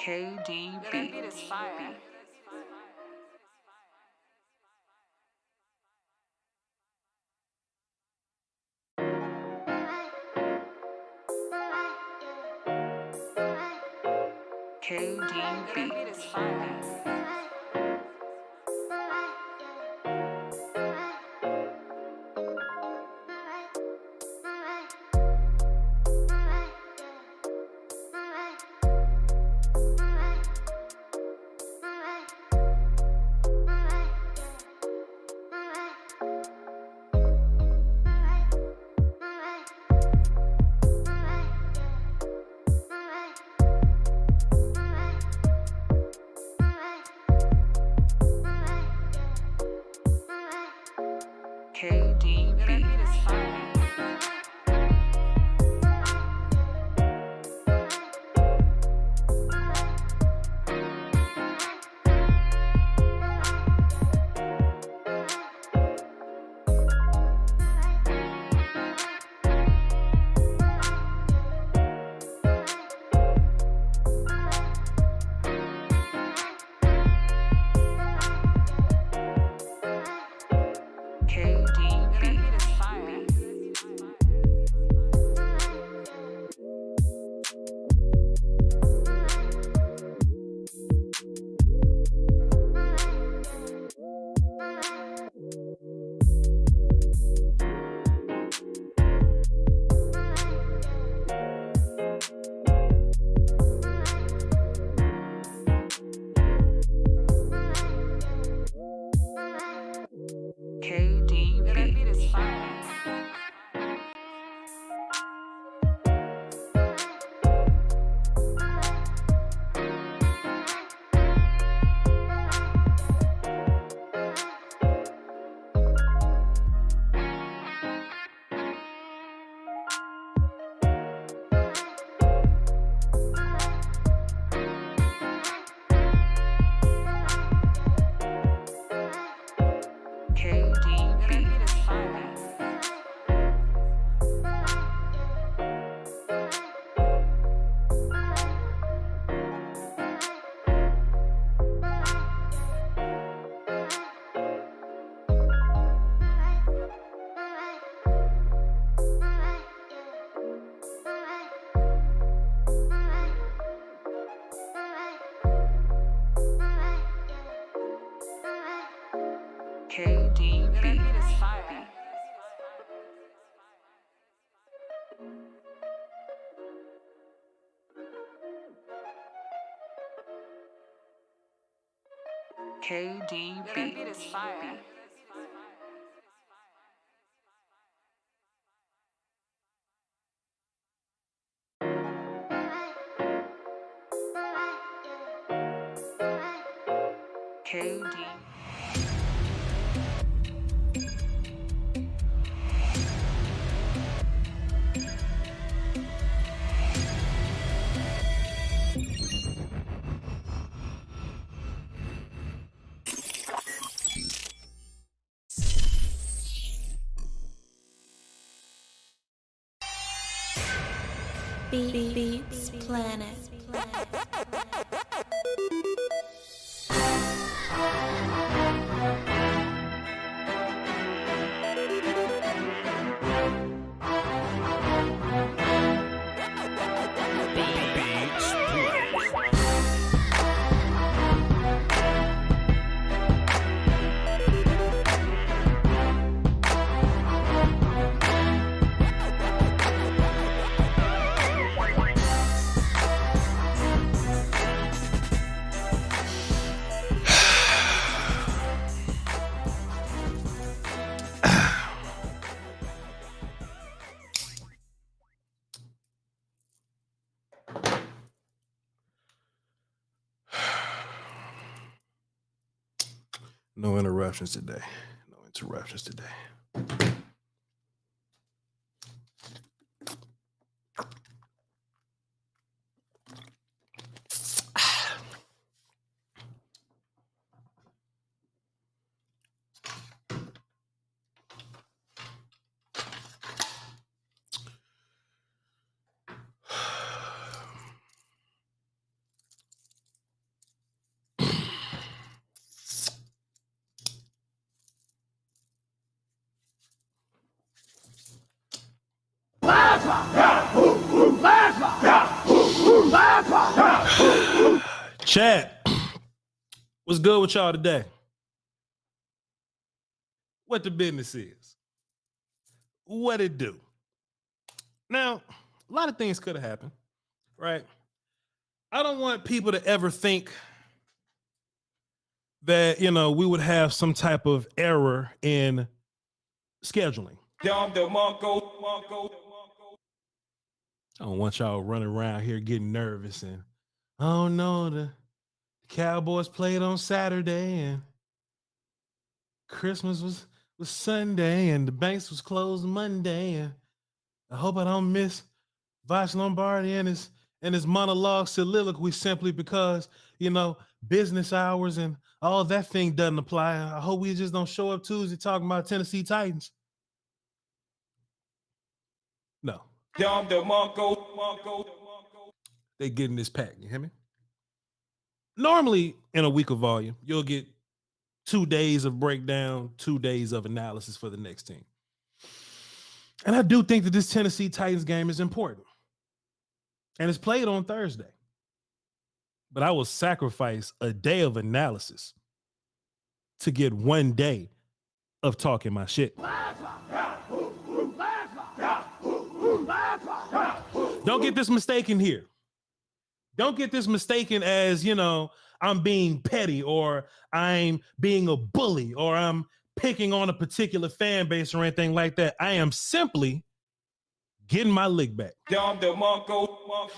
KDB. Beat is fire. KDB. Beat is fire. KDB. KDB. KDB is fire. KD. Beats Planet. No interruptions today. No interruptions today. Chat, what's good with y'all today? What the business is? What it do? Now, a lot of things could have happened, right? I don't want people to ever think that, we would have some type of error in scheduling. I don't want y'all running around here getting nervous and, oh no, the Cowboys played on Saturday and Christmas was Sunday and the banks was closed Monday, and I hope I don't miss Voch Lombardi and his monologue soliloquy simply because, business hours and all that thing doesn't apply. I hope we just don't show up Tuesday talking about Tennessee Titans. No. They getting this pack, you hear me? Normally in a week of volume, you'll get 2 days of breakdown, 2 days of analysis for the next team. And I do think that this Tennessee Titans game is important. And it's played on Thursday. But I will sacrifice a day of analysis to get 1 day of talking my shit. Don't get this mistaken here. Don't get this mistaken as, I'm being petty or I'm being a bully or I'm picking on a particular fan base or anything like that. I am simply getting my lick back.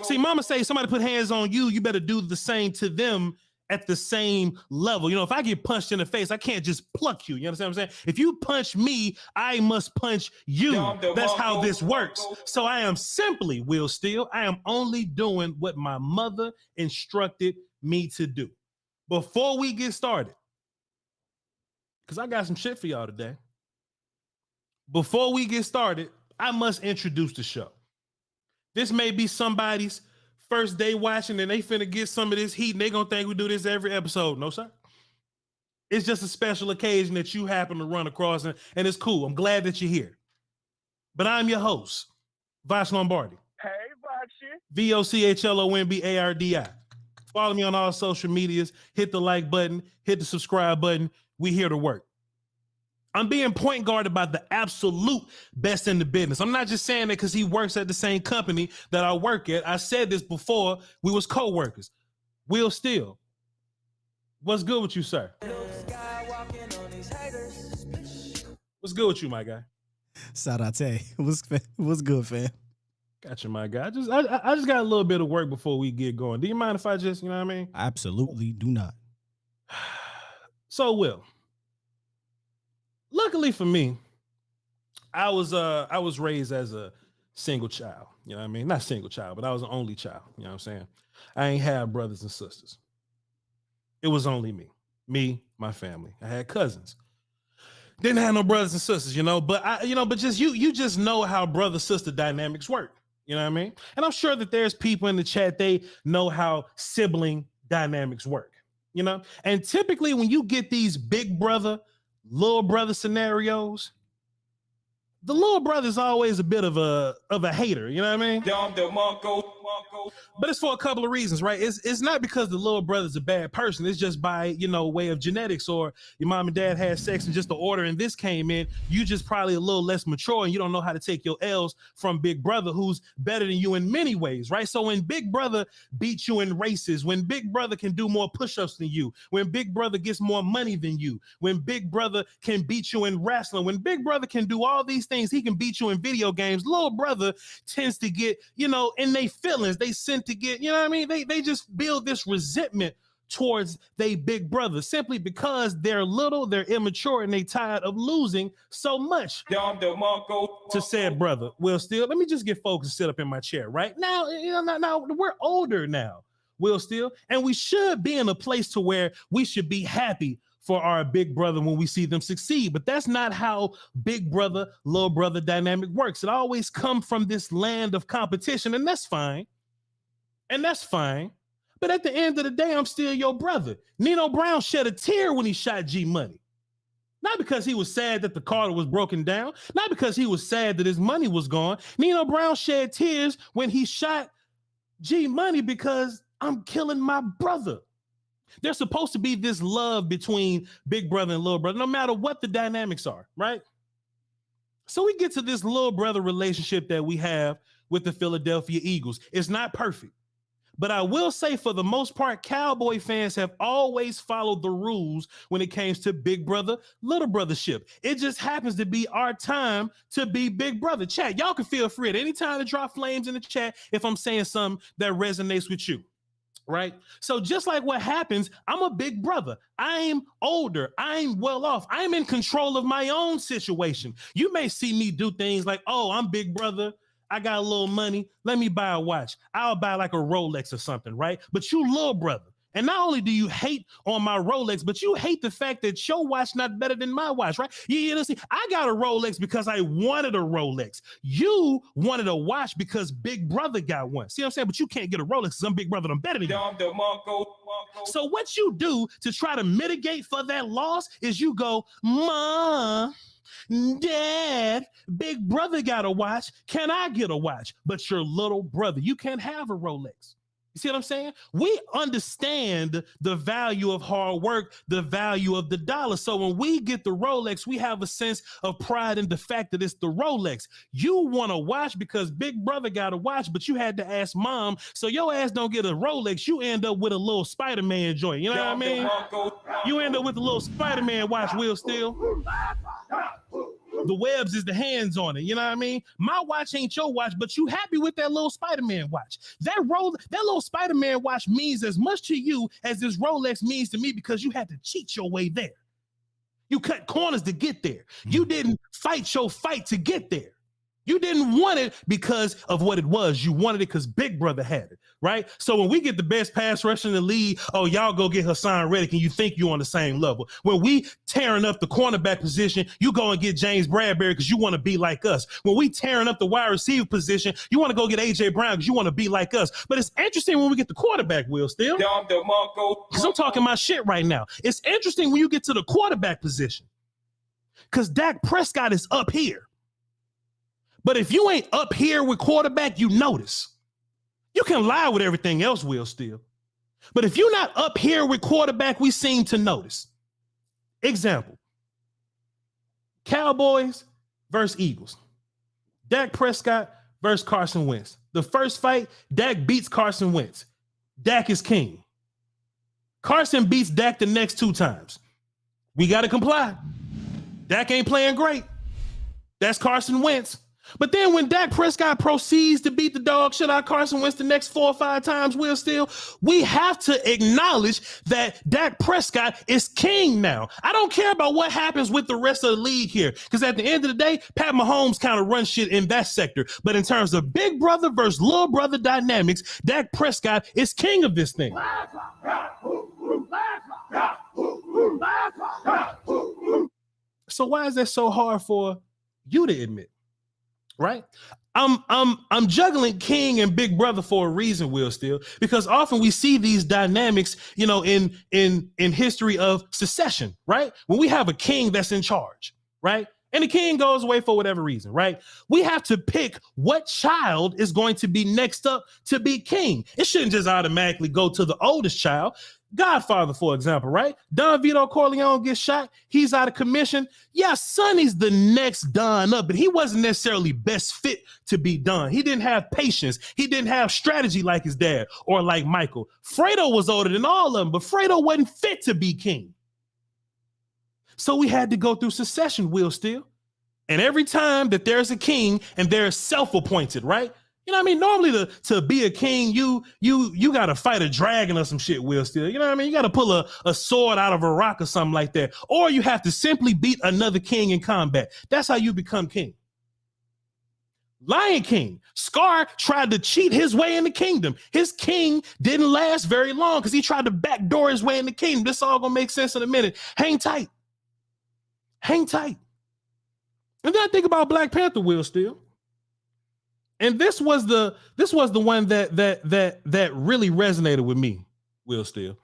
See, mama say somebody put hands on you, you better do the same to them at the same level. If I get punched in the face, I can't just pluck you. You understand what I'm saying? If you punch me, I must punch you. That's how this works. So I am simply, Will Steele, I am only doing what my mother instructed me to do. Before we get started, because I got some shit for y'all today. Before we get started, I must introduce the show. This may be somebody's first day watching and they finna get some of this heat and they gonna think we do this every episode. No, sir. It's just a special occasion that you happen to run across and it's cool. I'm glad that you're here. But I'm your host, Voch Lombardi. Hey, Voch. VOCHLOMBARDI. Follow me on all social medias. Hit the like button. Hit the subscribe button. We here to work. I'm being point guarded by the absolute best in the business. I'm not just saying that because he works at the same company that I work at. I said this before we was co-workers. Will Steele. What's good with you, sir? What's good with you, my guy? Sarate. What's good, fam? Gotcha, my guy. I just got a little bit of work before we get going. Do you mind if I just, you know what I mean? Absolutely do not. So, Will, luckily for me, I was raised as a single child. You know what I mean? Not single child, but I was an only child. You know what I'm saying? I ain't had brothers and sisters. It was only me, my family. I had cousins. Didn't have no brothers and sisters, but you just know how brother-sister dynamics work. You know what I mean? And I'm sure that there's people in the chat, they know how sibling dynamics work, And typically when you get these big brother, little brother scenarios, the little brother's always a bit of a hater, you know what I mean? But it's for a couple of reasons, right? It's not because the little brother's a bad person. It's just by, way of genetics, or your mom and dad had sex and just the order and this came in. You just probably a little less mature and you don't know how to take your L's from big brother who's better than you in many ways, right? So when big brother beats you in races, when big brother can do more push-ups than you, when big brother gets more money than you, when big brother can beat you in wrestling, when big brother can do all these things, he can beat you in video games. Little brother tends to get, in their feelings. They tend to get, they just build this resentment towards they big brother simply because they're little, they're immature, and they tired of losing so much to said brother. Will Steele, let me just get folks to sit up in my chair right now. Now we're older now, Will Steele, and we should be in a place to where we should be happy for our big brother when we see them succeed. But that's not how big brother, little brother dynamic works. It always comes from this land of competition, and that's fine. But at the end of the day, I'm still your brother. Nino Brown shed a tear when he shot G Money. Not because he was sad that the Carter was broken down, not because he was sad that his money was gone. Nino Brown shed tears when he shot G Money because I'm killing my brother. There's supposed to be this love between big brother and little brother, no matter what the dynamics are, right? So we get to this little brother relationship that we have with the Philadelphia Eagles. It's not perfect, but I will say for the most part, Cowboy fans have always followed the rules when it comes to big brother, little brothership. It just happens to be our time to be big brother. Chat, y'all can feel free at any time to drop flames in the chat if I'm saying something that resonates with you. Right? So just like what happens, I'm a big brother. I'm older. I'm well off. I'm in control of my own situation. You may see me do things like, oh, I'm big brother. I got a little money. Let me buy a watch. I'll buy like a Rolex or something, right? But you little brother. And not only do you hate on my Rolex, but you hate the fact that your watch not better than my watch, right? You see, I got a Rolex because I wanted a Rolex. You wanted a watch because big brother got one. See what I'm saying? But you can't get a Rolex because I'm big brother. I'm better than you. So what you do to try to mitigate for that loss is you go, Mom, Dad, big brother got a watch. Can I get a watch? But your little brother, you can't have a Rolex. You see what I'm saying? We understand the value of hard work, the value of the dollar. So when we get the Rolex, we have a sense of pride in the fact that it's the Rolex. You want to watch because big brother got a watch, but you had to ask mom. So your ass don't get a Rolex. You end up with a little Spider-Man joint. You know what I mean? You end up with a little Spider-Man watch, Will Steele. The webs is the hands on it. You know what I mean? My watch ain't your watch, but you happy with that little Spider-Man watch. That little Spider-Man watch means as much to you as this Rolex means to me because you had to cheat your way there. You cut corners to get there. You didn't fight your fight to get there. You didn't want it because of what it was. You wanted it because big brother had it, right? So when we get the best pass rusher in the league, oh, y'all go get Hassan Reddick and you think you're on the same level. When we tearing up the cornerback position, you go and get James Bradbury because you want to be like us. When we tearing up the wide receiver position, you want to go get A.J. Brown because you want to be like us. But it's interesting when we get the quarterback, Will, still. Because I'm talking my shit right now. It's interesting when you get to the quarterback position because Dak Prescott is up here. But if you ain't up here with quarterback, you notice. You can lie with everything else, Will, still. But if you're not up here with quarterback, we seem to notice. Example, Cowboys versus Eagles. Dak Prescott versus Carson Wentz. The first fight, Dak beats Carson Wentz. Dak is king. Carson beats Dak the next 2 times. We got to comply. Dak ain't playing great. That's Carson Wentz. But then when Dak Prescott proceeds to beat the dog shit out Carson Wentz the next 4 or 5 times, Will Steele, we have to acknowledge that Dak Prescott is king now. I don't care about what happens with the rest of the league here, because at the end of the day, Pat Mahomes kind of runs shit in that sector. But in terms of big brother versus little brother dynamics, Dak Prescott is king of this thing. So why is that so hard for you to admit? Right? I'm juggling king and big brother for a reason, Will, still, because often we see these dynamics, you know, in history of secession, right? When we have a king that's in charge, right? And the king goes away for whatever reason, right? We have to pick what child is going to be next up to be king. It shouldn't just automatically go to the oldest child. Godfather, for example, right? Don Vito Corleone gets shot. He's out of commission. Yeah, Sonny's the next Don up, but he wasn't necessarily best fit to be Don. He didn't have patience. He didn't have strategy like his dad or like Michael. Fredo was older than all of them, but Fredo wasn't fit to be king. So we had to go through succession, Will, still. And every time that there's a king and they're self-appointed, right? You know what I mean? Normally to be a king, you got to fight a dragon or some shit, Will, still. You know what I mean? You got to pull a sword out of a rock or something like that. Or you have to simply beat another king in combat. That's how you become king. Lion King, Scar tried to cheat his way in the kingdom. His king didn't last very long because he tried to backdoor his way in the kingdom. This all going to make sense in a minute. Hang tight. Hang tight. And then I think about Black Panther, Will, still. And this was the one that really resonated with me, Will, still.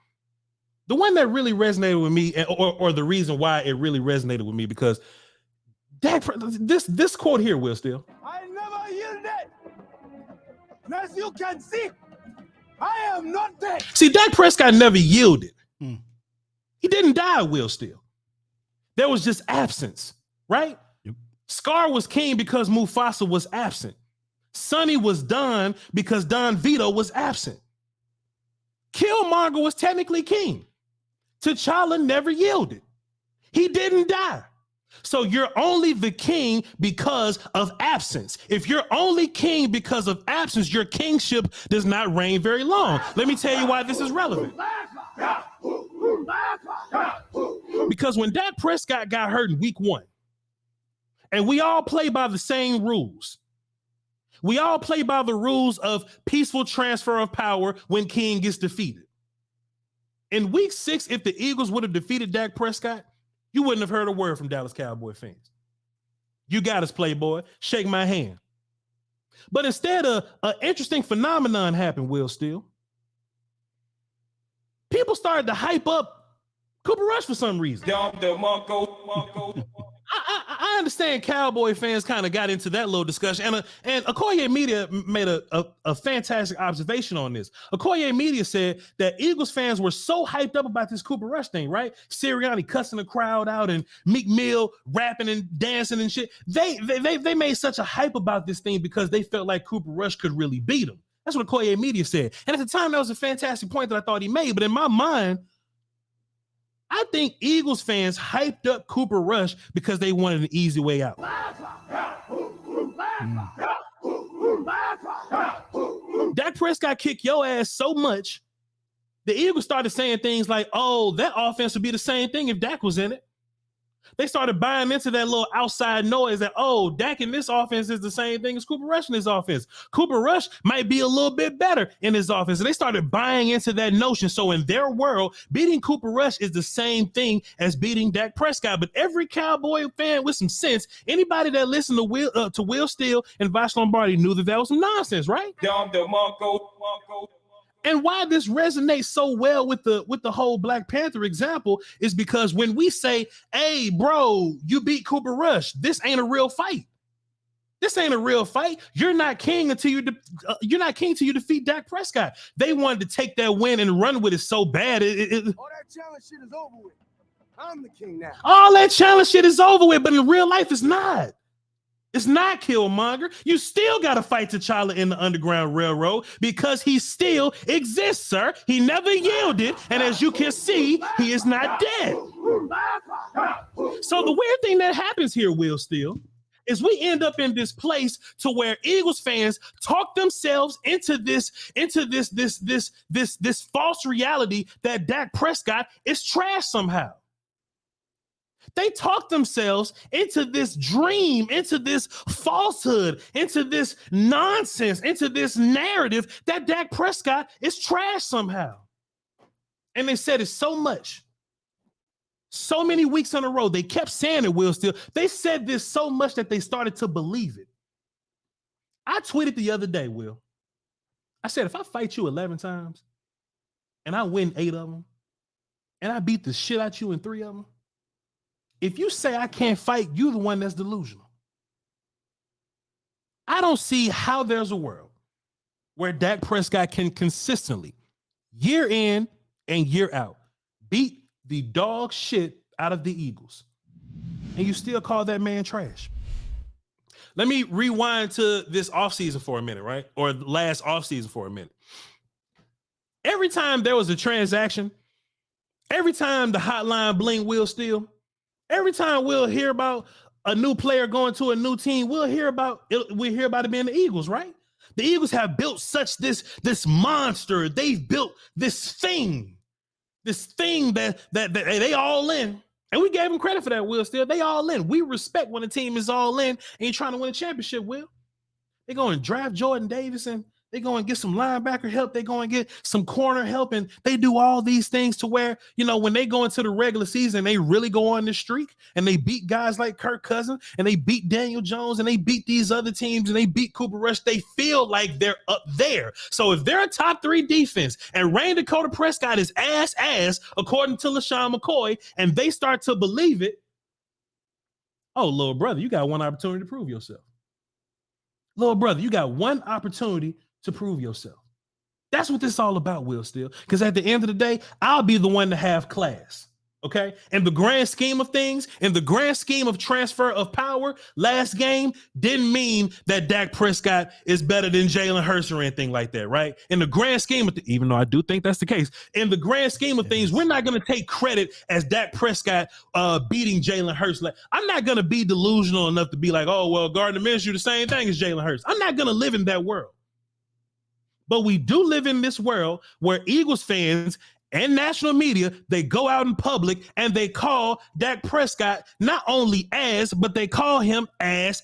The one that really resonated with me, or the reason why it really resonated with me, because this quote here, Will, still. I never yielded. And as you can see, I am not dead. See, Dak Prescott never yielded. He didn't die, Will Steele. There was just absence, right? Yep. Scar was king because Mufasa was absent. Sonny was Don because Don Vito was absent. Killmonger was technically king. T'Challa never yielded. He didn't die. So you're only the king because of absence. If you're only king because of absence, your kingship does not reign very long. Let me tell you why this is relevant. Because when Dak Prescott got hurt in week 1, and we all play by the same rules, we all play by the rules of peaceful transfer of power when king gets defeated. In week 6, if the Eagles would have defeated Dak Prescott, you wouldn't have heard a word from Dallas Cowboy fans. You got us, Playboy. Shake my hand. But instead, an interesting phenomenon happened, Will Steele. People started to hype up Cooper Rush for some reason. I understand Cowboy fans kind of got into that little discussion, and Okoye Media made a fantastic observation on this. Okoye Media said that Eagles fans were so hyped up about this Cooper Rush thing, right? Sirianni cussing the crowd out and Meek Mill rapping and dancing and shit. They made such a hype about this thing because they felt like Cooper Rush could really beat him. That's what Okoye Media said. And at the time, that was a fantastic point that I thought he made. But in my mind, I think Eagles fans hyped up Cooper Rush because they wanted an easy way out. Dak Prescott kicked your ass so much, the Eagles started saying things like, oh, that offense would be the same thing if Dak was in it. They started buying into that little outside noise that, oh, Dak in this offense is the same thing as Cooper Rush in his offense. Cooper Rush might be a little bit better in his offense. And they started buying into that notion. So in their world, beating Cooper Rush is the same thing as beating Dak Prescott. But every Cowboy fan with some sense, anybody that listened to Will Steele and Voch Lombardi knew that was some nonsense, right? And why this resonates so well with the whole Black Panther example is because when we say, hey, bro, you beat Cooper Rush, this ain't a real fight. This ain't a real fight. You're not king until you defeat Dak Prescott. They wanted to take that win and run with it so bad. All that challenge shit is over with. I'm the king now. All that challenge shit is over with, but in real life, it's not. It's not, Killmonger. You still got to fight T'Challa in the Underground Railroad because he still exists, sir. He never yielded, and as you can see, he is not dead. So the weird thing that happens here, Will Steele, is we end up in this place to where Eagles fans talk themselves into this false reality that Dak Prescott is trash somehow. They talk themselves into this dream, into this falsehood, into this nonsense, into this narrative that Dak Prescott is trash somehow. And they said it so much. So many weeks in a row, they kept saying it, Will Steele. They said this so much that they started to believe it. I tweeted the other day, Will. I said, if I fight you 11 times and I win 8 of them and I beat the shit out you in 3 of them, if you say I can't fight, you're the one that's delusional. I don't see how there's a world where Dak Prescott can consistently, year in and year out, beat the dog shit out of the Eagles. And you still call that man trash. Let me rewind to this offseason for a minute, right? Or last offseason for a minute. Every time there was a transaction, every time the hotline bling, Will Steele, every time we'll hear about a new player going to a new team, we'll hear about it being the Eagles, right? The Eagles have built such this monster. They've built this thing that they all in. And we gave them credit for that, Will Steele. They all in. We respect when a team is all in and you're trying to win a championship, Will. They're going to draft Jordan Davis and they go and get some linebacker help. They go and get some corner help. And they do all these things to where, you know, when they go into the regular season, they really go on the streak and they beat guys like Kirk Cousins and they beat Daniel Jones and they beat these other teams and they beat Cooper Rush. They feel like they're up there. So if they're a top 3 defense and Rain Dakota Prescott is ass, according to LaShawn McCoy, and they start to believe it, oh, little brother, you got one opportunity to prove yourself. Little brother, you got one opportunity to prove yourself. That's what this is all about, Will Steele. Because at the end of the day, I'll be the one to have class. Okay. In the grand scheme of things, in the grand scheme of transfer of power, last game didn't mean that Dak Prescott is better than Jalen Hurts or anything like that, right? In the grand scheme of even though I do think that's the case, in the grand scheme of things, we're not going to take credit as Dak Prescott beating Jalen Hurts. I'm not going to be delusional enough to be like, oh, well, Gardner Minshew the same thing as Jalen Hurts. I'm not going to live in that world. But we do live in this world where Eagles fans and national media, they go out in public and they call Dak Prescott not only ass, but they call him ass.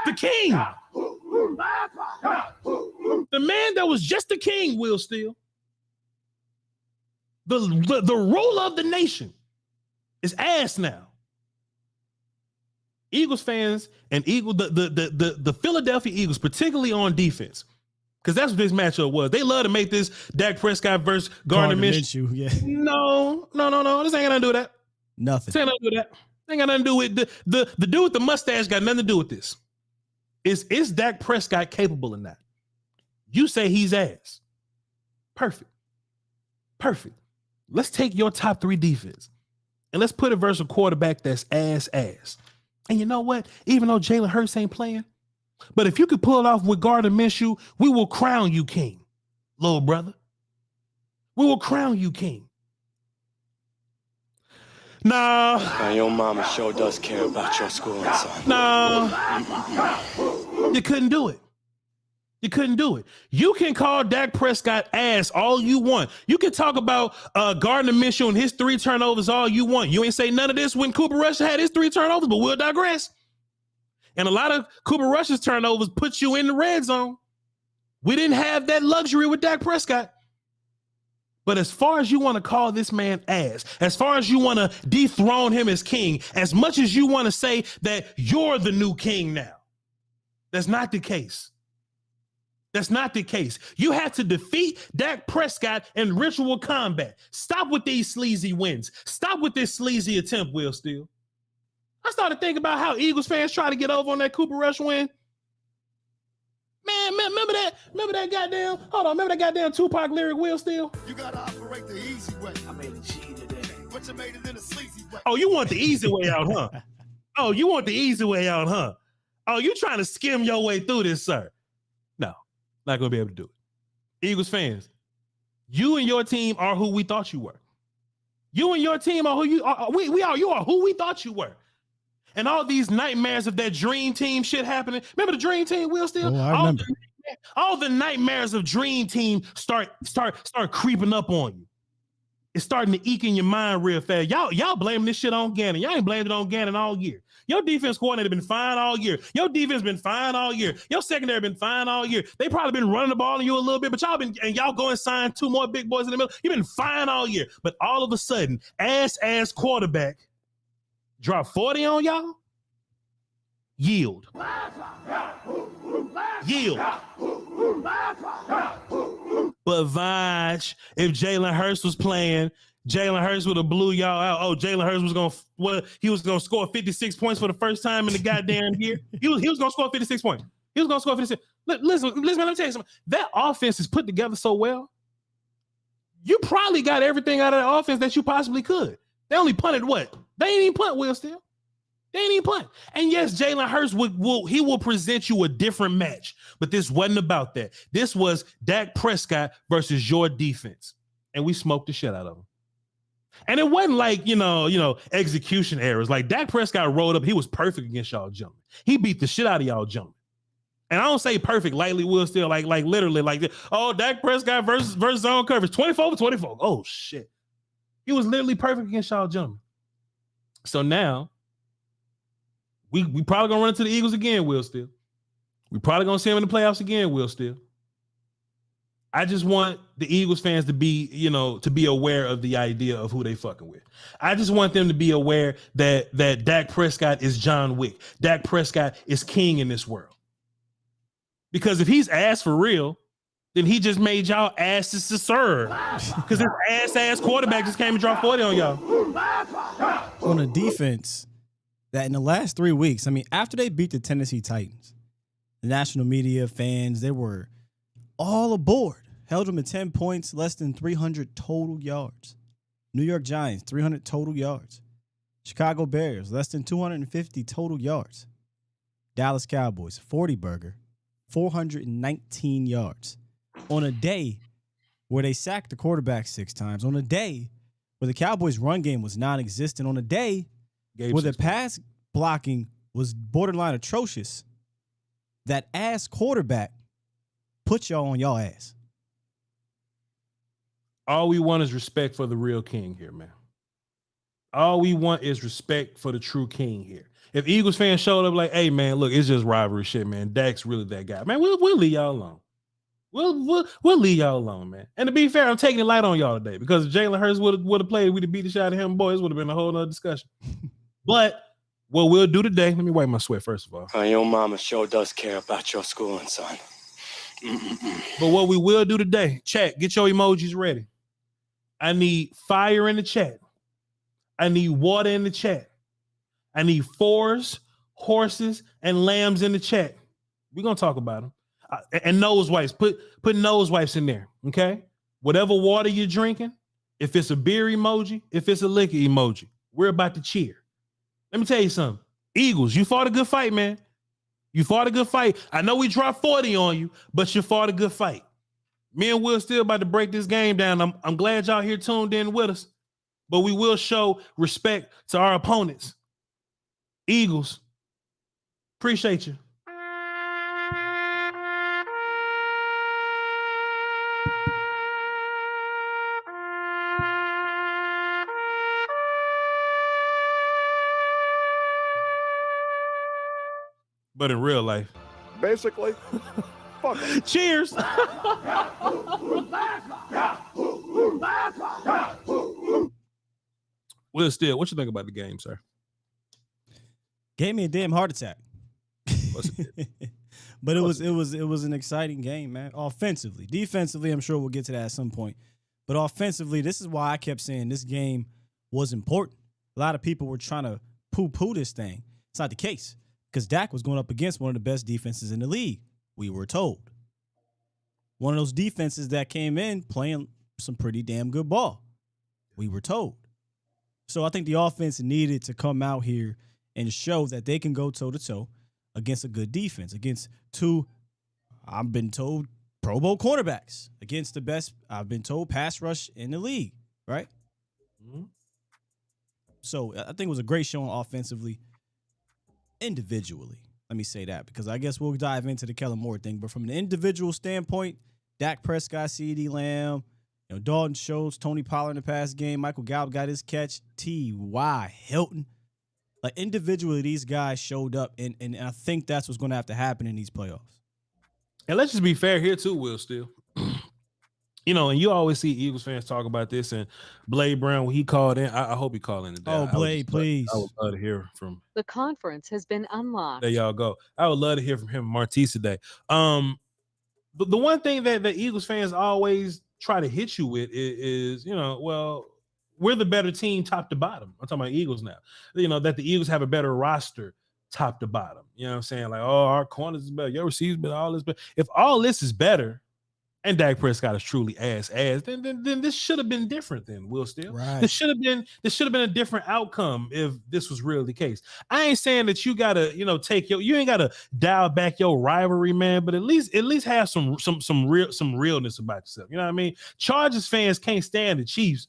The king. The man that was just the king, Will Steele. The ruler of the nation is ass now. Eagles fans and the Philadelphia Eagles, particularly on defense, because that's what this matchup was. They love to make this Dak Prescott versus Gardner Minshew. Yeah. No. This ain't got nothing to do with that. Nothing. This ain't nothing to do with that. Ain't got nothing to do with the dude with the mustache. Got nothing to do with this. Is Dak Prescott capable of that? You say he's ass. Perfect. Let's take your top 3 defense and let's put it versus a quarterback that's ass. And you know what? Even though Jalen Hurts ain't playing, but if you could pull it off with Gardner Minshew, we will crown you king, little brother. We will crown you king. Nah. Your mama sure does care about your school, son. Nah. You couldn't do it. You can call Dak Prescott ass all you want. You can talk about Gardner Minshew and his 3 turnovers all you want. You ain't say none of this when Cooper Rush had his 3 turnovers, but we'll digress. And a lot of Cooper Rush's turnovers put you in the red zone. We didn't have that luxury with Dak Prescott. But as far as you want to call this man ass, as far as you want to dethrone him as king, as much as you want to say that you're the new king now, that's not the case. That's not the case. You have to defeat Dak Prescott in ritual combat. Stop with these sleazy wins. Stop with this sleazy attempt, Will Steele. I started thinking about how Eagles fans try to get over on that Cooper Rush win. Man, remember that goddamn, remember that goddamn Tupac lyric, Will Steele? You gotta operate the easy way. I made a G today, but you made it in a sleazy way. Oh, you want the easy way out, huh? Oh, you trying to skim your way through this, sir? No, not gonna be able to do it. Eagles fans, you and your team are who we thought you were. You and your team are who you are. You are who we thought you were. And all these nightmares of that dream team shit happening. Remember the dream team, Will Steele? Oh, I remember. All the nightmares of dream team start creeping up on you. It's starting to eke in your mind real fast. Y'all blaming this shit on Gannon. Y'all ain't blamed it on Gannon all year. Your defense coordinator been fine all year. Your defense been fine all year. Your secondary been fine all year. They probably been running the ball on you a little bit, but y'all go and sign 2 more big boys in the middle. You've been fine all year. But all of a sudden, ass quarterback drop 40 on y'all? Yield. But Vaj, if Jalen Hurts was playing, Jalen Hurts would have blew y'all out. Oh, Jalen Hurts was gonna score 56 points for the first time in the goddamn year. He was gonna score 56 points. He was gonna score 56. Listen, let me tell you something. That offense is put together so well. You probably got everything out of the offense that you possibly could. They only punted what? They ain't even punt, Will Steele. They ain't even punt. And yes, Jalen Hurts will present you a different match, but this wasn't about that. This was Dak Prescott versus your defense, and we smoked the shit out of him. And it wasn't like, execution errors. Like Dak Prescott rolled up. He was perfect against y'all gentlemen. He beat the shit out of y'all gentlemen. And I don't say perfect lightly, Will Steele, like literally like this. Oh, Dak Prescott versus zone coverage, 24 for 24. Oh, shit. He was literally perfect against y'all gentlemen. So now, we probably going to run into the Eagles again, Will Steele. We probably going to see him in the playoffs again, Will Steele. I just want the Eagles fans to be aware of the idea of who they fucking with. I just want them to be aware that Dak Prescott is John Wick. Dak Prescott is king in this world. Because if he's ass for real, then he just made y'all asses to serve. Because this ass quarterback just came and dropped 40 on y'all. On a defense that in the last 3 weeks, after they beat the Tennessee Titans, the national media, fans, they were all aboard. Held them at 10 points, less than 300 total yards. New York Giants, 300 total yards. Chicago Bears, less than 250 total yards. Dallas Cowboys, 40 burger, 419 yards. On a day where they sacked the quarterback 6 times, on a day where the Cowboys' run game was non-existent, on a day where the pass blocking was borderline atrocious, that ass quarterback put y'all on y'all ass. All we want is respect for the real king here, man. All we want is respect for the true king here. If Eagles fans showed up like, hey, man, look, it's just rivalry shit, man. Dak's really that guy. Man, we'll leave y'all alone. We'll leave y'all alone, man. And to be fair, I'm taking it light on y'all today because if Jalen Hurts would have played, we'd have beat the shit out of him, boys, would have been a whole nother discussion. But what we'll do today, let me wipe my sweat first of all. Your mama sure does care about your schooling, son. But what we will do today, chat, get your emojis ready. I need fire in the chat. I need water in the chat. I need 4s, horses, and lambs in the chat. We're going to talk about them. And nose wipes. Put nose wipes in there, okay? Whatever water you're drinking, if it's a beer emoji, if it's a liquor emoji, we're about to cheer. Let me tell you something. Eagles, you fought a good fight, man. You fought a good fight. I know we dropped 40 on you, but you fought a good fight. Me and Will still about to break this game down. I'm glad y'all here tuned in with us, but we will show respect to our opponents. Eagles, appreciate you. But in real life, basically, fuck it. Cheers. Will Steele, what you think about the game, sir? Gave me a damn heart attack. What's it? But it was an exciting game, man. Offensively, defensively, I'm sure we'll get to that at some point. But offensively, this is why I kept saying this game was important. A lot of people were trying to poo-poo this thing. It's not the case because Dak was going up against one of the best defenses in the league. We were told. One of those defenses that came in playing some pretty damn good ball. We were told. So I think the offense needed to come out here and show that they can go toe-to-toe against a good defense, against 2, I've been told, Pro Bowl cornerbacks, against the best, I've been told, pass rush in the league, right? Mm-hmm. So I think it was a great showing offensively, individually. Let me say that because I guess we'll dive into the Kellen Moore thing. But from an individual standpoint, Dak Prescott, CeeDee Lamb, Dalton Schultz, Tony Pollard in the past game, Michael Gallup got his catch, T.Y. Hilton. Like individually, these guys showed up, and I think that's what's going to have to happen in these playoffs. And let's just be fair here too, Will Steele. And you always see Eagles fans talk about this, and Blade Brown, when he called in, I hope he called in today. Oh, Blade, please. I would love to hear from. The conference has been unlocked. There y'all go. I would love to hear from him and Martise today. The one thing that the Eagles fans always try to hit you with is we're the better team top to bottom. I'm talking about Eagles now. That the Eagles have a better roster top to bottom. You know what I'm saying? Like, oh, our corners is better, your receivers better, all this better. If all this is better, and Dak Prescott is truly ass, then this should have been different then, Will Steele. Right. This should have been a different outcome if this was really the case. I ain't saying that you gotta, you ain't gotta dial back your rivalry, man, but at least have some realness about yourself. You know what I mean? Chargers fans can't stand the Chiefs,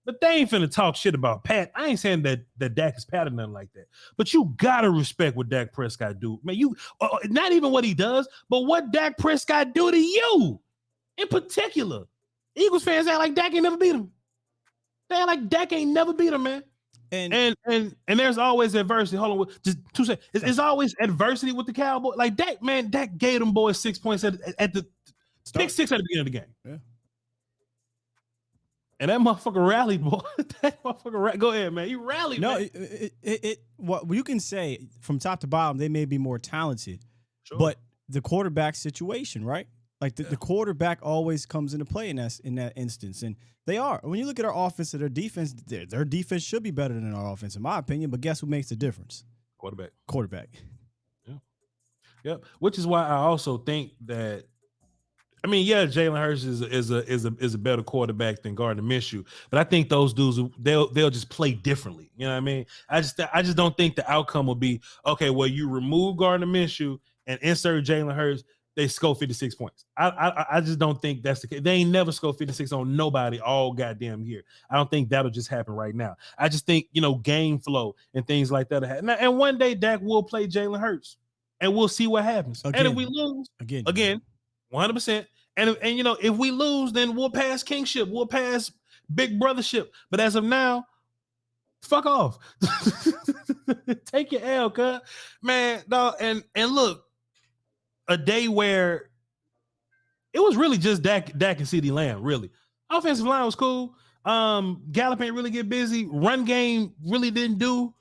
but they ain't finna talk shit about Pat. I ain't saying that Dak is Pat or nothing like that. But you gotta respect what Dak Prescott do. Man, you not even what he does, but what Dak Prescott do to you in particular. Eagles fans act like Dak ain't never beat him. They act like Dak ain't never beat him, man. And there's always adversity. Hold on, just 2 seconds. It's always adversity with the Cowboys. Like Dak gave them boys 6 points at the pick 6 at the beginning of the game. Yeah. And that motherfucker rallied, boy. Go ahead, man. You rallied. No, man. What you can say from top to bottom, they may be more talented, Sure. but the quarterback situation, right? Like the quarterback always comes into play in that instance, and they are. When you look at our offense and their defense should be better than our offense, in my opinion. But guess who makes the difference? Quarterback. Yeah. Which is why I also think that I mean, yeah, Jalen Hurts is a better quarterback than Gardner Minshew, but I think those dudes they'll just play differently. You know what I mean? I just don't think the outcome will be okay. Well, you remove Gardner Minshew and insert Jalen Hurts, they score 56 points. I just don't think that's the case. They ain't never score 56 on nobody all goddamn year. I don't think that'll just happen right now. I just think game flow and things like that will happen. And one day Dak will play Jalen Hurts, and we'll see what happens. Again. And if we lose again. 100%. And if we lose, then we'll pass kingship. We'll pass big brothership. But as of now, fuck off. Take your L, cuz. Man, dog. And look, a day where it was really just Dak and CeeDee Lamb, really. Offensive line was cool. Gallup ain't really get busy. Run game really didn't do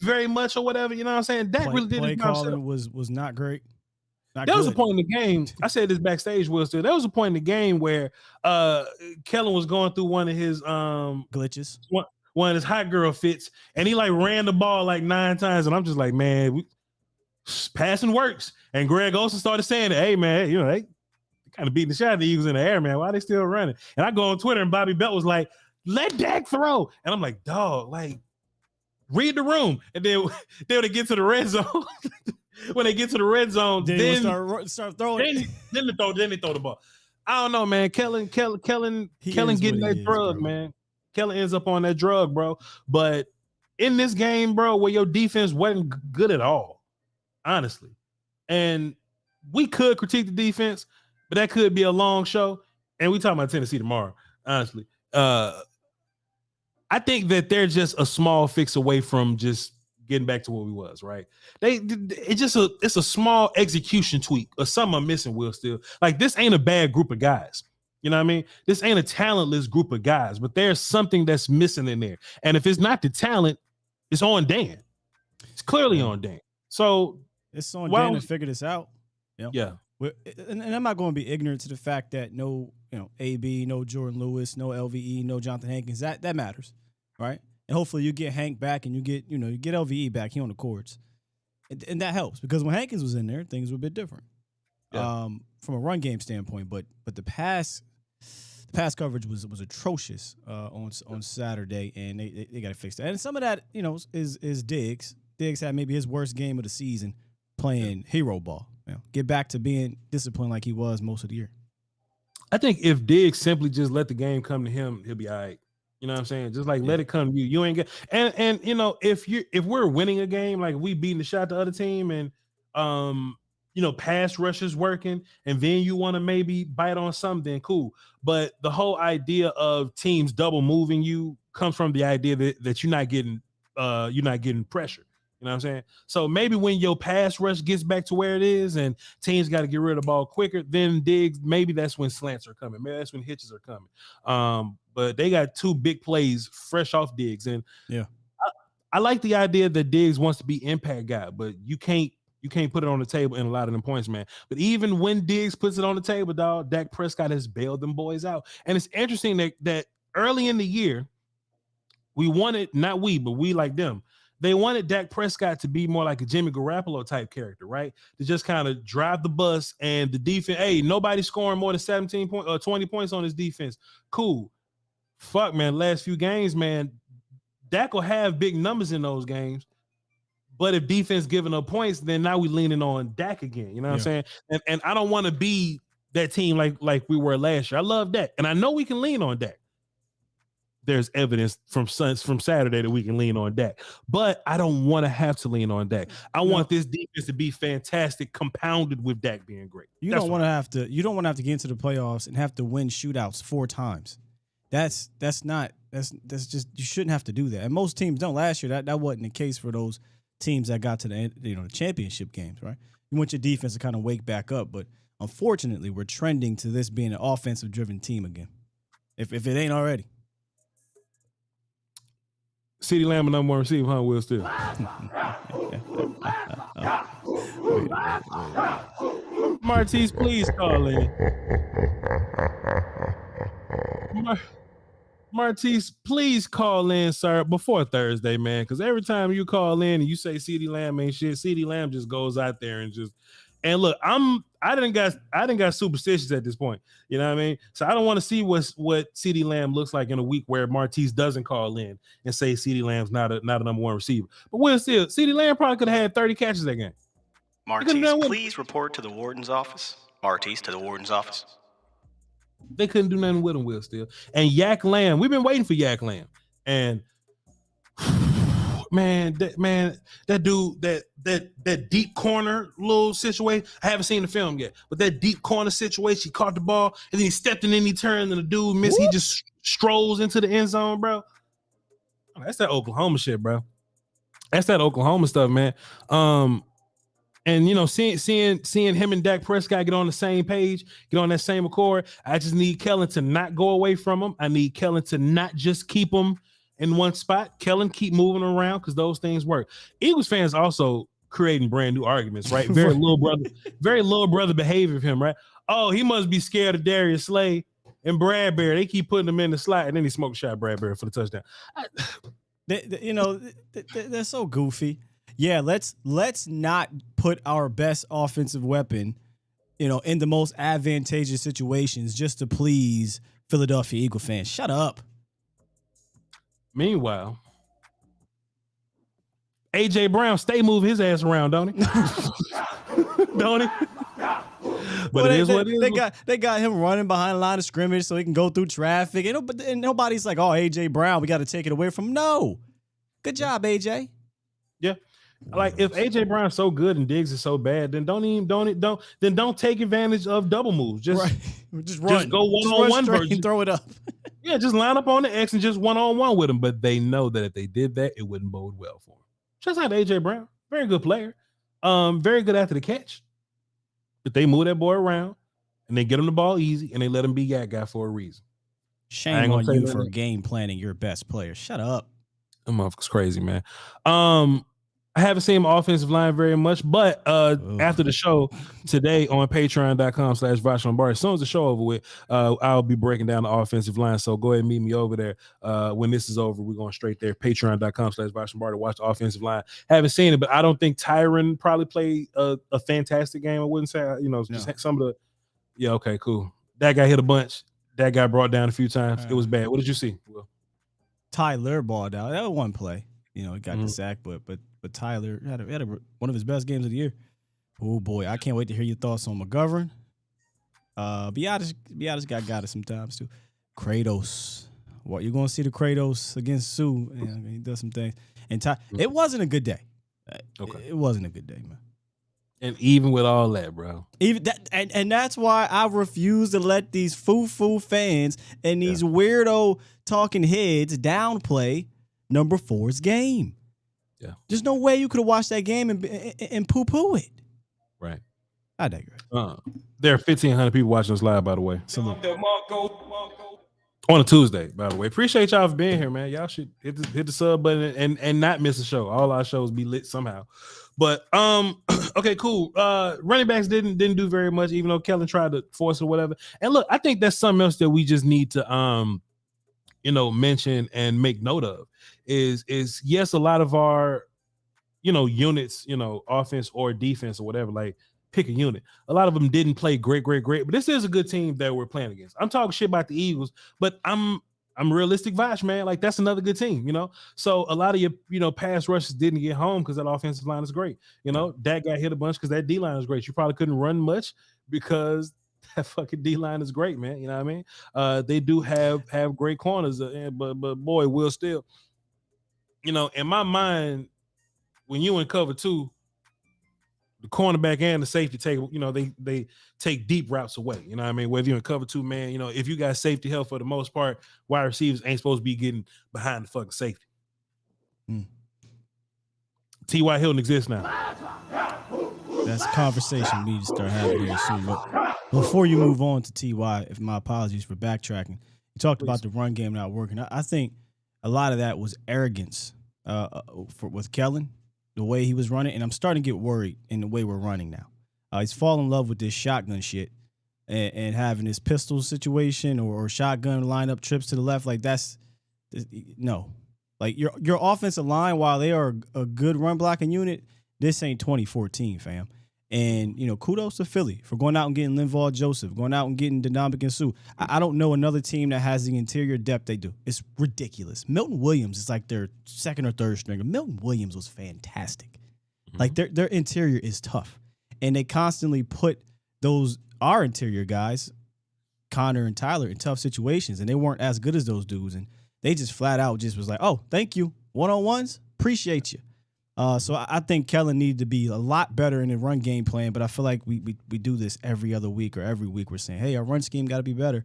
very much or whatever. You know what I'm saying? Dak really didn't. Play calling was not great. There was a point in the game. I said this backstage, Will. Still, there was a point in the game where Kellen was going through one of his glitches, one of his hot girl fits, and he like ran the ball like 9 times, and I'm just like, man, passing works. And Greg Olsen started saying, "Hey, man, they kind of beating the shot of the Eagles in the air, man. Why are they still running?" And I go on Twitter, and Bobby Belt was like, "Let Dak throw," and I'm like, "Dog, like, read the room." And then they get to the red zone. When they get to the red zone, then start throwing. Then they throw the ball. I don't know, man. Kellen getting that drug, man. Kellen ends up on that drug, bro. But in this game, bro, where your defense wasn't good at all, honestly, and we could critique the defense, but that could be a long show. And we talking about Tennessee tomorrow, honestly. I think that they're just a small fix away from just getting back to what we was, right? It's a small execution tweak or something I'm missing, Will. Still, like, this ain't a bad group of guys. You know what I mean? This ain't a talentless group of guys, but there's something that's missing in there. And if it's not the talent, it's on Dan. It's clearly on Dan. So it's on Dan to figure this out. Yeah. And I'm not going to be ignorant to the fact that no AB, no Jordan Lewis, no LVE, no Jonathan Hankins. That matters, right? And hopefully you get Hank back and you get LVE back. He on the courts. And that helps because when Hankins was in there, things were a bit different from a run game standpoint. But the pass coverage was atrocious on Saturday, and they got to fix that. And some of that, is Diggs. Diggs had maybe his worst game of the season playing hero ball. Get back to being disciplined like he was most of the year. I think if Diggs simply just let the game come to him, he'll be all right. You know what I'm saying? Just like let it come to you. You ain't get and if we're winning a game, like we beating the shot the other team and pass rush is working, and then you want to maybe bite on something, cool. But the whole idea of teams double moving you comes from the idea that you're not getting pressure. You know what I'm saying? So maybe when your pass rush gets back to where it is and teams got to get rid of the ball quicker, then Diggs, maybe that's when slants are coming. Maybe that's when hitches are coming. But they got 2 big plays fresh off Diggs. And I like the idea that Diggs wants to be impact guy, but you can't put it on the table in a lot of them points, man. But even when Diggs puts it on the table, dog, Dak Prescott has bailed them boys out. And it's interesting that early in the year, we wanted, not we, but we like them, they wanted Dak Prescott to be more like a Jimmy Garoppolo type character, right? To just kind of drive the bus and the defense. Hey, nobody scoring more than 17 points or 20 points on his defense. Cool. Fuck, man. Last few games, man, Dak will have big numbers in those games. But if defense giving up points, then now we leaning on Dak again. You know what I'm saying? And I don't want to be that team like we were last year. I love Dak, and I know we can lean on Dak. There's evidence from Saturday that we can lean on Dak, but I don't want to have to lean on Dak. I want this defense to be fantastic, compounded with Dak being great. You don't want to have to get into the playoffs and have to win shootouts 4 times. That's just, you shouldn't have to do that. And most teams don't. Last year that wasn't the case for those teams that got to the championship games, right? You want your defense to kind of wake back up, but unfortunately, we're trending to this being an offensive driven team again. If it ain't already. CeeDee Lamb, number 1 receiver, huh, Will Steele? Martise, please call in. Martise, please call in, sir, before Thursday, man, because every time you call in and you say CeeDee Lamb ain't shit, CeeDee Lamb just goes out there and just And look, I didn't got superstitious at this point. You know what I mean? So I don't want to see what CeeDee Lamb looks like in a week where Martise doesn't call in and say CeeDee Lamb's not a number one receiver. But we'll see. CeeDee Lamb probably could have had 30 catches that game. Martise, please report to the warden's office. Martise to the warden's office. They couldn't do nothing with him, Will Steele. And Yak Lamb, we've been waiting for Yak Lamb. And that dude, that deep corner little situation. I haven't seen the film yet, but that deep corner situation, he caught the ball and then he stepped in and he turned and the dude missed. He just strolls into the end zone, bro. That's that Oklahoma shit, bro. That's that Oklahoma stuff, man. And you know, seeing him and Dak Prescott get on the same page, get on that same accord. I just need Kellen to not go away from him. I need Kellen to not just keep him in one spot. Kellen keep moving around because those things work. Eagles fans also creating brand new arguments, right? Very little brother behavior of him, right? Oh, he must be scared of Darius Slay and Bradbury. They keep putting him in the slot, and then he smoked a shot at Bradbury for the touchdown. They're so goofy. Yeah, let's not put our best offensive weapon, in the most advantageous situations just to please Philadelphia Eagle fans. Shut up. Meanwhile, AJ Brown stay moving his ass around, don't he? Don't he? But it is what it is. They got him running behind the line of scrimmage so he can go through traffic. And nobody's like, oh, AJ Brown, we got to take it away from him. No. Good job, AJ. Yeah. Like if AJ Brown's so good and Diggs is so bad, then don't take advantage of double moves. Just run. Just go one-on-one version. Throw it up. Yeah, just line up on the X and just one-on-one with him. But they know that if they did that, it wouldn't bode well for him. Just like AJ Brown, very good player, very good after the catch. But they move that boy around and they get him the ball easy and they let him be that guy for a reason. Shame on you for game planning your best player. Shut up. That motherfucker's crazy, man. I haven't seen my offensive line very much, but after the show today on patreon.com/Voch Lombardi, as soon as the show over with, I'll be breaking down the offensive line. So go ahead and meet me over there. When this is over, we're going straight there. Patreon.com/Voch Lombardi. Watch the offensive line. Haven't seen it, but I don't think Tyron probably played a fantastic game. I wouldn't say, just some of the. Yeah, okay, cool. That guy hit a bunch. That guy brought down a few times. It was bad. What did you see? Will? Tyler balled out. That was one play. He got the sack, but Tyler had one of his best games of the year. Oh boy, I can't wait to hear your thoughts on McGovern. Biotis got it sometimes too. Kratos, what you're gonna see the Kratos against Sue? Yeah, he does some things. And it wasn't a good day. Okay, it wasn't a good day, man. And even with all that, bro, even that, and that's why I refuse to let these foo fans and these weirdo talking heads downplay number 4's game. Yeah, there's no way you could have watched that game and poo-poo it. Right. I digress. There are 1,500 people watching us live, by the way. On a Tuesday, by the way. Appreciate y'all for being here, man. Y'all should hit the sub button and not miss a show. All our shows be lit somehow. But okay, cool. Running backs didn't do very much, even though Kellen tried to force or whatever. And look, I think that's something else that we just need to mention and make note of is yes, a lot of our units, offense or defense or whatever, like pick a unit. A lot of them didn't play great, but this is a good team that we're playing against. I'm talking shit about the Eagles, but I'm realistic, Voch, man. Like that's another good team, So a lot of your pass rushes didn't get home because that offensive line is great. Dak got hit a bunch because that D line is great. You probably couldn't run much because that fucking D line is great, man. You know what I mean? They do have great corners, but boy, Will Steele. In my mind, when you in cover 2, the cornerback and the safety take, they take deep routes away. You know what I mean? Whether you're in cover 2, man, if you got safety help for the most part, wide receivers ain't supposed to be getting behind the fucking safety. T.Y. Hilton exists now. That's a conversation we need to start having here soon. But before you move on to T.Y., if my apologies for backtracking, you talked about the run game not working. I think a lot of that was arrogance with Kellen, the way he was running, and I'm starting to get worried in the way we're running now. He's fallen in love with this shotgun shit and having this pistol situation or shotgun lineup trips to the left. Like no. Like your offensive line, while they are a good run blocking unit, this ain't 2014, fam. And, kudos to Philly for going out and getting Linval Joseph, going out and getting Ndamukong Suh. I don't know another team that has the interior depth they do. It's ridiculous. Milton Williams is like their second or third stringer. Milton Williams was fantastic. Like their interior is tough. And they constantly put our interior guys, Connor and Tyler, in tough situations. And they weren't as good as those dudes. And they just flat out just was like, oh, thank you. One-on-ones, appreciate you. So I think Kellen needed to be a lot better in the run game plan, but I feel like we do this every other week or every week. We're saying, hey, our run scheme got to be better.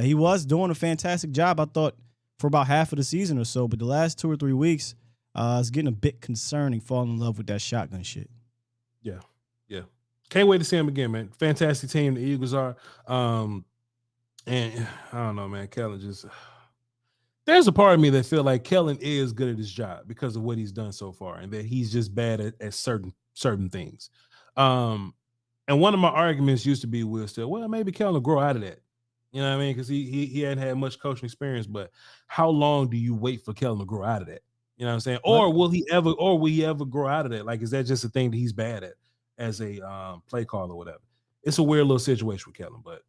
He was doing a fantastic job, I thought, for about half of the season or so, but the last 2 or 3 weeks, it's getting a bit concerning, falling in love with that shotgun shit. Yeah. Can't wait to see him again, man. Fantastic team the Eagles are. And I don't know, man, Kellen just... There's a part of me that feel like Kellen is good at his job because of what he's done so far, and that he's just bad at certain things. And one of my arguments used to be, Will Steele, well, maybe Kellen will grow out of that. You know what I mean? Because he hadn't had much coaching experience, but how long do you wait for Kellen to grow out of that? You know what I'm saying? Or will he ever grow out of that? Like, is that just a thing that he's bad at as a play caller or whatever? It's a weird little situation with Kellen, but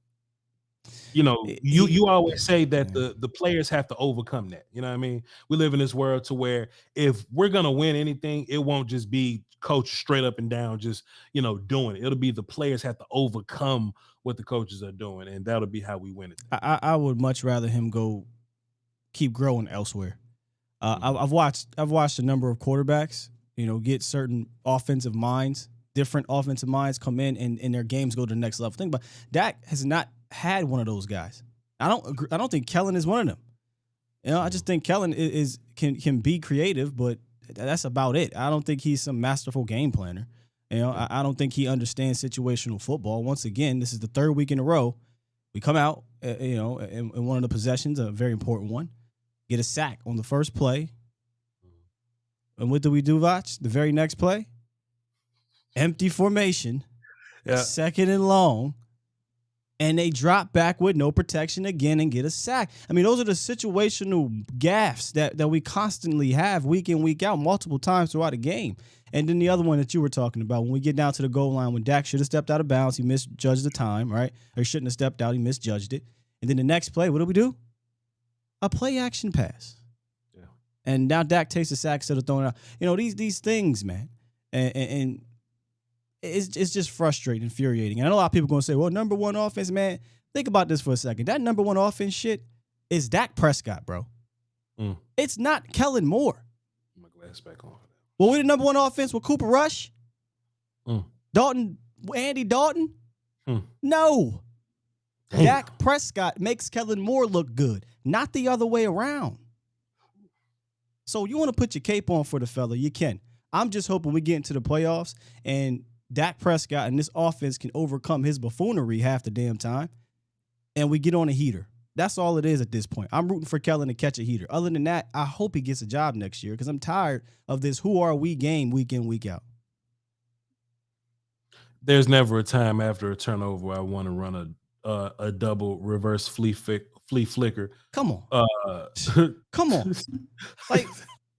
you always say that the players have to overcome that. You know what I mean? We live in this world to where if we're going to win anything, it won't just be coach straight up and down, just, doing it. It'll be the players have to overcome what the coaches are doing, and that'll be how we win it. I would much rather him go keep growing elsewhere. I've watched a number of quarterbacks, get certain offensive minds, different offensive minds come in and their games go to the next level. Think about Dak has not had one of those guys. I don't think Kellen is one of them. I just think Kellen can be creative, but that's about it. I don't think he's some masterful game planner. I don't think he understands situational football. Once again, this is the third week in a row. We come out, in one of the possessions, a very important one, get a sack on the first play. And what do we do, Voch? The very next play? Empty formation, second and long. And they drop back with no protection again and get a sack. I mean, those are the situational gaffes that we constantly have week in, week out, multiple times throughout a game. And then the other one that you were talking about, when we get down to the goal line, when Dak should have stepped out of bounds, he misjudged the time, right? Or he shouldn't have stepped out, he misjudged it. And then the next play, what do? A play action pass. Yeah. And now Dak takes a sack instead of throwing it out. These things, man. And it's just frustrating, infuriating. And I know a lot of people are going to say, well, number one offense, man. Think about this for a second. That number one offense shit is Dak Prescott, bro. It's not Kellen Moore. My glass back on. Well, we the number one offense with Cooper Rush? Andy Dalton? No. Damn. Dak Prescott makes Kellen Moore look good, not the other way around. So you want to put your cape on for the fella, you can. I'm just hoping we get into the playoffs and Dak Prescott and this offense can overcome his buffoonery half the damn time, and we get on a heater. That's all it is at this point. I'm rooting for Kellen to catch a heater. Other than that, I hope he gets a job next year because I'm tired of this who are we game week in, week out. There's never a time after a turnover where I want to run a double reverse flea flicker. Come on. Come on. Like,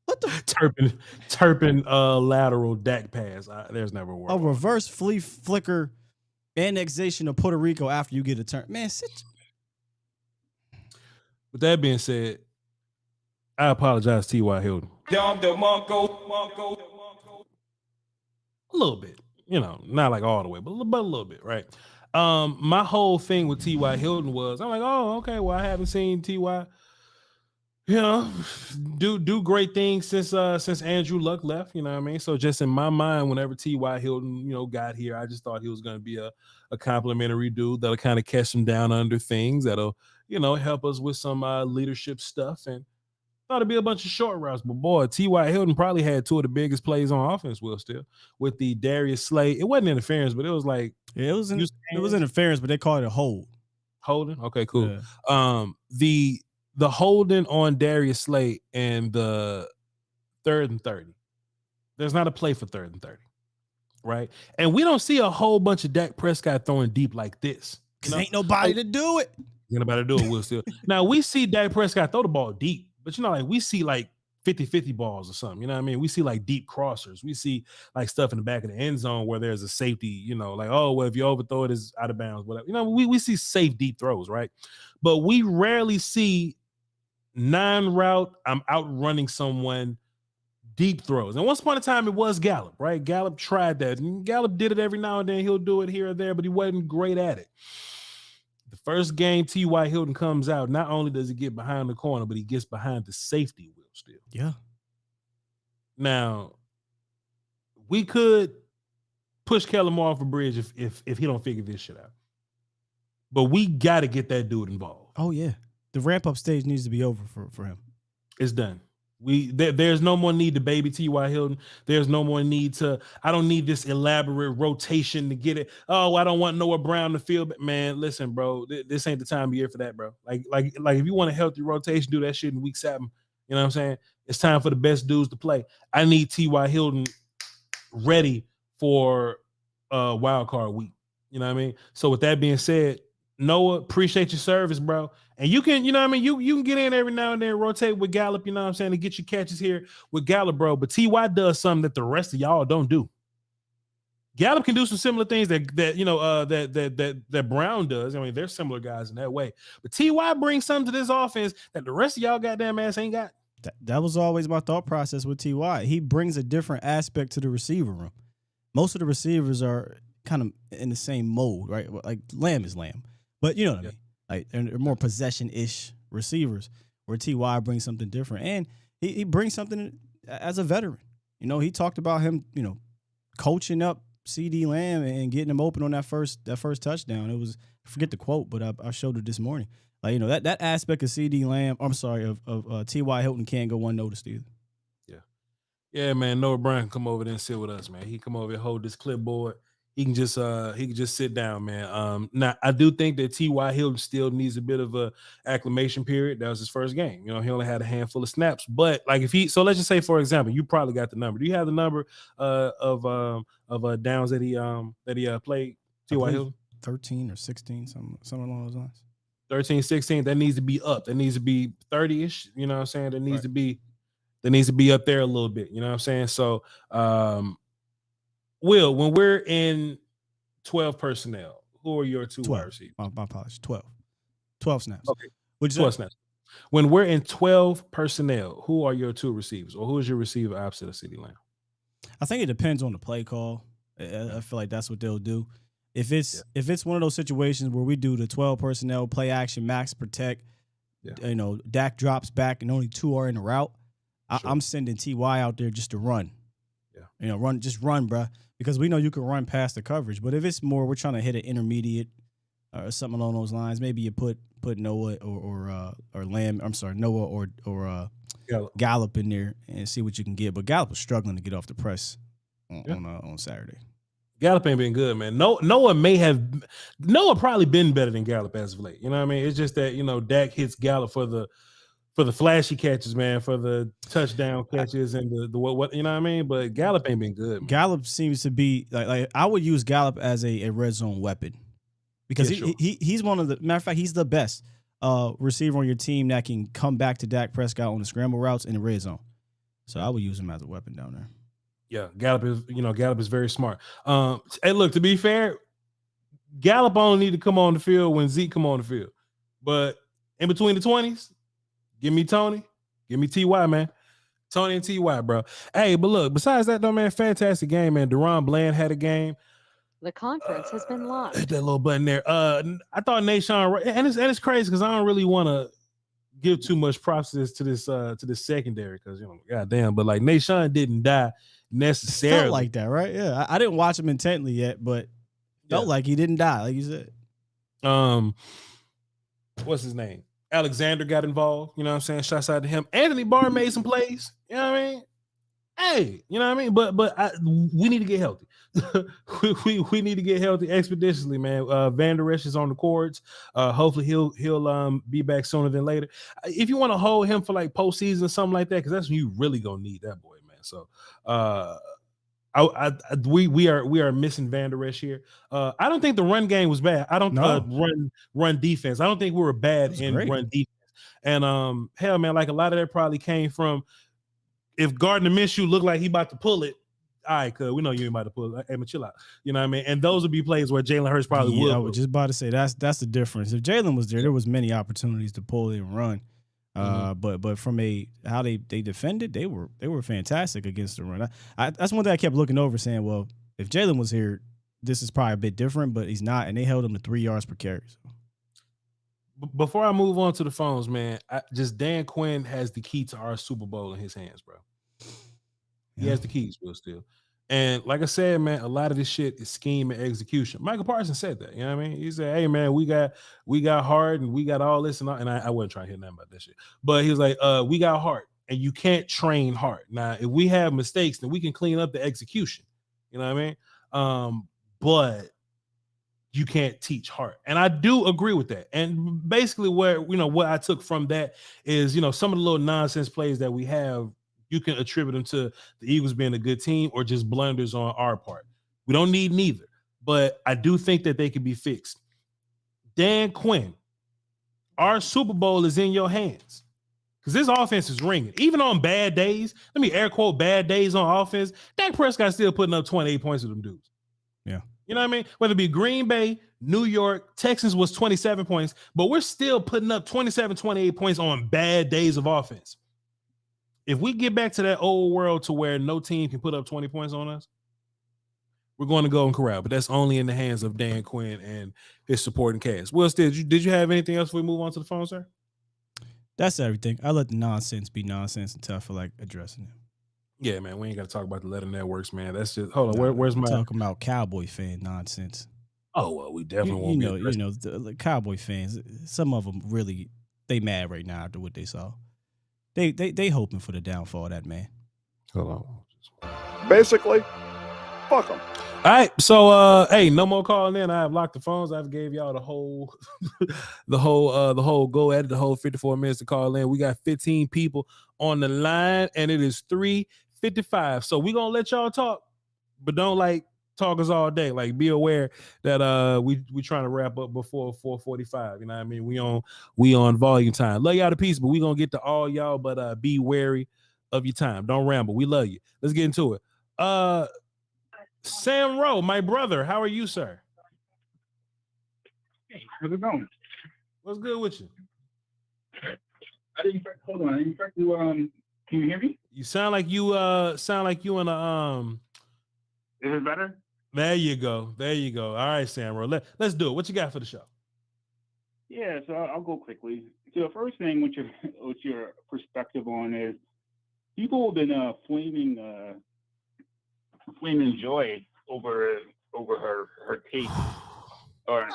what the Turpin lateral Dak pass. There's never a reverse flea flicker annexation of Puerto Rico after you get a turn. Man, sit. With that being said, I apologize to T.Y. Hilton. A little bit, not like all the way, but a little bit, right? My whole thing with T.Y. Hilton was, I'm like, oh, okay, well, I haven't seen T.Y. do great things since Andrew Luck left, you know what I mean? So just in my mind, whenever T.Y. Hilton, got here, I just thought he was going to be a complimentary dude that'll kind of catch him down under things, that'll, help us with some leadership stuff, and thought it'd be a bunch of short routes. But boy, T.Y. Hilton probably had two of the biggest plays on offense, Will, still, with the Darius Slay. It wasn't interference, but it was like... Yeah, it was interference, but they called it a hold. Holding? Okay, cool. Yeah. The holding on Darius Slay and the 3rd and 30. There's not a play for 3rd and 30, right? And we don't see a whole bunch of Dak Prescott throwing deep like this. Because ain't nobody to do it. Ain't nobody to do it, Will, still. Now, we see Dak Prescott throw the ball deep, but like we see like 50-50 balls or something. You know what I mean? We see like deep crossers. We see like stuff in the back of the end zone where there's a safety, you know, like, oh, well, if you overthrow it, it's out of bounds, whatever. You know, we see safe deep throws, right? But we rarely see non-route, I'm outrunning someone deep throws. And once upon a time, it was Gallup, right? Gallup tried that. And Gallup did it every now and then. He'll do it here or there, but he wasn't great at it. The first game T.Y. Hilton comes out, not only does he get behind the corner, but he gets behind the safety wheel still. Yeah. Now, we could push Kellen Moore off a bridge if he don't figure this shit out. But we got to get that dude involved. Oh, yeah. The ramp-up stage needs to be over for him. It's done. There's no more need to baby T.Y. Hilton. There's no more need to, I don't need this elaborate rotation to get it. Oh, I don't want Noah Brown to feel, but man, listen, bro, this ain't the time of year for that, bro. Like if you want a healthy rotation, do that shit in week 7. You know what I'm saying? It's time for the best dudes to play. I need T.Y. Hilton ready for wild card week. You know what I mean? So with that being said, Noah, appreciate your service, bro. And you can, you know what I mean? You can get in every now and then, rotate with Gallup, you know what I'm saying, to get your catches here with Gallup, bro. But T.Y. does something that the rest of y'all don't do. Gallup can do some similar things that Brown does. I mean, they're similar guys in that way. But T.Y. brings something to this offense that the rest of y'all goddamn ass ain't got. That was always my thought process with T.Y. He brings a different aspect to the receiver room. Most of the receivers are kind of in the same mode, right? Like Lamb is Lamb. But you know what I mean? Like they're more possession-ish receivers where T.Y. brings something different. And he brings something as a veteran. You know, he talked about him, you know, coaching up CD Lamb and getting him open on that first touchdown. It was, I forget the quote, but I showed it this morning. Like, you know, that aspect of CD Lamb, I'm sorry, of T.Y. Hilton can't go unnoticed either. Yeah, man, Noah Brown can come over there and sit with us, man. He come over and hold this clipboard. He can just sit down, man. Now I do think that T.Y. Hilton still needs a bit of a acclimation period. That was his first game. You know, he only had a handful of snaps. But like so let's just say, for example, you probably got the number. Do you have the number of downs that he played? T.Y. Hilton? 13 or 16, something along those lines. 13, 16. That needs to be up. That needs to be 30-ish. You know what I'm saying? That needs to be up there a little bit. You know what I'm saying? So Will, when we're in 12 personnel, who are your two wide receivers? My apologies. 12 snaps. Okay. 12 snaps. When we're in 12 personnel, who are your two receivers, or who is your receiver opposite of CeeDee Lamb? I think it depends on the play call. I feel like that's what they'll do. If it's one of those situations where we do the 12 personnel, play action, max protect, you know, Dak drops back and only 2 are in the route, I'm sending T.Y. out there just to run. Yeah. You know, run, bro. Because we know you can run past the coverage. But if it's more, we're trying to hit an intermediate or something along those lines, maybe you put Noah or Lamb, I'm sorry, Noah or Gallup in there and see what you can get. But Gallup was struggling to get off the press on Saturday. Gallup ain't been good, man. Noah probably been better than Gallup as of late. You know what I mean? It's just that, you know, Dak hits Gallup for the flashy catches, man, for the touchdown catches and the what you know what I mean? But Gallup ain't been good, man. Gallup seems to be like I would use Gallup as a red zone weapon because he's one of the matter of fact, he's the best receiver on your team that can come back to Dak Prescott on the scramble routes in the red zone. So I would use him as a weapon down there. Yeah, Gallup is very smart. Hey, look, to be fair, Gallup only need to come on the field when Zeke come on the field. But in between the 20s, give me Tony. Give me T.Y., man. Tony and T.Y., bro. Hey, but look, besides that, though, man, fantastic game, man. Deron Bland had a game. The conference has been locked. Hit that little button there. I thought Nashawn, and it's crazy because I don't really want to give too much props to this secondary because, you know, goddamn, but like Nashawn didn't die necessarily. Felt like that, right? Yeah. I didn't watch him intently yet, but felt like he didn't die, like you said. What's his name? Alexander got involved, you know what I'm saying? Shouts out to him. Anthony Barr made some plays, you know what I mean? Hey, you know what I mean? But we need to get healthy. we need to get healthy expeditiously, man. Van Der Esch is on the cords. Hopefully he'll be back sooner than later. If you want to hold him for like postseason or something like that, because that's when you really gonna need that boy, man. So we are missing Van Der Esch here. I don't think the run game was bad. I don't run defense. I don't think we were bad in run defense. And hell, man, like a lot of that probably came from if Gardner Minshew look like he about to pull it, all right, cuz we know you ain't about to pull it. Hey, man, chill out. You know what I mean? And those would be plays where Jalen Hurts probably would. I was just about to say that's the difference. If Jalen was there was many opportunities to pull it and run. But from how they defended, they were fantastic against the run. That's one thing I kept looking over, saying, well, if Jalen was here, this is probably a bit different, but he's not, and they held him to 3 yards per carry. So. Before I move on to the phones, man, Dan Quinn has the key to our Super Bowl in his hands, bro. He has the keys, Will Steele. And like I said, man, a lot of this shit is scheme and execution. Micah Parsons said that. You know what I mean? He said, hey, man, we got heart and we got all this and all. And I wasn't trying to hear nothing about that shit. But he was like, we got heart and you can't train heart. Now, if we have mistakes, then we can clean up the execution. You know what I mean? But you can't teach heart. And I do agree with that. And basically what I took from that is, some of the little nonsense plays that we have, you can attribute them to the Eagles being a good team or just blunders on our part. We don't need neither, but I do think that they can be fixed. Dan Quinn, our Super Bowl is in your hands because this offense is ringing. Even on bad days, let me air quote bad days on offense, Dak Prescott still putting up 28 points with them dudes. Yeah. You know what I mean? Whether it be Green Bay, New York, Texans was 27 points, but we're still putting up 27, 28 points on bad days of offense. If we get back to that old world to where no team can put up 20 points on us, we're going to go and corral. But that's only in the hands of Dan Quinn and his supporting cast. Will, did you have anything else before we move on to the phone, sir? That's everything. I let the nonsense be nonsense until I feel like addressing it. Yeah, man, we ain't got to talk about the letter networks, man. That's just hold on. Where's my talking about Cowboy fan nonsense? Oh well, we definitely won't. The Cowboy fans. Some of them really they mad right now after what they saw. They hoping for the downfall of that man. Hold on. Basically, fuck them. All right, so hey, no more calling in. I have locked the phones. I've gave y'all the whole the whole go at it, the whole 54 minutes to call in. We got 15 people on the line, and it is 3:55. So we're gonna let y'all talk, but don't talk us all day. Be aware that we trying to wrap up before 4:45. You know what I mean? We on volume time. Love y'all to peace, but we gonna get to all y'all, but be wary of your time. Don't ramble. We love you. Let's get into it. Sam Rowe, my brother, how are you, sir? Hey, how's it going? What's good with you? Hold on. I didn't expect to, can you hear me? You sound like you in a Is it better? There you go. All right, Sam Rowe. Let's do it. What you got for the show? Yeah, so I'll go quickly. So the first thing, what your perspective on is, people have been flaming joy over her take, or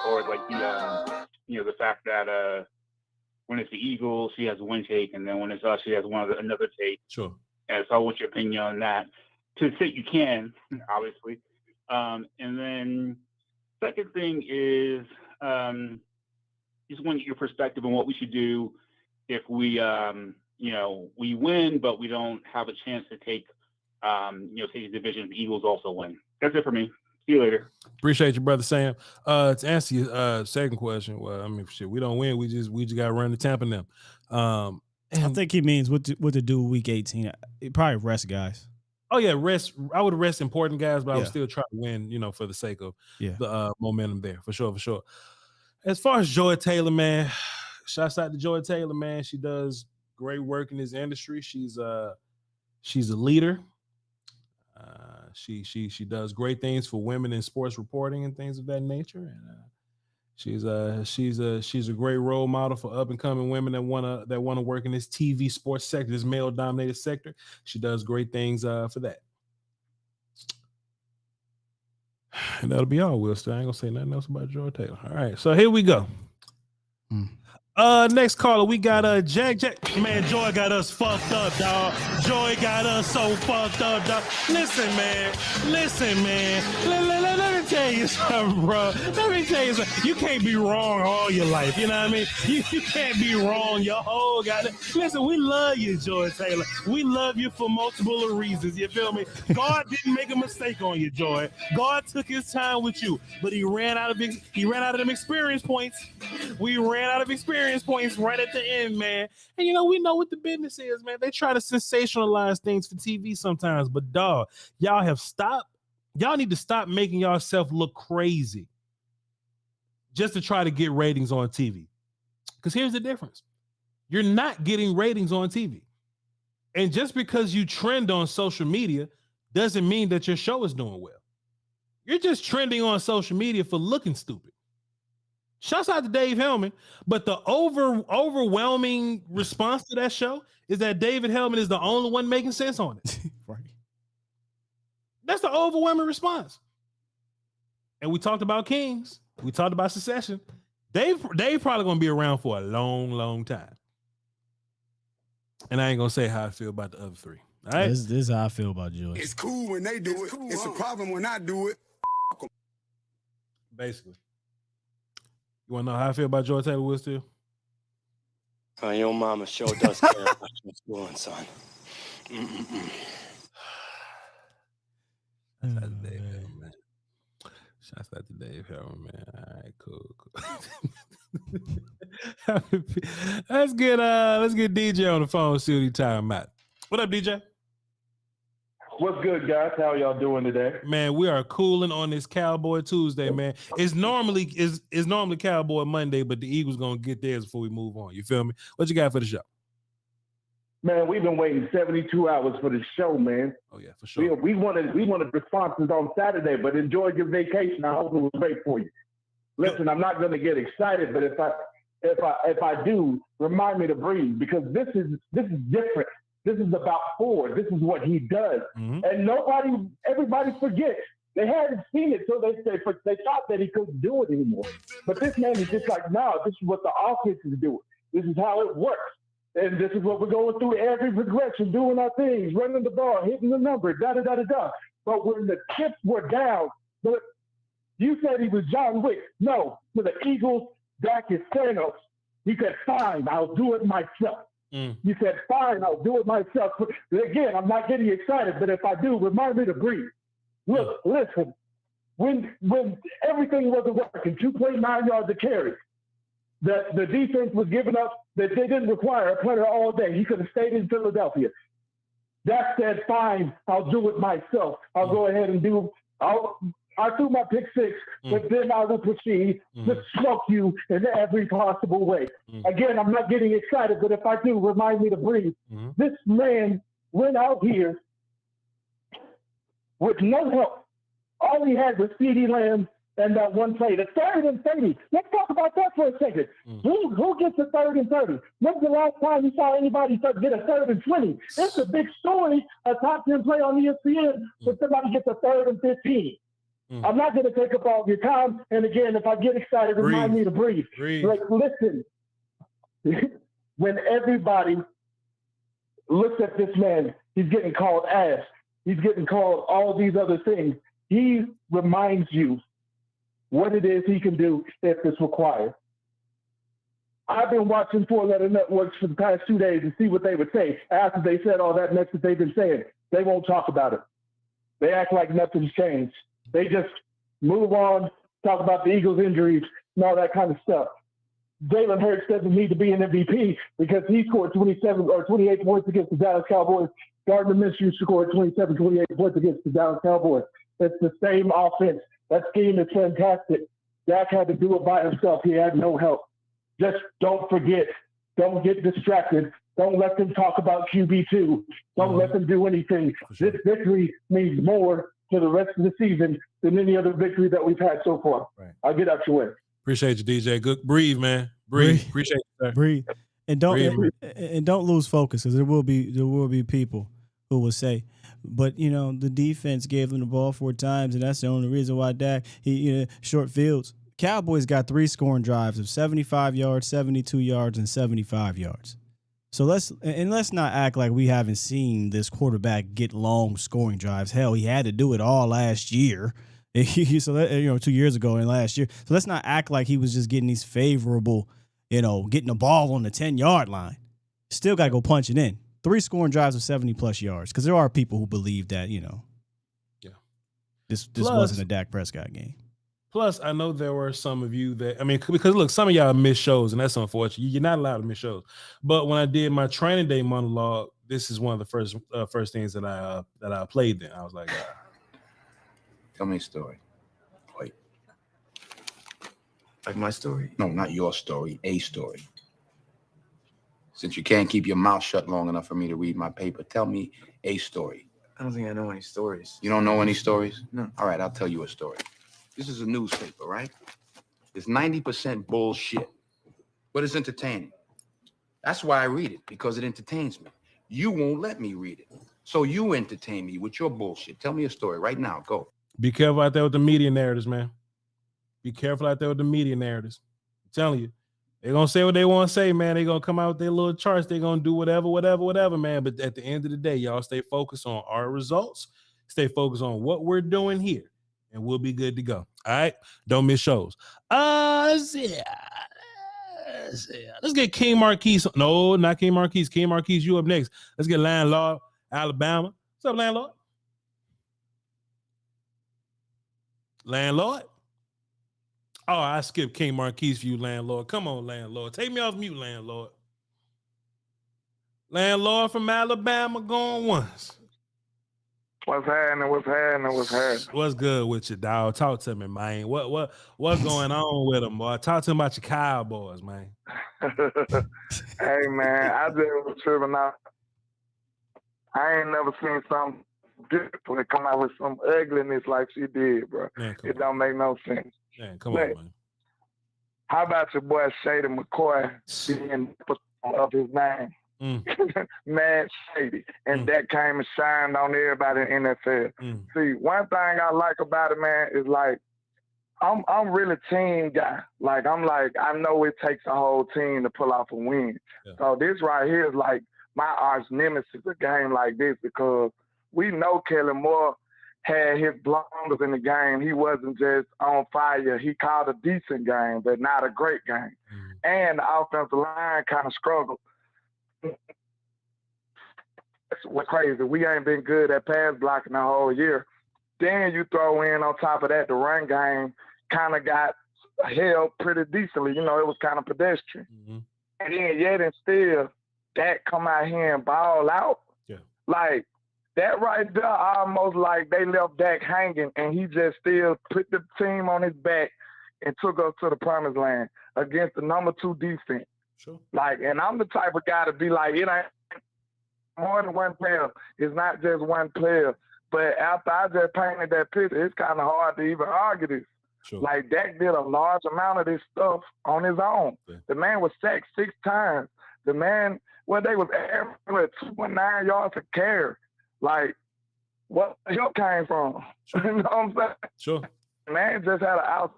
the fact that when it's the Eagles she has one take, and then when it's us she has another take. Sure. And so, what's your opinion on that? To the extent you can, obviously. And then second thing is just want your perspective on what we should do if we we win but we don't have a chance to take take the division. The Eagles also win. That's it for me. See you later. Appreciate you, brother Sam. To answer your second question, well, I mean, shit, we don't win. We just got to run the Tampa them. I think he means what to do week 18. Probably rest guys. Oh yeah, rest. I would rest important guys, but I would still try to win. For the sake of the momentum there, for sure. As far as Joy Taylor, man, shouts out to Joy Taylor, man. She does great work in this industry. She's a leader. She does great things for women in sports reporting and things of that nature, and she's a great role model for up and coming women that wanna work in this TV sports sector, this male dominated sector. She does great things for that, and that'll be all. Will, still I ain't gonna say nothing else about Joy Taylor. All right, so here we go. Next caller, we got Jack. Man, Joy got us fucked up, dog. Joy got us so fucked up, dog. Listen, man. Let me tell you something, bro. Let me tell you something. You can't be wrong all your life. You know what I mean? You can't be wrong your whole goddamn. Listen, we love you, Joy Taylor. We love you for multiple reasons. You feel me? God didn't make a mistake on you, Joy. God took his time with you, but he ran out of them experience points. We ran out of experience experience points right at the end, man. And we know what the business is, man. They try to sensationalize things for TV sometimes, but dog, y'all need to stop making yourself look crazy just to try to get ratings on TV. Because here's the difference. You're not getting ratings on TV. And just because you trend on social media doesn't mean that your show is doing well. You're just trending on social media for looking stupid. Shouts out to Dave Hellman, but the overwhelming response to that show is that David Hellman is the only one making sense on it. Right. That's the overwhelming response. And we talked about Kings. We talked about Succession. Dave probably going to be around for a long, long time. And I ain't going to say how I feel about the other three. All right? This is how I feel about Joy. It's cool when they do it. It's a problem when I do it. Basically. You want to know how I feel about Joy Taylor Wood still? Your mama sure does care about your schooling, son. Shout out to Dave Hellman, man. Shout out to Dave Hellman, man. All right, cool. Let's get DJ on the phone, see what he talking about. What up, DJ? What's good, guys? How y'all doing today? Man, we are cooling on this Cowboy Tuesday, man. It's normally Cowboy Monday, but the Eagles gonna get theirs before we move on. You feel me? What you got for the show? Man, we've been waiting 72 hours for the show, man. Oh yeah, for sure. We wanted responses on Saturday, but enjoy your vacation. I hope it was great for you. Listen, I'm not gonna get excited, but if I do, remind me to breathe, because this is different. This is about Ford. This is what he does. Mm-hmm. And everybody forgets. They hadn't seen it, so they thought that he couldn't do it anymore. But this man is just like, no, this is what the offense is doing. This is how it works. And this is what we're going through every progression, doing our things, running the ball, hitting the number, da-da-da-da-da. But when the chips were down, but you said he was John Wick. No, for the Eagles, Dak is Thanos. He said, fine, I'll do it myself. You said, fine, I'll do it myself. But again, I'm not getting excited, but if I do, remind me to breathe. Look, listen, when everything wasn't working, 2.9 yards a carry, the defense was giving up, that they didn't require a player all day. He could have stayed in Philadelphia. Dak said, fine, I'll do it myself. I'll go ahead and I threw my pick six, but then I will proceed to smoke you in every possible way. Again, I'm not getting excited, but if I do, remind me to breathe. This man went out here with no help. All he had was CeeDee Lamb and that one play, the 3rd and 30. Let's talk about that for a second. Who gets a 3rd and 30? When's the last time you saw anybody get a 3rd and 20? It's a big story, a top 10 play on ESPN, but somebody gets a 3rd and 15. I'm not going to take up all your time. And again, if I get excited, remind me to breathe. Like, listen, when everybody looks at this man, he's getting called ass. He's getting called all these other things. He reminds you what it is he can do if it's required. I've been watching 4-letter networks for the past 2 days to see what they would say after they said all that mess that they've been saying. They won't talk about it. They act like nothing's changed. They just move on, talk about the Eagles' injuries and all that kind of stuff. Jalen Hurts doesn't need to be an MVP because he scored 27 or 28 points against the Dallas Cowboys. Gardner Minshew scored 27, 28 points against the Dallas Cowboys. It's the same offense. That scheme is fantastic. Dak had to do it by himself. He had no help. Just don't forget. Don't get distracted. Don't let them talk about QB2. Don't let them do anything. Sure. This victory means more to the rest of the season than any other victory that we've had so far. Right. I'll get out your way. Appreciate you, DJ. Good. Breathe, man. Breathe. Appreciate you, sir. Breathe. And don't lose focus, because there will be people who will say, but the defense gave them the ball 4 times, and that's the only reason why Dak short fields. Cowboys got 3 scoring drives of 75 yards, 72 yards, and 75 yards. So let's not act like we haven't seen this quarterback get long scoring drives. Hell, he had to do it all last year. So that, 2 years ago and last year. So let's not act like he was just getting these favorable, getting the ball on the 10-yard line. Still got to go punch it in. 3 scoring drives of 70+ yards, because there are people who believe that, this wasn't a Dak Prescott game. Plus, I know there were some of you that, I mean, because look, some of y'all miss shows, and that's unfortunate. You're not allowed to miss shows. But when I did my training day monologue, this is one of the first things that I played. Then I was like, tell me a story. Wait, like my story? No, not your story. A story. Since you can't keep your mouth shut long enough for me to read my paper, tell me a story. I don't think I know any stories. You don't know any stories? No. All right, I'll tell you a story. This is a newspaper, right? It's 90% bullshit, but it's entertaining. That's why I read it, because it entertains me. You won't let me read it. So you entertain me with your bullshit. Tell me a story right now. Go. be careful out there with the media narratives, man. Be careful out there with the media narratives. I'm telling you. They're going to say what they want to say, man. They're going to come out with their little charts. They're going to do whatever, man. But at the end of the day, y'all stay focused on our results. Stay focused on what we're doing here, and we'll be good to go. All right? Don't miss shows. Let's get King Marquise. No, not King Marquise. King Marquise, you up next. Let's get Landlord, Alabama. What's up, Landlord? Landlord? Oh, I skipped King Marquise for you, Landlord. Come on, Landlord. Take me off mute, Landlord. Landlord from Alabama going once. What's happening? What's good with you, dog? Talk to me, man. What's going on with them, boy? Talk to me about your Cowboys, man. Hey, man, I just was tripping out. I ain't never seen something different come out with some ugliness like she did, bro. Man, it don't make no sense. Man, come on, man. How about your boy Shady McCoy being of his name? Mad Shady. And that came and shined on everybody in the NFL. See, one thing I like about it, man, is like, I'm really team guy. Like, I know it takes a whole team to pull off a win. Yeah. So this right here is like my arch nemesis, a game like this, because we know Kellen Moore had his blunders in the game. He wasn't just on fire. He called a decent game, but not a great game. And the offensive line kind of struggled. That's what's crazy. We ain't been good at pass blocking the whole year. Then you throw in on top of that, the run game kind of got held pretty decently. You know, it was kind of pedestrian. And then yet and still, Dak come out here and ball out. Yeah. Like, that right there, almost like they left Dak hanging, and he just still put the team on his back and took us to the promised land against the number 2 defense. Sure. Like, and I'm the type of guy to be like, it ain't more than one player. It's not just one player. But after I just painted that picture, it's kind of hard to even argue this. Sure. Like, Dak did a large amount of this stuff on his own. Yeah. The man was sacked 6 times. The man, they was averaging 2.9 yards a carry. Like, what the hell came from? Sure. You know what I'm saying? Sure. Man just had an out.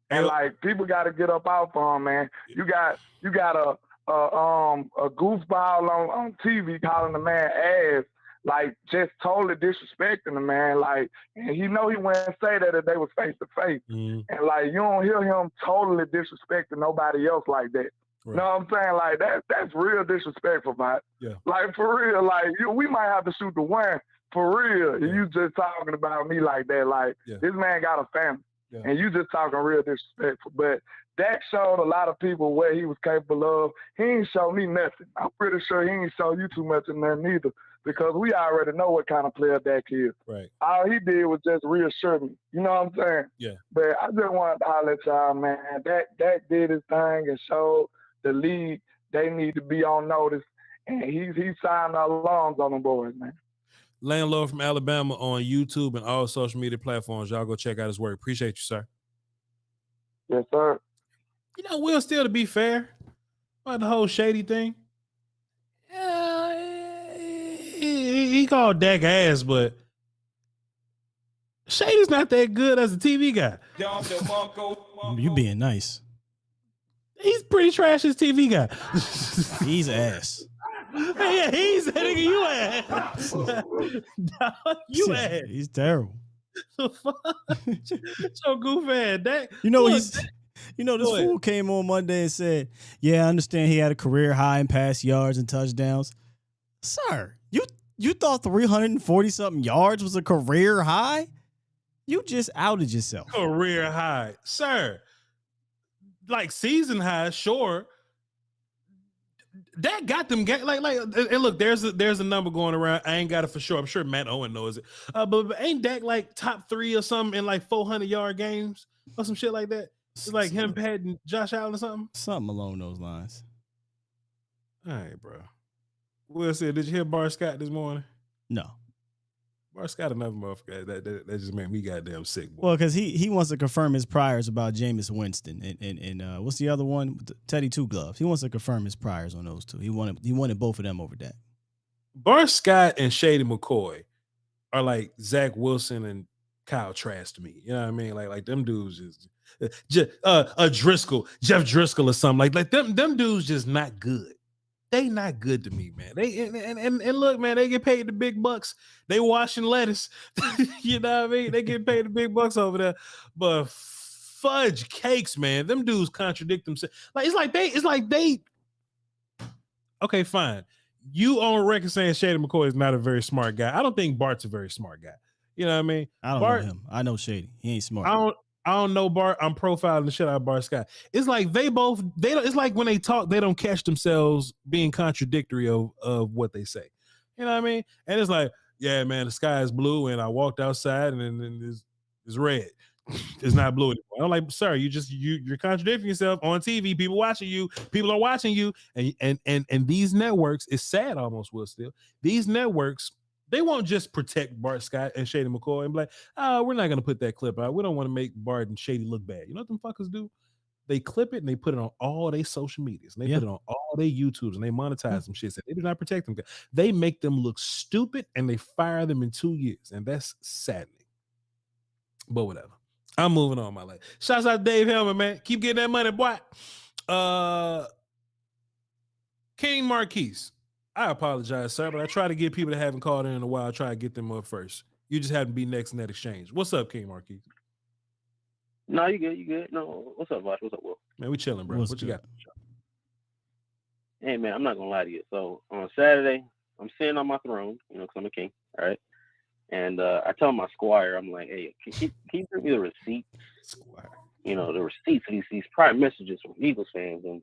And like, people got to get up out for him, man. You got a goofball on TV calling the man ass, like, just totally disrespecting the man. Like, and he know he wouldn't say that if they was face to face. And like, you don't hear him totally disrespecting nobody else like that. Right. You know what I'm saying? Like, that's real disrespectful, man. Yeah. Like, for real, like, we might have to shoot the one for real. Yeah. You just talking about me like that. Like, this man got a family. Yeah. And you just talking real disrespectful. But Dak showed a lot of people what he was capable of. He ain't show me nothing. I'm pretty sure he ain't show you too much of nothing either, because we already know what kind of player Dak is. Right. All he did was just reassure me. You know what I'm saying? Yeah. But I just wanted to holler at y'all, man. Dak did his thing and showed the league they need to be on notice. And he signed our alarms on them boys, man. Landlord from Alabama on YouTube and all social media platforms. Y'all go check out his work. Appreciate you, sir. Yes, sir. You know, Will, still to be fair about the whole Shady thing, he called Dak ass, but Shady's not that good as a TV guy. You being nice. He's pretty trash as TV guy. He's ass. Yeah, he's a nigga, you ass. You ass. He's terrible. So goofy ass. This fool came on Monday and said, yeah, I understand he had a career high in pass yards and touchdowns. Sir, you thought 340-something yards was a career high? You just outed yourself. Career high, sir. Like season high, sure. That got them and look, there's a number going around. I ain't got it for sure. I'm sure Matt Owen knows it. But ain't Dak like top 3 or something in like 400-yard games or some shit like that? It's like him, patting Josh Allen or something. Something along those lines. All right, bro. Will said, did you hear Bar Scott this morning? No. Bar Scott, another motherfucker. That just made me goddamn sick. Boy. Well, because he wants to confirm his priors about Jameis Winston and what's the other one? Teddy Two Gloves. He wants to confirm his priors on those two. He wanted both of them over Dak. Bar Scott and Shady McCoy are like Zach Wilson and Kyle Trask to me. You know what I mean? Like them dudes is Jeff Driscoll or something. Like them dudes just not good. They not good to me, man. They and look, man, they get paid the big bucks. They washing lettuce. You know what I mean? They get paid the big bucks over there. But fudge cakes, man. Them dudes contradict themselves. It's like they okay, fine. You on record saying Shady McCoy is not a very smart guy. I don't think Bart's a very smart guy. You know what I mean? I don't know him. I know Shady. He ain't smart. I don't know Bart. I'm profiling the shit out of Bar Scott. It's like they don't, it's like when they talk, they don't catch themselves being contradictory of what they say. You know what I mean? And it's like, yeah, man, the sky is blue and I walked outside and it's red. It's not blue anymore. I'm like, sir, you're contradicting yourself on TV. People are watching you. And these networks, it's sad almost, Will Steele. These networks, they won't just protect Bart Scott and Shady McCoy and be like, we're not going to put that clip out. We don't want to make Bart and Shady look bad. You know what them fuckers do? They clip it and they put it on all their social medias. And they put it on all their YouTubes and they monetize some shit. So they do not protect them. They make them look stupid and they fire them in 2 years. And that's saddening. But whatever. I'm moving on, my life. Shouts out to Dave Helmer, man. Keep getting that money, boy. King Marquise. I apologize, sir, but I try to get people that haven't called in a while. I try to get them up first. You just happen to be next in that exchange. What's up, King Marquis? No, you good. You good. No, what's up, Voch? What's up, Will? Man, we chilling, bro. What you got? Hey, man, I'm not gonna lie to you. So on Saturday, I'm sitting on my throne, because I'm a king, all right. And I tell my squire, I'm like, hey, can you bring me the receipts? Squire. The receipts of these private messages from Eagles fans, and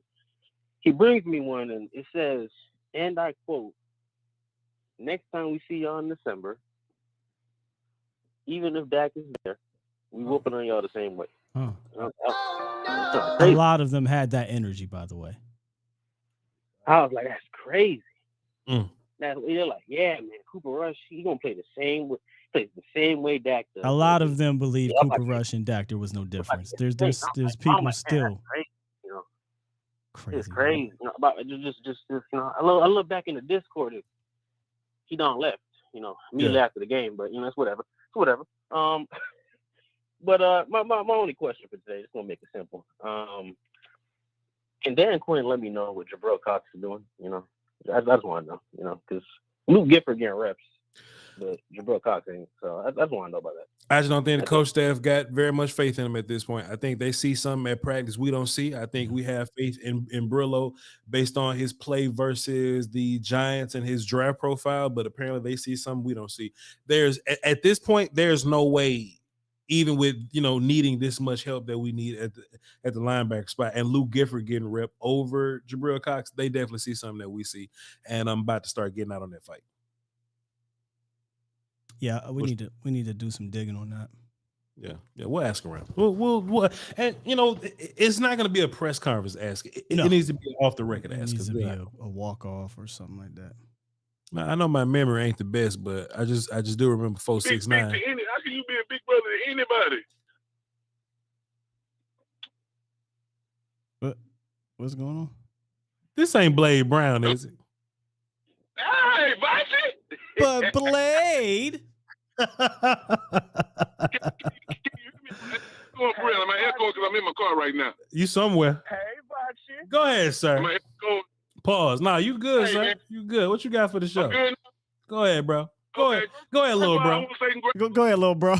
he brings me one, and it says. And I quote, next time we see y'all in December, even if Dak is there, we whooping on y'all the same way. Huh. A lot of them had that energy, by the way. I was like, that's crazy. They're like, yeah, man, Cooper Rush, he's going to play the same way Dak does. A lot of them believe Cooper Rush and Dak, there was no difference. There's people still. Crazy. It's crazy. About just I look back in the Discord. He done left. Immediately after the game, but it's whatever. It's whatever. But my only question for today, just gonna make it simple. Can Dan Quinn let me know what Jabril Cox is doing? I just want to know. Because Luke Gifford getting reps, but Jabril Cox ain't. So I just want to know about that. I just don't think the coach staff got very much faith in him at this point. I think they see something at practice we don't see. I think we have faith in Brillo based on his play versus the Giants and his draft profile, but apparently they see something we don't see. At this point, there's no way, even with needing this much help that we need at the linebacker spot, and Luke Gifford getting rep over Jabril Cox, they definitely see something that we see, and I'm about to start getting out on that fight. Yeah, we need to do some digging on that. Yeah, we'll ask around. We'll and it's not going to be a press conference ask. It needs to be an off the record ask. It needs to be a walk off or something like that. Now, I know my memory ain't the best, but I just do remember 469. How can you be a big brother to anybody? What's going on? This ain't Blade Brown, is it? Hey, Voch! But Blade. I'm echoing because I'm in my car right now. You somewhere? Hey, Voch. Go ahead, sir. Pause. Nah, you good, hey, sir. Man. You good. What you got for the show? Good. Go ahead, bro. Go ahead, little bro. Go ahead, little bro.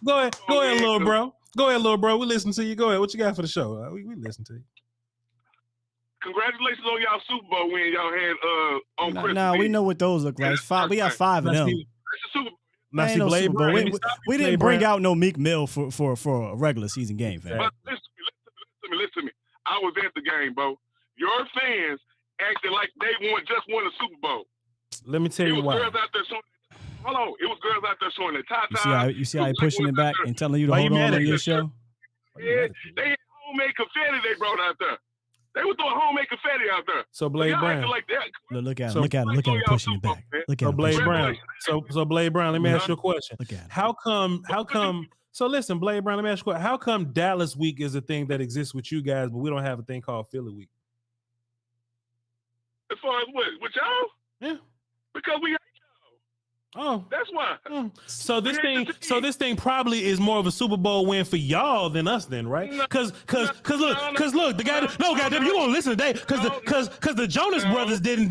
Go ahead, little bro. Go ahead, little bro. We listen to you. Go ahead. What you got for the show? We listen to you. Congratulations on y'all Super Bowl win y'all had on Christmas. Nah, we know what those look like. We got 5 of them. Now, see, no Blade Super Bowl. Brown, We didn't bring out no Meek Mill for a regular season game, fam. But listen to me. I was at the game, bro. Your fans acted like they just won a Super Bowl. Let me tell you why. Girls out there showing, hold on. It was girls out there showing their tie-tie. You see how he pushing it back and telling you to hold on your show? Yeah, they had homemade confetti they brought out there. They were throwing homemade confetti out there. So Blade Brown. Like that. Look at him pushing it back. Look at him. Blade Brown. So Blade Brown, let me ask you a question. Look at him. How come? So listen, Blade Brown, let me ask you a question. How come Dallas Week is a thing that exists with you guys, but we don't have a thing called Philly Week? As far as what? With y'all? Yeah. Because we hate y'all. Oh. That's why. So this thing probably is more of a Super Bowl win for y'all than us then, right? Cause look, the guy goddamn, you won't listen today because the Jonas Brothers didn't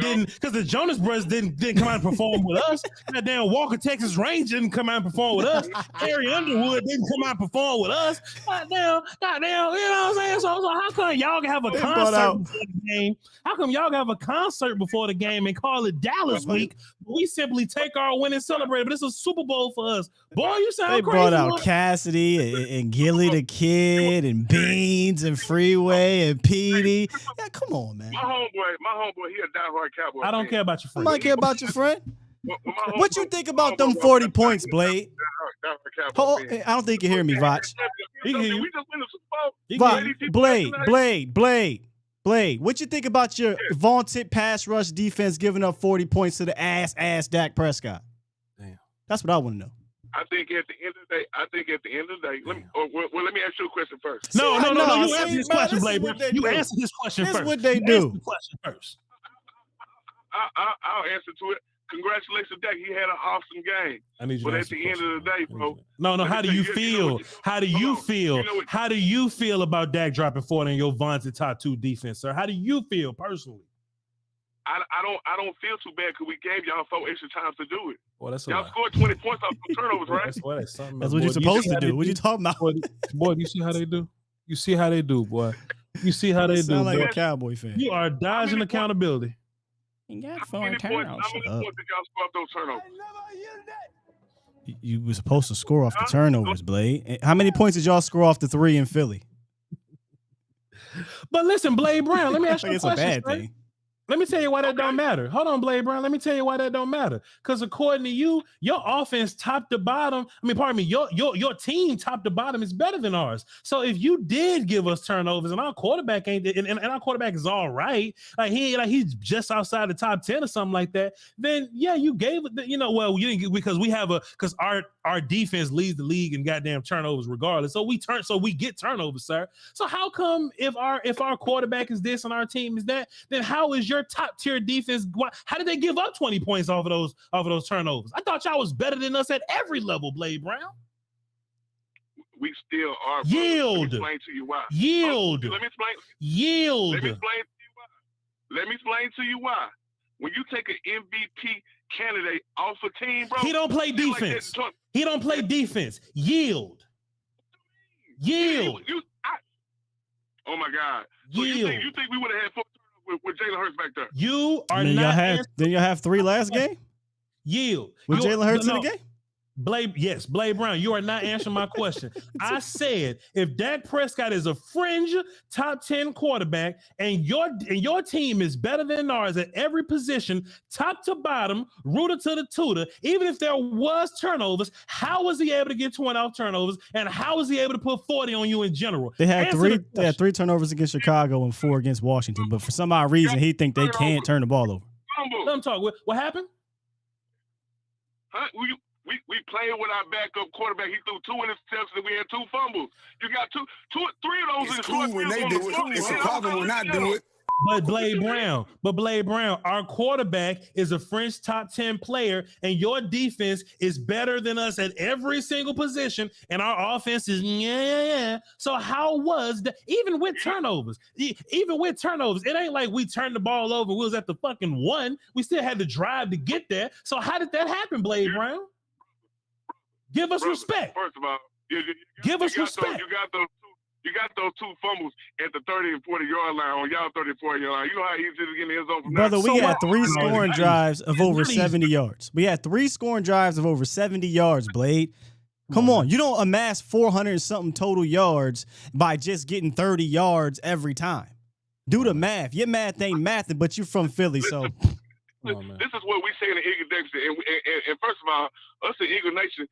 come out and perform with us. Goddamn Walker Texas Ranger didn't come out and perform with us. Harry Underwood didn't come out and perform with us. Goddamn, you know what I'm saying? So how come y'all can have a concert before the game? How come y'all can have a concert before the game and call it Dallas Week? We simply take our win and celebrate it, but it's a Super Bowl for us. Boy, you sound crazy. They brought out Cassidy and Gilly the Kid and Beans and Freeway and Petey. Yeah, come on, man. My homeboy, he a diehard Cowboy. I don't care about your friend. I might care about your friend. What you think about them 40 points, Blade? I don't think you hear me, Voch. We just win the Super Bowl. Blade, what you think about your vaunted pass rush defense giving up 40 points to the ass Dak Prescott? Damn. That's what I want to know. I think at the end of the day, let me ask you a question first. No. You answer this question, Blade. You answer this question first. This is what they do. Answer the question first. I'll answer to it. Congratulations, Dak. He had an awesome game. I need you but at the end of the day, bro. No. How do you feel? How do you feel? How do you feel about Dak dropping 40 in your vaunted top 2 defense, sir? How do you feel personally? I don't feel too bad because we gave y'all 4 extra times to do it. Well, that's y'all scored 20 points off the turnovers, right? That's what you're supposed to do. What are you talking about? Boy, you see how they do? You see how they do, boy. You see how they do. Sound like boy. a Cowboy fan. You are dodging accountability. You got How many points did y'all score off those turnovers? You were supposed to score off the turnovers, Blade. How many points did y'all score off the 3 in Philly? But listen, Blade Brown, let me ask you a it's question. a bad thing. Let me tell you why that don't matter. Hold on, Blade Brown. Let me tell you why that don't matter. Because according to you, your offense top to bottom, your team top to bottom is better than ours. So if you did give us turnovers and our quarterback ain't and our quarterback is all right, he's just outside the top 10 or something like that, then yeah, you gave it, you didn't get, because our defense leads the league in goddamn turnovers regardless. So we get turnovers, sir. So how come if our quarterback is this and our team is that, then how is your top tier defense? How did they give up 20 points off of those turnovers? I thought y'all was better than us at every level, Blade Brown. We still are. Yield. Let me explain to you why. Yield. Let me explain. Yield. Let me explain to you why. When you take an MVP candidate off a team, bro, he don't play defense. He don't play defense. Yield. Oh my God. So Yield. you think we would have had 4 with Jalen Hurts back there? You are not. Did y'all have 3 last game? Yield. With Jalen Hurts in the game? Blade Brown, you are not answering my question. I said if Dak Prescott is a fringe top 10 quarterback and your team is better than ours at every position, top to bottom, rooter to the tutor, even if there was turnovers, how was he able to get 20 off turnovers, and how was he able to put 40 on you in general? They had 3 turnovers against Chicago and 4 against Washington, but for some odd reason he think they can't turn the ball over. Let him talk. What happened? Huh? We played with our backup quarterback. He threw 2 interceptions and we had 2 fumbles. You got 3 of those. It's cool when they do it. It's a problem when I do it. But Blade Brown, our quarterback is a French top 10 player, and your defense is better than us at every single position, and our offense is So how was that? Even with turnovers, it ain't like we turned the ball over. We was at the fucking 1. We still had to drive to get there. So how did that happen, Blade Brown? Give us respect. First of all, give us respect. You got those You got those 2 fumbles at the 30 and 40 yard line on y'all 30 and 40 yard line. You know how easy it is to get in the end zone from Brother, there. we had 3 scoring drives of over 70 yards. We had 3 scoring drives of over 70 yards, Blade. Come on. You don't amass 400 and something total yards by just getting 30 yards every time. Do the math. Your math ain't mathing, but you're from Philly, so. This is what we say in the Eagle Nation. And first of all, us in Eagle Nation,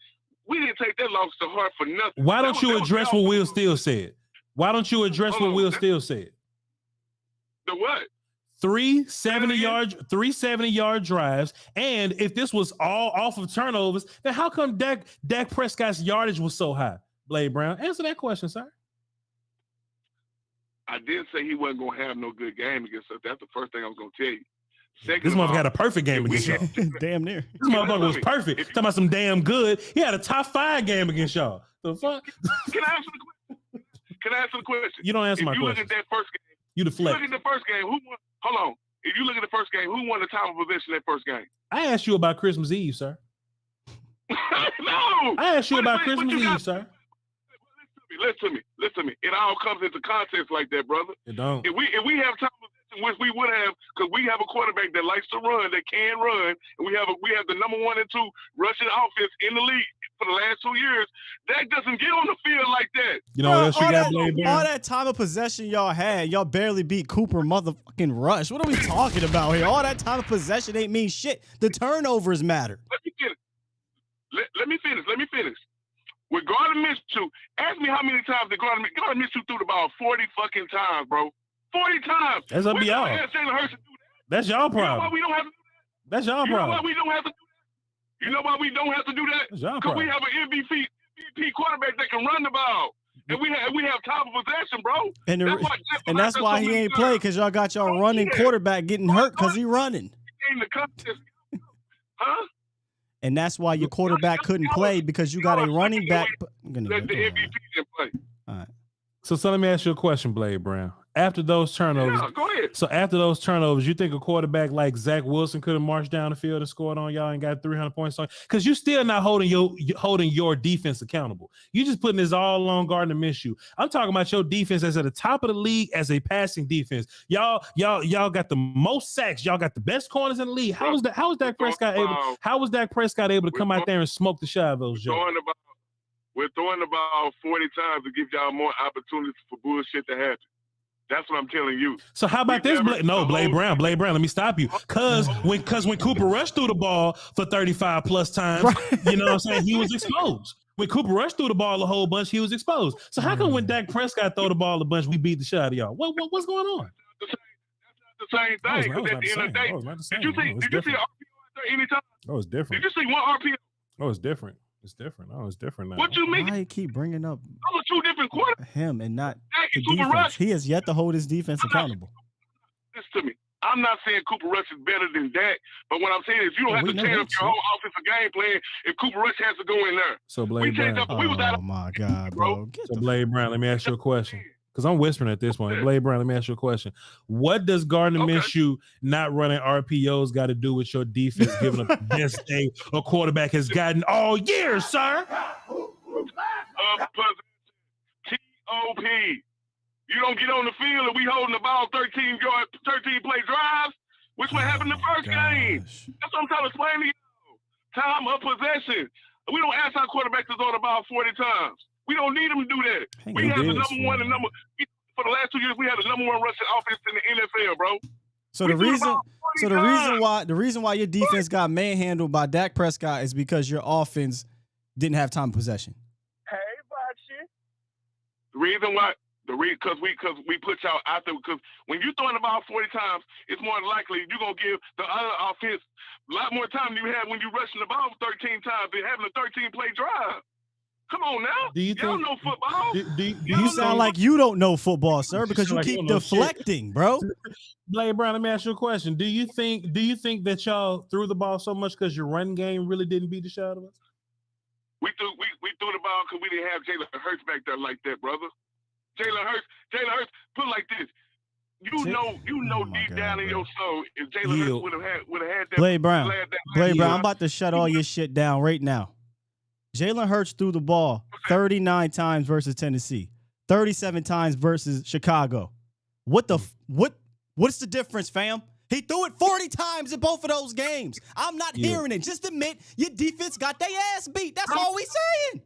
we didn't take that loss to heart for nothing. Why don't you address what Will Steele said? Why don't you address what Will Steele said? The what? 3 70-yard drives, and if this was all off of turnovers, then how come Dak Prescott's yardage was so high? Blade Brown, answer that question, sir. I did say he wasn't gonna have no good game against us. That's the first thing I was gonna tell you. Second This motherfucker had a perfect game against y'all. Damn near. This motherfucker was perfect. Talking about some damn good. He had a top 5 game against y'all. The fuck? Can I answer the question? Can I answer the question? You don't answer my question. If you look at that first game, you deflect. Look at the first game. Who won? Hold on. If you look at the first game, who won the time of possession that first game? I asked you about Christmas Eve, sir. No. I asked you about Christmas Eve, sir. Listen to me. It all comes into context like that, brother. It don't. If we have time possession, which we would have, because we have a quarterback that likes to run, that can run, and we have the number 1 and 2 rushing offense in the league for the last 2 years. That doesn't get on the field like that. You know what else you got, Blade Brown? All that time of possession y'all had, y'all barely beat Cooper motherfucking Rush. What are we talking about here? All that time of possession ain't mean shit. The turnovers matter. Let me finish. With Gardner Minshew, ask me how many times did Gardner Minshew threw the ball 40 fucking times, bro. 40 times. That's up to y'all. That's y'all problem. You know why we don't have to do that? That's y'all problem. You know why we don't have to do that? You know why we don't have to do that? Because we have an MVP quarterback that can run the ball. And we have time of possession, bro. And that's why he ain't play, because y'all got y'all running quarterback getting hurt because he running. Huh? And that's why your quarterback couldn't play, because you got a running back. The MVP didn't play. All right. So let me ask you a question, Blade Brown. After those turnovers, go ahead. So after those turnovers, you think a quarterback like Zach Wilson could have marched down the field and scored on y'all and got 300 points on? Because you still not holding your defense accountable. You just putting this all on Gardner Minshew. I'm talking about your defense as at the top of the league as a passing defense. Y'all got the most sacks. Y'all got the best corners in the league. How was Dak Prescott able to come out there and smoke the shot of those jokes? We're throwing the ball 40 times to give y'all more opportunities for bullshit to happen. That's what I'm telling you. So how about this? Blade Brown, let me stop you. Cause when Cooper Rush threw the ball for 35 plus times, you know what I'm saying, he was exposed. When Cooper Rush threw the ball a whole bunch, he was exposed. So how come when Dak Prescott throw the ball a bunch, we beat the shit out of y'all? What's going on? That's not the same thing. Because at the end of the day, did you see an RPO anytime? Oh, it's different. Did you see one RPO? Oh, it's different. It's different. Oh, it's different now. What you mean? Why you keep bringing up those are 2 different quarterbacks? Him and not the defense? He has yet to hold his defense accountable. Listen to me. I'm not saying Cooper Rush is better than Dak, but what I'm saying is you don't have to change up your whole offensive game plan if Cooper Rush has to go in there. So Blade Brown. Oh my God, bro. So Blade Brown, let me ask you a question. Because I'm whispering at this point. Blade Brown, let me ask you a question. What does Gardner Minshew not running RPOs got to do with your defense giving up the best day a quarterback has gotten all year, sir? T.O.P. You don't get on the field and we holding the ball 13 play drives, which what happened in the first game. That's what I'm trying to explain to you. Time of possession. We don't ask our quarterbacks to throw the ball 40 times. We don't need them to do that. We have the number 1 and for the last 2 years. We had the number 1 rushing offense in the NFL, bro. So the reason why your defense got manhandled by Dak Prescott is because your offense didn't have time of possession. Hey, Boxy. The reason why. Because we put y'all out there, because when you're throwing the ball 40 times, it's more likely you're going to give the other offense a lot more time than you had when you're rushing the ball 13 times and having a 13-play drive. Come on now. Y'all know football. You sound like you don't know football, sir, because you keep deflecting, bro. Blade Brown, let me ask you a question. Do you think that y'all threw the ball so much because your run game really didn't beat the shit out of us? We threw the ball because we didn't have Jalen Hurts back there like that, brother. Jalen Hurts, put it like this. You know deep down in your soul, if Jalen Hurts would have had that. Blade Brown, I'm about to shut all your shit down right now. Jalen Hurts threw the ball 39 times versus Tennessee. 37 times versus Chicago. What's the difference, fam? He threw it 40 times in both of those games. I'm not hearing it. Just admit your defense got their ass beat. That's all we saying.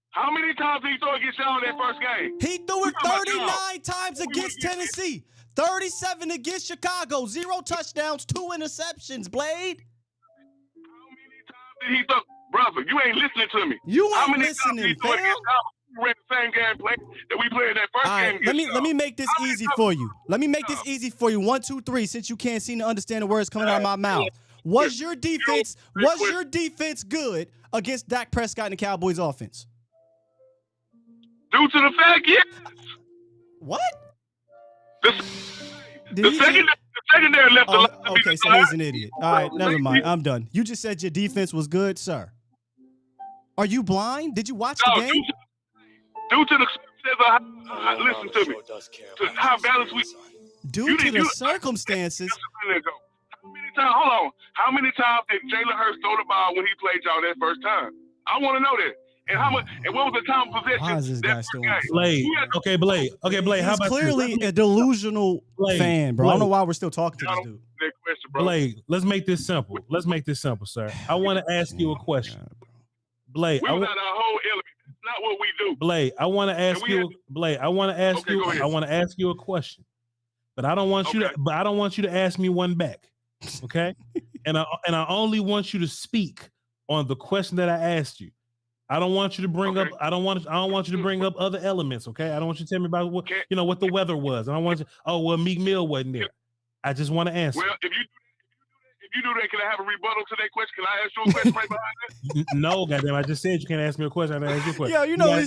How many times did he throw against y'all in that first game? He threw it 39 times against Tennessee, 37 against Chicago, 0 touchdowns, 2 interceptions, Blade. How many times did he throw? Brother, you ain't listening to me. You How ain't many listening, times did he throw against y'all? We ran the same game play that we played in that first game. Let me make this easy for you. Let me make this easy for you. 1, 2, 3. Since you can't seem to understand the words coming out of my mouth, was your defense good against Dak Prescott and the Cowboys offense? Due to the fact, yes. What? The secondary left a lot. Okay, so he's an idiot. All right, never mind. I'm done. You just said your defense was good, sir. Are you blind? Did you watch the game? Due to the listen to me. To how balanced we. Due to the circumstances. Hold on. How many times did Jalen Hurts throw the ball when he played y'all that first time? I want to know that. And how much? And what was the time of possession? Why is this guy still on? Blade. Okay, Blade. How about clearly a delusional fan, bro. I don't know why we're still talking to this dude. Blade, let's make this simple. Sir. I want to ask you a question. Blade, we without our whole element. That's not what we do. Blade, I want to ask you. Blade, I want to ask you. I want to ask you a question, but I don't want you to. But I don't want you to ask me one back. Okay, and I only want you to speak on the question that I asked you. I don't want you to bring up. I don't want you to bring up other elements. Okay, I don't want you to tell me about what what the weather was. I don't want you. Oh well, Meek Mill wasn't there. I just want to answer. Well, if you do that, can I have a rebuttal to that question? Can I ask you a question right behind that? No, goddamn! I just said you can't ask me a question. I ask you a question. Yeah, you know he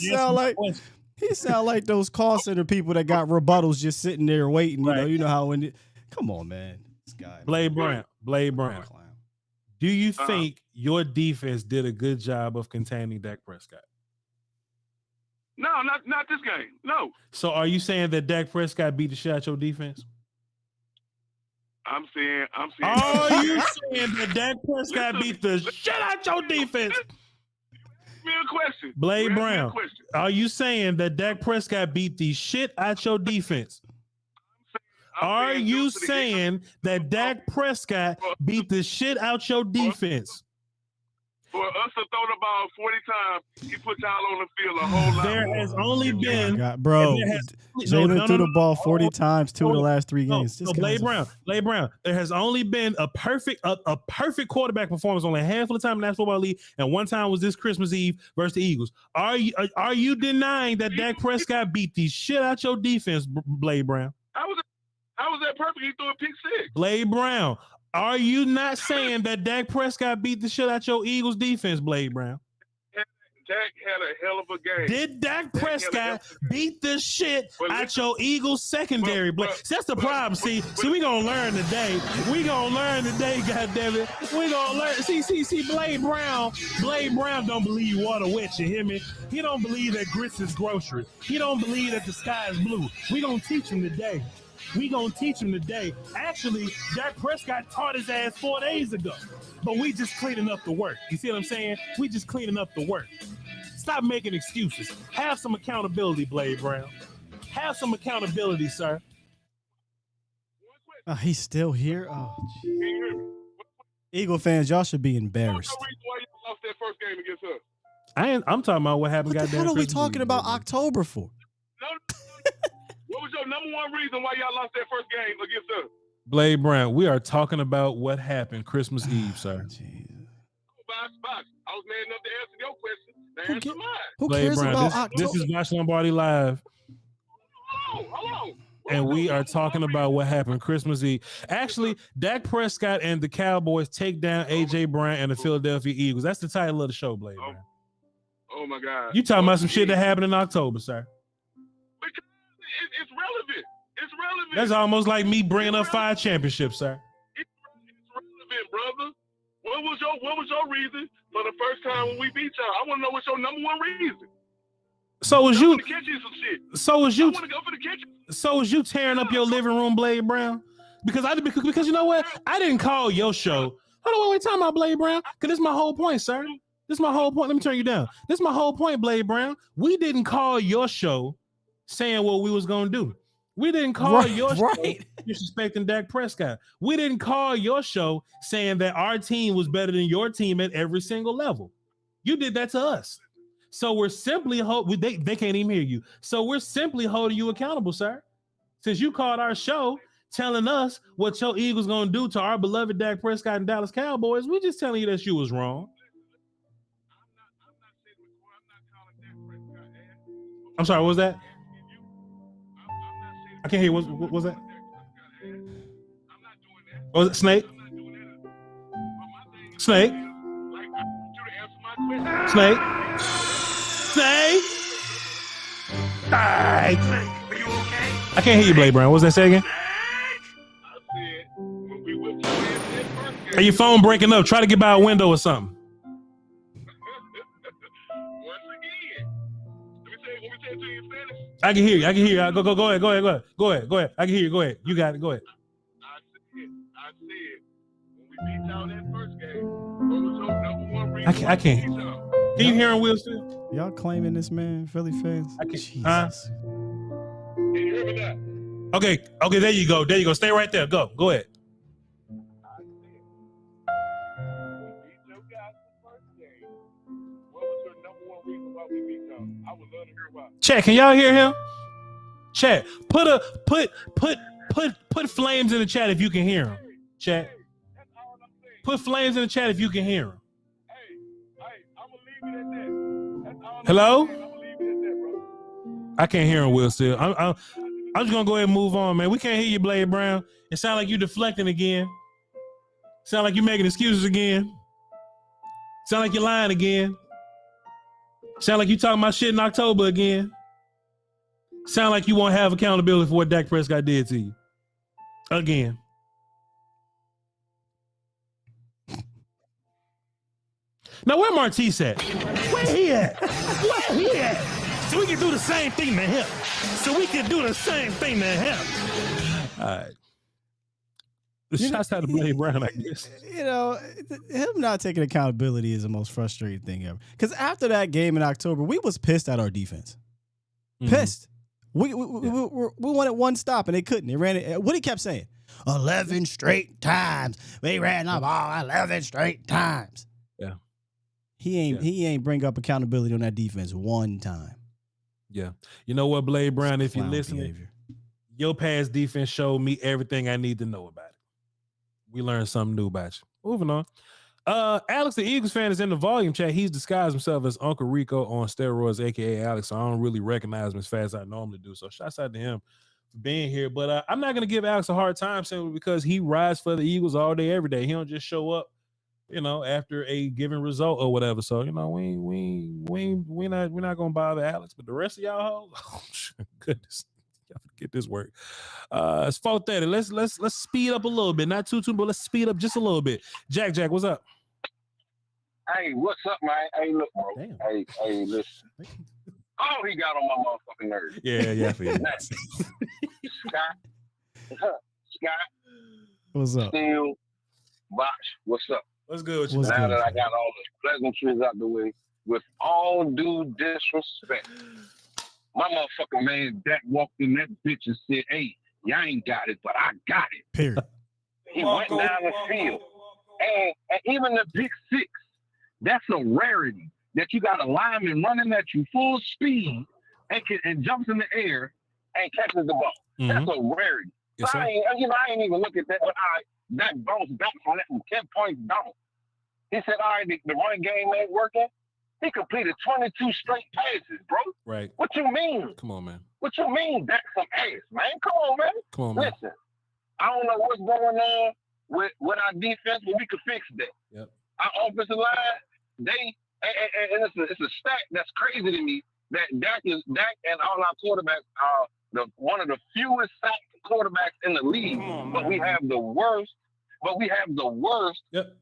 sound like those call center people that got rebuttals just sitting there waiting. Right. You know how when come on, man. This guy. Blade Brown. Do you think your defense did a good job of containing Dak Prescott? No, not this game. No. So are you saying that Dak Prescott beat the shit out your defense? I'm saying. Are you saying that Dak Prescott beat the shit out your defense? Ask me a question. Blade Brown. Are you saying that Dak Prescott beat the shit out your defense? Are you saying that Dak Prescott beat the shit out your defense? For us to throw the ball 40 times, he put y'all on the field a whole lot. There has only been, Jalen threw the ball 40 times 2 of the last 3 games. Blade Brown. There has only been a perfect quarterback performance only a handful of times in the National Football League, and one time was this Christmas Eve versus the Eagles. Are you denying that Dak Prescott beat the shit out your defense, Blade Brown? How was that perfect? He threw a pick 6. Blade Brown, are you not saying that Dak Prescott beat the shit out your Eagles defense, Blade Brown? Dak had a hell of a game. Did Dak Prescott beat the shit out your Eagles secondary? See, that's the problem. See, we gonna learn today. Goddammit. We gonna learn. See, Blade Brown don't believe water wet. You hear me? He don't believe that grits is groceries. He don't believe that the sky is blue. We gonna teach him today. Actually, Dak Prescott taught his ass 4 days ago. But we just cleaning up the work. You see what I'm saying? We just cleaning up the work. Stop making excuses. Have some accountability, Blade Brown. Have some accountability, sir. He's still here? Oh, geez. Eagle fans, y'all should be embarrassed. What's the reason why you lost that first game against us? I'm talking about what happened. What the hell are we talking about October for? What was your number one reason why y'all lost that first game against us? Blade Brown, we are talking about what happened Christmas Eve, sir. Box. I was man enough to answer your question. Now answer mine. Who Blade cares Brown, about October? this is Voch Lombardi Live. Hold on. And we are talking about what happened Christmas Eve. Actually, Dak Prescott and the Cowboys take down A.J. Brown and the Philadelphia Eagles. That's the title of the show, Blade Brown. Oh, my God. You talking about some shit that happened in October, sir. It's relevant. That's almost like me bringing up 5 championships, sir. It's relevant, brother. What was your reason for the first time when we beat y'all? I want to know what's your number one reason. So was you? Catch you some shit. So was you? I want to go for the kitchen. So was you tearing up your living room, Blade Brown? Because you know what? I didn't call your show. Hold on, we're talking about Blade Brown. Because this is my whole point, sir. This is my whole point. Let me turn you down. This is my whole point, Blade Brown. We didn't call your show saying what we was going to do. We didn't call your show disrespecting Dak Prescott. We didn't call your show saying that our team was better than your team at every single level. You did that to us. So we're simply, they can't even hear you. So we're simply holding you accountable, sir. Since you called our show telling us what your Eagles going to do to our beloved Dak Prescott and Dallas Cowboys, we just telling you that you was wrong. I'm sorry, what was that? I can't hear. What was that? Was it Snake? Snake? Snake? Snake? I can't hear you, Blade Brown. What was that say again? Are your phone breaking up? Try to get by a window or something. I can hear you. I can hear you. Go ahead. Go ahead. I can hear you. Go ahead. You got it. Go ahead. I said when we beat y'all that first game, what was your number one reason? I can't. Can you hear him, Will, still? Y'all claiming this, man, Philly fans? I can. Jesus. Can you hear me now? Okay. There you go. Stay right there. Go ahead. Chat, can y'all hear him? Chat, put flames in the chat if you can hear him. Chat, put flames in the chat if you can hear him. Hello? I can't hear him, Will. Still, I'm just gonna go ahead and move on, man. We can't hear you, Blade Brown. It sounds like you deflecting again. Sound like you making excuses again. Sound like you're lying again. Sound like you talking about shit in October again. Sound like you won't have accountability for what Dak Prescott did to you. Again. Now, where Martise at? Where he at? So we can do the same thing to him. All right. The shots out of Blade Brown, I guess. You know, him not taking accountability is the most frustrating thing ever. Because after that game in October, we was pissed at our defense. Pissed. We wanted one stop and they couldn't. They ran it. What he kept saying? 11 straight times. We ran the ball 11 straight times. Yeah. He ain't bring up accountability on that defense one time. Yeah. You know what, Blade Brown, if you're listening, your past defense showed me everything I need to know about it. We learned something new about you. Moving on. Alex, the Eagles fan, is in the volume chat. He's disguised himself as Uncle Rico on steroids, aka Alex. So I don't really recognize him as fast as I normally do. So shouts out to him for being here. But I'm not gonna give Alex a hard time simply because he rides for the Eagles all day, every day. He don't just show up, after a given result or whatever. So we're not gonna bother Alex. But the rest of y'all, oh goodness. Get this work. It's 4:30. Let's speed up a little bit. Not too, but let's speed up just a little bit. Jack, what's up? Hey, what's up, man? Hey, look, bro. Damn. Hey, listen. Oh, he got on my motherfucking nerves. Yeah, I feel Scott. What's up? Steele, Voch, what's up? What's good with you? Now that I got all the pleasantries out the way, with all due disrespect, my motherfucking man Dak walked in that bitch and said, "Hey, y'all ain't got it, but I got it." Period. He went down the field. And even the pick six, that's a rarity that you got a lineman running at you full speed and jumps in the air and catches the ball. Mm-hmm. That's a rarity. Yes, so I ain't even look at that, but that bounced back from that from 10 points down. He said, all right, the run game ain't working. He completed 22 straight passes, bro. Right. What you mean? Come on, man. What you mean? That's some ass, man. Come on, man. Come on, man. Listen, I don't know what's going on with our defense, but we can fix that. Yep. Our offensive line, and it's a stat that's crazy to me that Dak and all our quarterbacks are one of the fewest sacked quarterbacks in the league. But we have the worst. Yep.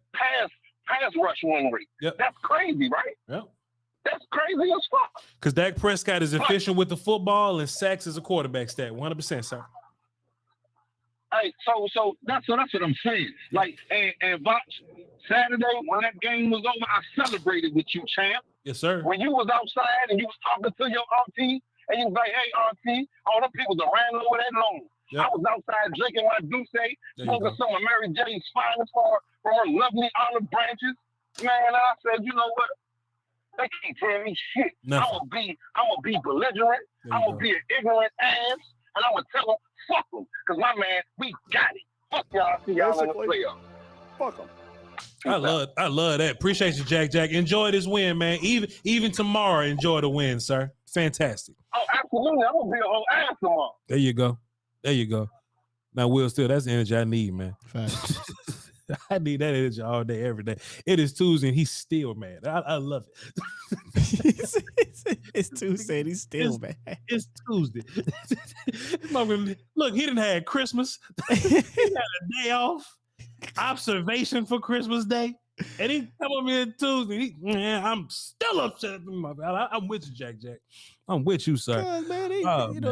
pass rush win rate. Yep. That's crazy, right? Yep. That's crazy as fuck. Because Dak Prescott is efficient with the football and sacks is a quarterback stat. 100%, sir. Hey, so that's what I'm saying. Like, and Voch, Saturday, when that game was over, I celebrated with you, champ. Yes, sir. When you was outside and you was talking to your auntie, and you was like, hey, auntie, all the people that ran over that lawn. Yep. I was outside drinking my Douce, smoking some of Mary J's finest from her lovely olive branches. Man, I said, you know what? They can't tell me shit. I'm gonna be belligerent. I'm gonna be an ignorant ass, and I'm gonna tell them, fuck them. Because my man, we got it. Fuck y'all. See y'all in the playoffs. Fuck them. I love that. Appreciate you, Jack. Enjoy this win, man. Even tomorrow, enjoy the win, sir. Fantastic. Oh, absolutely. I'm gonna be a whole ass tomorrow. There you go. Now, Will, still, that's the energy I need, man. I need that energy all day, every day. It is Tuesday, and he's still mad. I love it. It's Tuesday, and he's still mad. It's Tuesday. Look, he didn't have Christmas. He had a day off. Observation for Christmas Day. And he come on me on Tuesday. I'm still upset. I'm with you, Jack. I'm with you, sir. Man,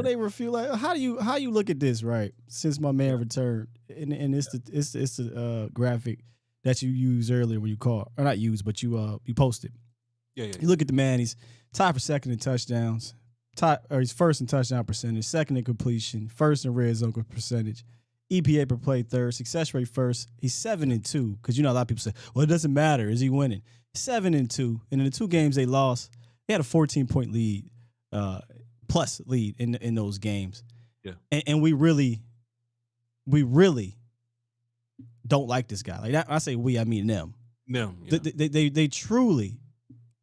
they refuse. Like, how you look at this, right? Since my man returned, and it's the graphic that you used earlier when you called, or not used, but you posted. Yeah. You look at the man. He's tied for second in touchdowns. He's first in touchdown percentage, second in completion, first in red zone percentage. EPA per play third, success rate first. He's 7-2 because a lot of people say, well, it doesn't matter. Is he winning? 7-2, and in the 2 games they lost, they had a 14-point lead, plus lead in those games. Yeah, and we really don't like this guy. Like I say we, I mean them. Yeah. They truly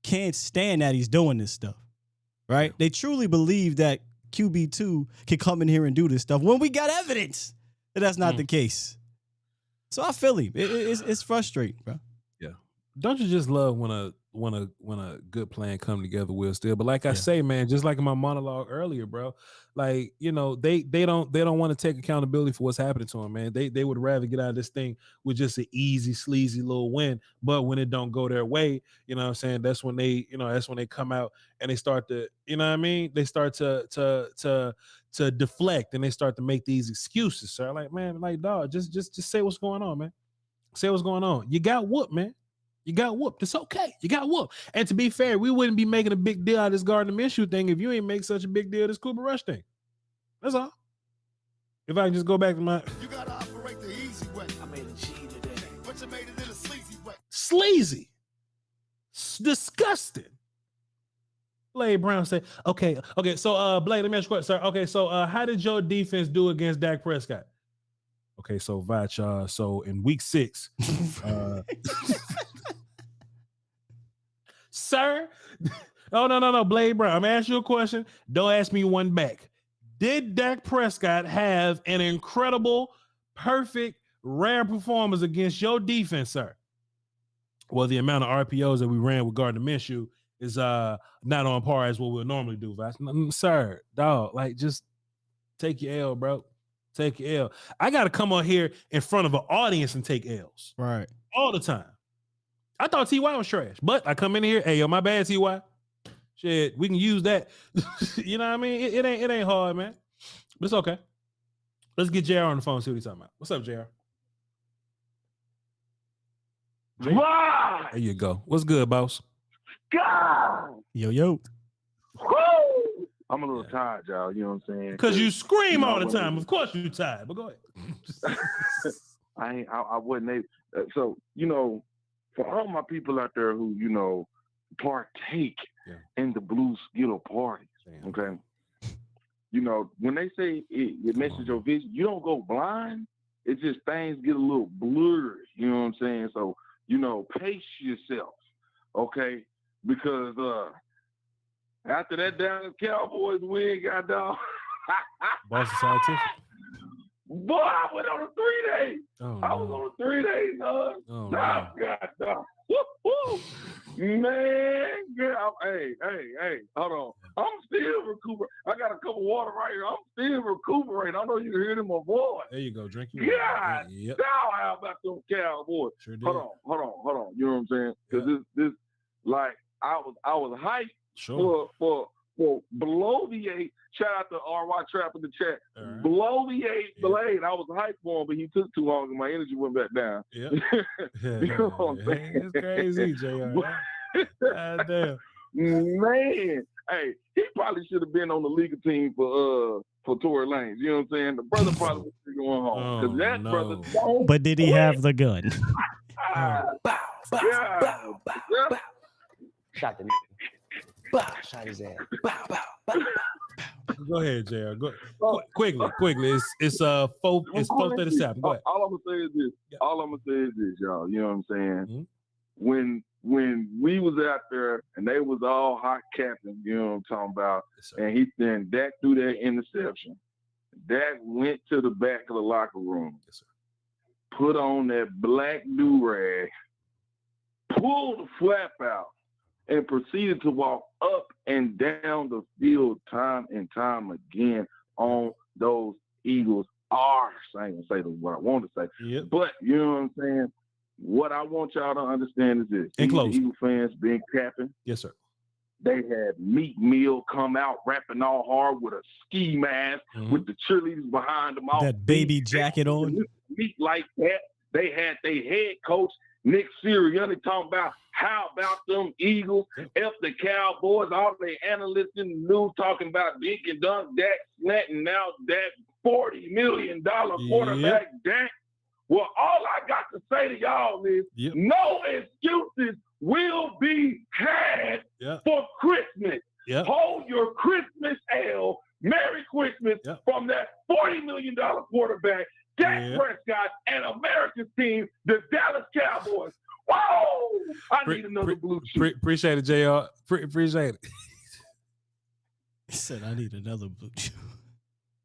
can't stand that he's doing this stuff, right? Yeah. They truly believe that QB2 can come in here and do this stuff when we got evidence. That's not the case. So I feel him. It's frustrating, bro. Yeah. Don't you just love when a good plan come together, Will, still? But like I say, man, just like in my monologue earlier, bro, like, they don't want to take accountability for what's happening to them, man. They would rather get out of this thing with just an easy, sleazy little win. But when it don't go their way, you know what I'm saying? That's when they come out and they start to, they start to deflect and they start to make these excuses. So like, man, like, dog, just say what's going on, man. Say what's going on. You got whooped, man. You got whooped. It's okay. You got whooped. And to be fair, we wouldn't be making a big deal out of this Gardner Minshew thing if you ain't make such a big deal of this Cooper Rush thing. That's all. If I can just go back to my... You got to operate the easy way. I made a G today. But you made it in a sleazy way. Sleazy. Disgusting. Blade Brown said, okay. So, Blade, let me ask you a question, sir. Okay, so how did your defense do against Dak Prescott? Okay, so Voch, so in week 6, sir, no, Blade Brown, I'm gonna ask you a question. Don't ask me one back. Did Dak Prescott have an incredible, perfect, rare performance against your defense, sir? Well, the amount of RPOs that we ran with Gardner Minshew is not on par as what we'll normally do, Voch. Sir, dog, like, just take your L, bro. Take your L. I got to come on here in front of an audience and take L's. Right. All the time. I thought T.Y. was trash, but I come in here, hey, yo, my bad, T.Y. Shit, we can use that. You know what I mean? It ain't hard, man. But it's okay. Let's get JR on the phone and see what he's talking about. What's up, JR? Right. There you go. What's good, boss? God. Yo. Woo! I'm a little tired, y'all. You know what I'm saying? Because you scream all the time. Of course you're tired, but go ahead. I wasn't able. So, for all my people out there who, partake in the Blue Skittle parties, okay? When they say it messes your vision, you don't go blind. It's just things get a little blurry. You know what I'm saying? So, pace yourself, okay? Because after that Dallas Cowboys win, goddamn. Boston Scientific. Boy, I went on a 3 day. Oh, I was on a 3 days, son. Oh, nah, goddamn. Woo. Man, girl, hey, hold on. I'm still recuperating. I got a cup of water right here. I'm still recuperating. I know you can hear it in my voice. There you go. Drink your God, yep. Now how about them Cowboys? Sure did. Hold on. You know what I'm saying? Because this, like, I was hyped for for bloviate. Shout out to RY Trap in the chat. Right. Bloviate Blade. I was hyped for him, but he took too long and my energy went back down. Yep. You know what I'm saying? It's crazy, JR. God damn. Man, hey, he probably should have been on the legal team for Tory Lanez. You know what I'm saying? The brother probably was going home because that brother. But did he have the gun? Shot the nigga. Bow, shot his ass. Bow, bow, bow. Go ahead, JR. Go quickly. It's 4:37. Go ahead. All I'm gonna say is this. All I'm gonna say is this, y'all. You know what I'm saying? Mm-hmm. When we was out there and they was all hot capping, you know what I'm talking about, yes, and he then Dak threw that interception. Dak went to the back of the locker room, yes, sir, put on that black do-rag, pulled the flap out, and proceeded to walk up and down the field time and time again on those Eagles arse. I ain't gonna say what I want to say, yep, but you know what I'm saying? What I want y'all to understand is this. Eagle fans been capping. Yes, sir. They had Meat Meal come out rapping all hard with a ski mask, with the cheerleaders behind them. All that baby jacket on. Meat like that. They had their head coach, Nick Sirianni, talking about how about them Eagles, F the Cowboys, all the analysts in the news talking about Dink and Dunk, Dak slatting out that $40 million quarterback, Dak. Well, all I got to say to y'all is no excuses will be had for Christmas. Hold your Christmas L. Merry Christmas from that $40 million quarterback, Dak Prescott, and America's team, the Dallas Cowboys. Whoa! I need another blue chew. Appreciate it, JR. Appreciate it. He said, I need another blue chew.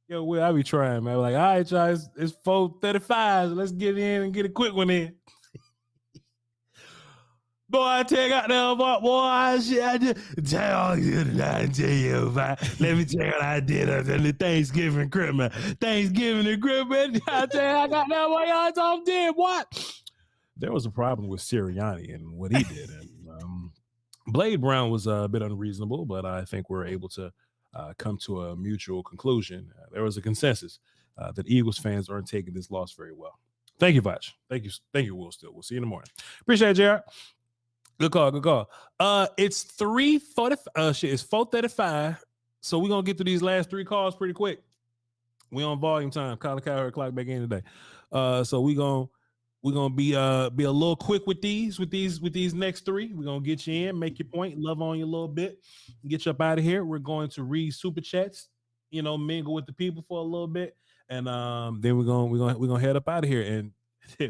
Yo, Will, I be trying, man. Like, all right, y'all, it's 4:35. So let's get in and get a quick one in. Boy, I tell you, boy, shit, I just tell you, let me tell you what I did on the Thanksgiving Christmas. Thanksgiving and Christmas. I tell you, I got that boy, y'all talking did what? There was a problem with Sirianni and what he did. And Blade Brown was a bit unreasonable, but I think we're able to come to a mutual conclusion. There was a consensus that Eagles fans aren't taking this loss very well. Thank you, Voch. Thank you, Will Steele. We'll see you in the morning. Appreciate it, JR. Good call. It's 3:40. It's 4:35. So we're gonna get through these last three calls pretty quick. We on volume time. Colin Cowherd clock back in today. So we're gonna be a little quick with these next three. We're gonna get you in, make your point, love on you a little bit, get you up out of here. We're going to read super chats, mingle with the people for a little bit, and then we're gonna head up out of here. And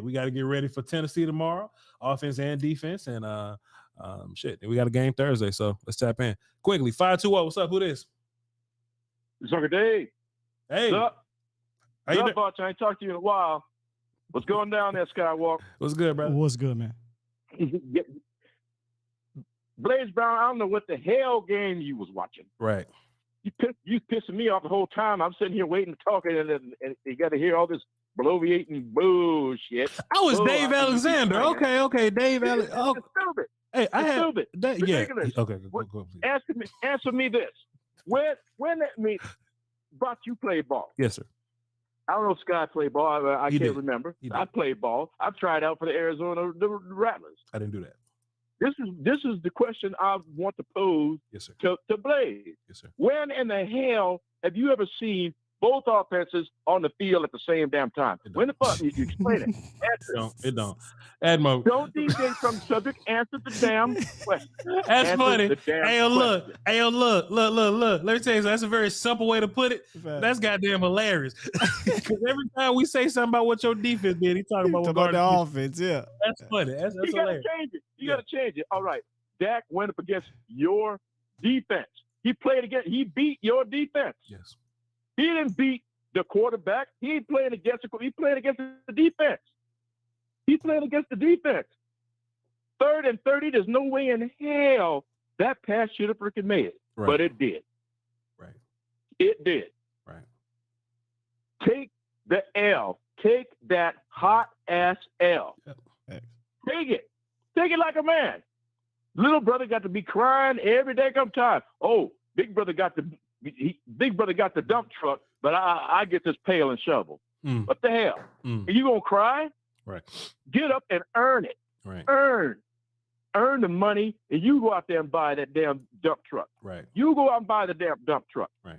we got to get ready for Tennessee tomorrow, offense and defense, and we got a game Thursday. So let's tap in quickly. 520. What's up? Who this? It's Uncle Dave. Hey. What's up? How you been? I ain't talked to you in a while. What's going down there, Skywalker? What's good, brother? What's good, man? Blaze Brown, I don't know what the hell game you was watching. Right. You pissing me off the whole time. I'm sitting here waiting to talk, and you got to hear all this bloviating bullshit. Oh, it's Dave Alexander. Okay, Dave Alexander. Oh. It's stupid. Hey, stupid. Ridiculous. Okay, go please. Answer me this. When Buck, you play ball? Yes, sir. I don't know if Sky played ball. I can't remember. I played ball. I've tried out for the Arizona Rattlers. I didn't do that. This is the question I want to pose to Blaze. Yes, sir. When in the hell have you ever seen both offenses on the field at the same damn time? When the fuck did you explain it? It don't. Admo. Don't deviate from subject. Answer the damn question. That's funny. Hey, look. Let me tell you something. That's a very simple way to put it. That's goddamn hilarious. Because every time we say something about what your defense did, he talking about what the offense. Yeah, that's funny. That's you gotta hilarious. change it. You gotta change it. All right. Dak went up against your defense. He beat your defense. Yes. He didn't beat the quarterback. He playing against the defense. He's playing against the defense. 3rd and 30, there's no way in hell that pass should have freaking made it. Right. But it did. Right. It did. Right. Take the L. Take that hot ass L. Yep. Take it. Take it like a man. Little brother got to be crying every day come time. Oh, Big brother got the dump truck, but I get this pail and shovel. What the hell? Are you gonna cry? Right. Get up and earn it. Right. Earn the money, and you go out there and buy that damn dump truck. Right. You go out and buy the damn dump truck. Right.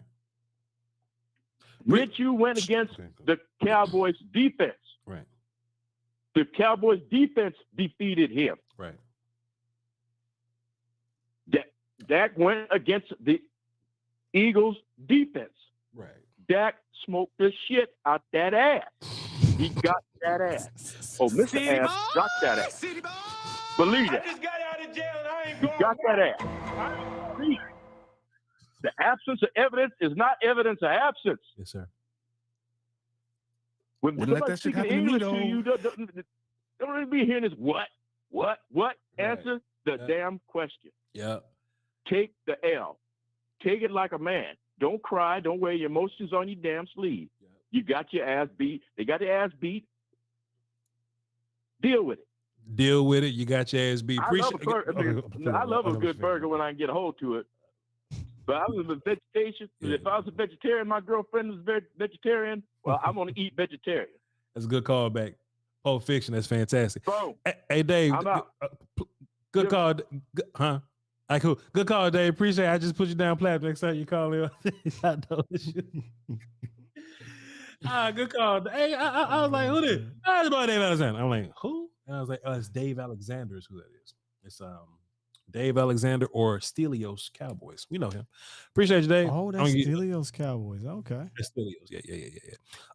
Minshew went against the Cowboys defense. Right. The Cowboys defense defeated him. Right. Dak went against the Eagles defense. Right. Dak smoked the shit out that ass. He got that ass. Oh, Mr. City Ass boy, got that ass. City boy. Believe I that. just got out of jail and I ain't He going got that back. ass. The absence of evidence is not evidence of absence. Yes, sir. When Wouldn't let somebody that shit speaking happen to me, English to you, don't really be hearing this what? Right. Answer the damn question. Yeah. Take the L. Take it like a man. Don't cry. Don't wear your emotions on your damn sleeve. You got your ass beat. They got their ass beat. Deal with it. Deal with it. You got your ass beat. I love a good burger when I can get a hold to it. But I was a vegetation. If I was a vegetarian, my girlfriend was vegetarian. Well, I'm gonna eat vegetarian. That's a good callback. Pulp Fiction. That's fantastic. Bro, hey Dave. I'm out. Good call. Huh? All right, cool. Good call, Dave. Appreciate it. I just put you down flat next time you call me. I know this shit. Good call. Hey, I was like, who this? It's about Dave Alexander. I'm like, who? And I was like, it's Dave Alexander is who that is. It's Dave Alexander or Steele's Cowboys. We know him. Appreciate you, Dave. Oh, that's Steele's Cowboys. Okay. That's Steele's.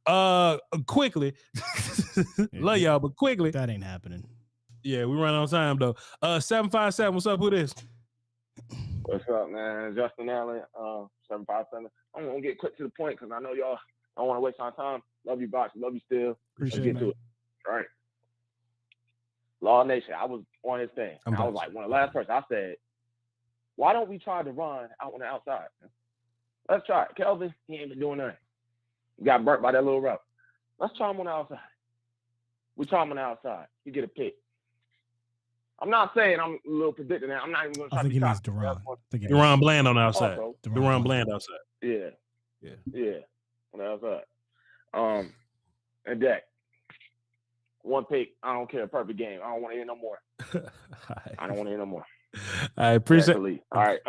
Yeah. Quickly. Love y'all, but quickly. That ain't happening. Yeah, we run out of time though. 757. What's up? Who this? What's up, man? Justin Allen, 757. I'm gonna get quick to the point because I know y'all don't want to waste our time. Love you, Box. Love you still. Appreciate Let's get to it. All right. Law Nation. I was on his thing. I was like one of the last person. I said, why don't we try to run out on the outside? Let's try it. Kelvin, he ain't been doing nothing. He got burnt by that little route. Let's try him on the outside. We try him on the outside. You get a pick. I'm not saying I'm a little predicting that. I'm not even going to try I think to he be means cocky. Duran. Deron Bland on the outside. Also, Deron Bland outside. Yeah. Yeah. Yeah. On the outside. And Dak. One pick. I don't care. Perfect game. I don't want to hear no more. I don't want to hear no more. I appreciate. All right.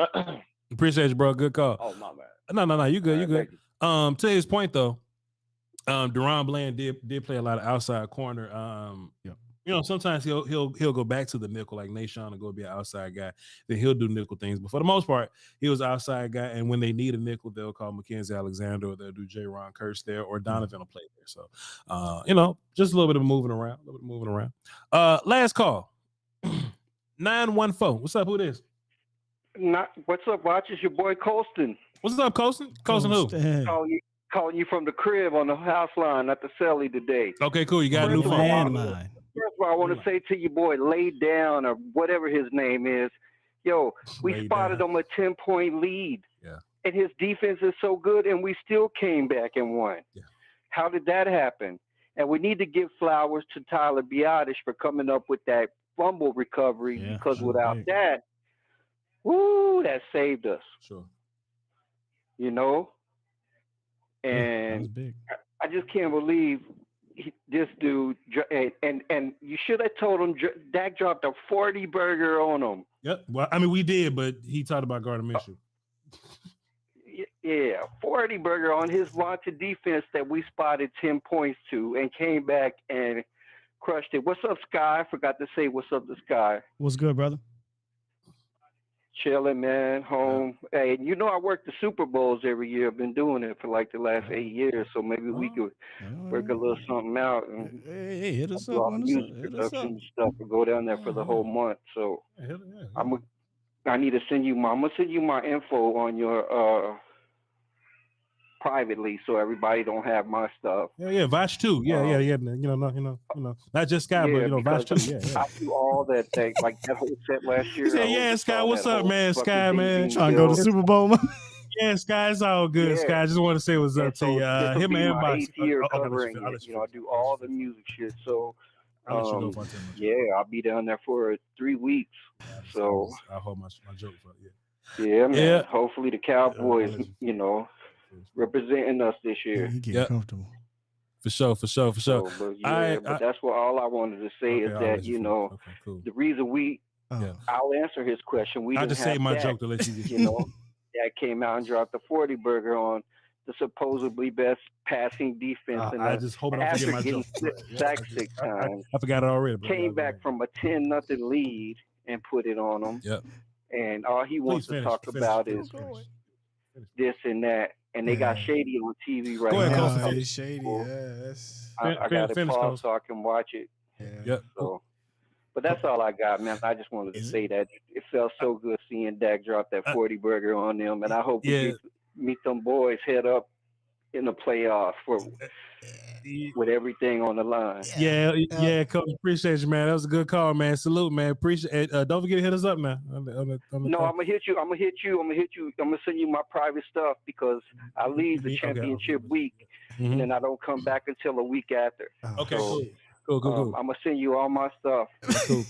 Appreciate you, bro. Good call. Oh my bad. No. You good. All You right, good. To his point though, Deron Bland did play a lot of outside corner. You know, sometimes he'll go back to the nickel like Nashawn will go be an outside guy. Then he'll do nickel things. But for the most part, he was an outside guy. And when they need a nickel, they'll call Mackenzie Alexander or they'll do J-Ron Kurtz there or Donovan will play there. So, just a little bit of moving around. Last call. 914. What's up? Who it is? What's up, Watch? It's your boy Colston. What's up, Colston? Colston who? Calling you from the crib on the house line at the celly today. Okay, cool. You got a new phone. First of all, I want to say to your boy, lay down or whatever his name is. Yo, we spotted him a 10-point lead. Yeah. And his defense is so good, and we still came back and won. Yeah. How did that happen? And we need to give flowers to Tyler Biadasz for coming up with that fumble recovery because without that, that saved us. Sure. You know? And I just can't believe this dude, and you should have told him Dak dropped a 40 burger on him. Yep. Well, I mean, we did, but he talked about Gardner Minshew. Yeah, 40 burger on his vaunted defense that we spotted 10 points to and came back and crushed it. What's up, Sky? I forgot to say what's up to Sky. What's good, brother? Chilling, man, home. Hey, you know I work the Super Bowls every year. I've been doing it for like the last 8 years, so maybe we could work a little something out and hey, hit us up. Production and stuff and go down there for the whole month. So I need to send you I'm gonna send you my info on your privately so everybody don't have my stuff. Yeah, Voch too. Yeah. Not just Sky, but Voch too. Yeah. I do all that thing, like that whole set last year. He said, "Yeah, Sky, what's up, man? Sky, man, trying to go to the Super Bowl, man." Yeah, Sky, it's all good. Yeah. Sky, I just want to say what's up to you. Hit my inbox. Covering it. I do all the music shit. So, I'll I'll be down there for 3 weeks. So I'll hold my joke for you. Yeah, man. Yeah. Hopefully the Cowboys, you know, representing us this year. He getting Yep. comfortable. For sure. So, but yeah, but that's what all I wanted to say is I'll that let you finish. know Okay, cool. the reason we. Yeah. I'll answer his question. We I didn't just have saved my Dak, joke to let you. you know, that came out and dropped the 40 burger on the supposedly best passing defense in I the just hope I don't forget after my getting joke. sacked 6 times. I forgot it already. But Came back from a 10-0 lead and put it on them. Yep. And all he wants Please to talk about is this and that. And they got Shady on TV right Go ahead, now. Coach. It's shady. Yes. I got it Finish, paused Coach. so I can watch it. Yep. So, but that's all I got, man. I just wanted to say that it felt so good seeing Dak drop that 40 burger on them, and I hope we get meet them boys head up in the playoffs with everything on the line. Yeah, Coach. Appreciate you, man. That was a good call, man. Salute, man. Appreciate it. Don't forget to hit us up, man. No, I'm gonna hit you. I'm gonna send you my private stuff because I leave the championship week, and then I don't come back until a week after. Okay, So, cool. I'm gonna send you all my stuff. Cool.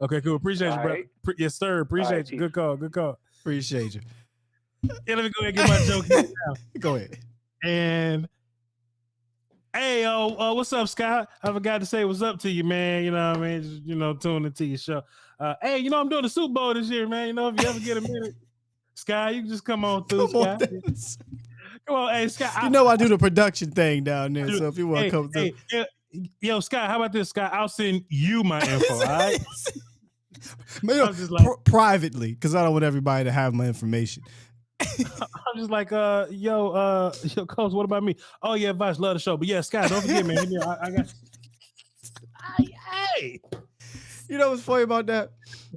Okay, cool. Appreciate you, All bro. right. Yes, sir. Appreciate you. Good call. Appreciate you. Yeah, let me go ahead and get my joke here now. Go ahead. And hey, what's up, Scott? I forgot to say what's up to you, man. You know what I mean? Just, you know, tuning into your show. Hey, you know, I'm doing the Super Bowl this year, man. You know, if you ever get a minute, Sky, you can just come on through, Sky. Come on, hey, Sky. You know I do the production thing down there, so if you want to come through. Yo, Sky, how about this, Sky? I'll send you my info, all right? Man, I'm just like, privately, because I don't want everybody to have my information. I'm just like, yo, Coach, what about me? Oh yeah, Voch, love the show. But yeah, Sky, don't forget, man. I got. Hey, you know what's funny about that?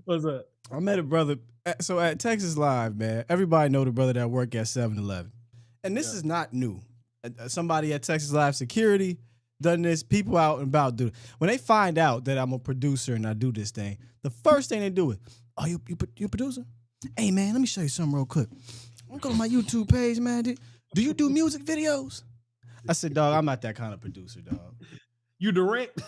What's up? I met a brother. So at Texas Live, man, everybody know the brother that work at 7-Eleven, and this is not new. Somebody at Texas Live Security done this. People out and about do it. When they find out that I'm a producer and I do this thing, the first thing they do is, "Oh, you a producer? Hey, man, let me show you something real quick. I'm gonna go to my YouTube page, man. Do you do music videos?" I said, "Dog, I'm not that kind of producer, dog." You direct?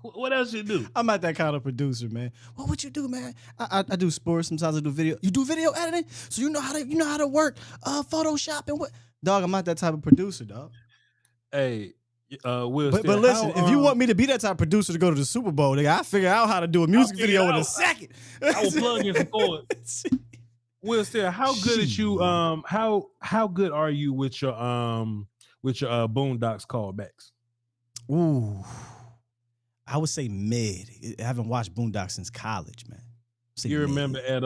What else you do? I'm not that kind of producer, man. Well, what you do, man? I do sports. Sometimes I do video. You do video editing, so you know how to work Photoshop and what? Dog, I'm not that type of producer, dog. Hey, Will. But listen, if you want me to be that type of producer to go to the Super Bowl, nigga, I figure out how to do a music video in a second. I will plug in some chords. Will, still, how good at you? How good are you with your Boondocks callbacks? Ooh, I would say mid. I haven't watched Boondocks since college, man. You remember at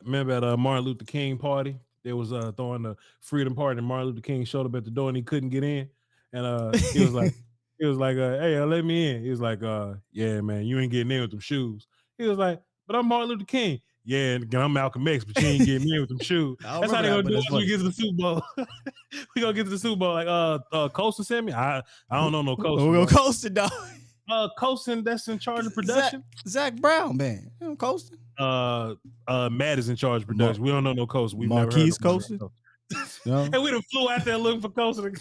Martin Luther King party? They was throwing the freedom party, and Martin Luther King showed up at the door and he couldn't get in. And he was like, hey, let me in. He was like, yeah, man, you ain't getting in with them shoes. He was like, but I'm Martin Luther King. Yeah, and I'm Malcolm X, but you ain't getting in with them shoes. That's how they gonna do it when we get to the Super Bowl. We gonna get to the Super Bowl like Colson sent me. I don't know no Colson. We're gonna Colson, dog. Colson, that's in charge of production. Zach Brown, man. You know Colson? Matt is in charge of production. We don't know no Colson. We've Marquise never heard of Colson. No. And we done flew out there looking for Colson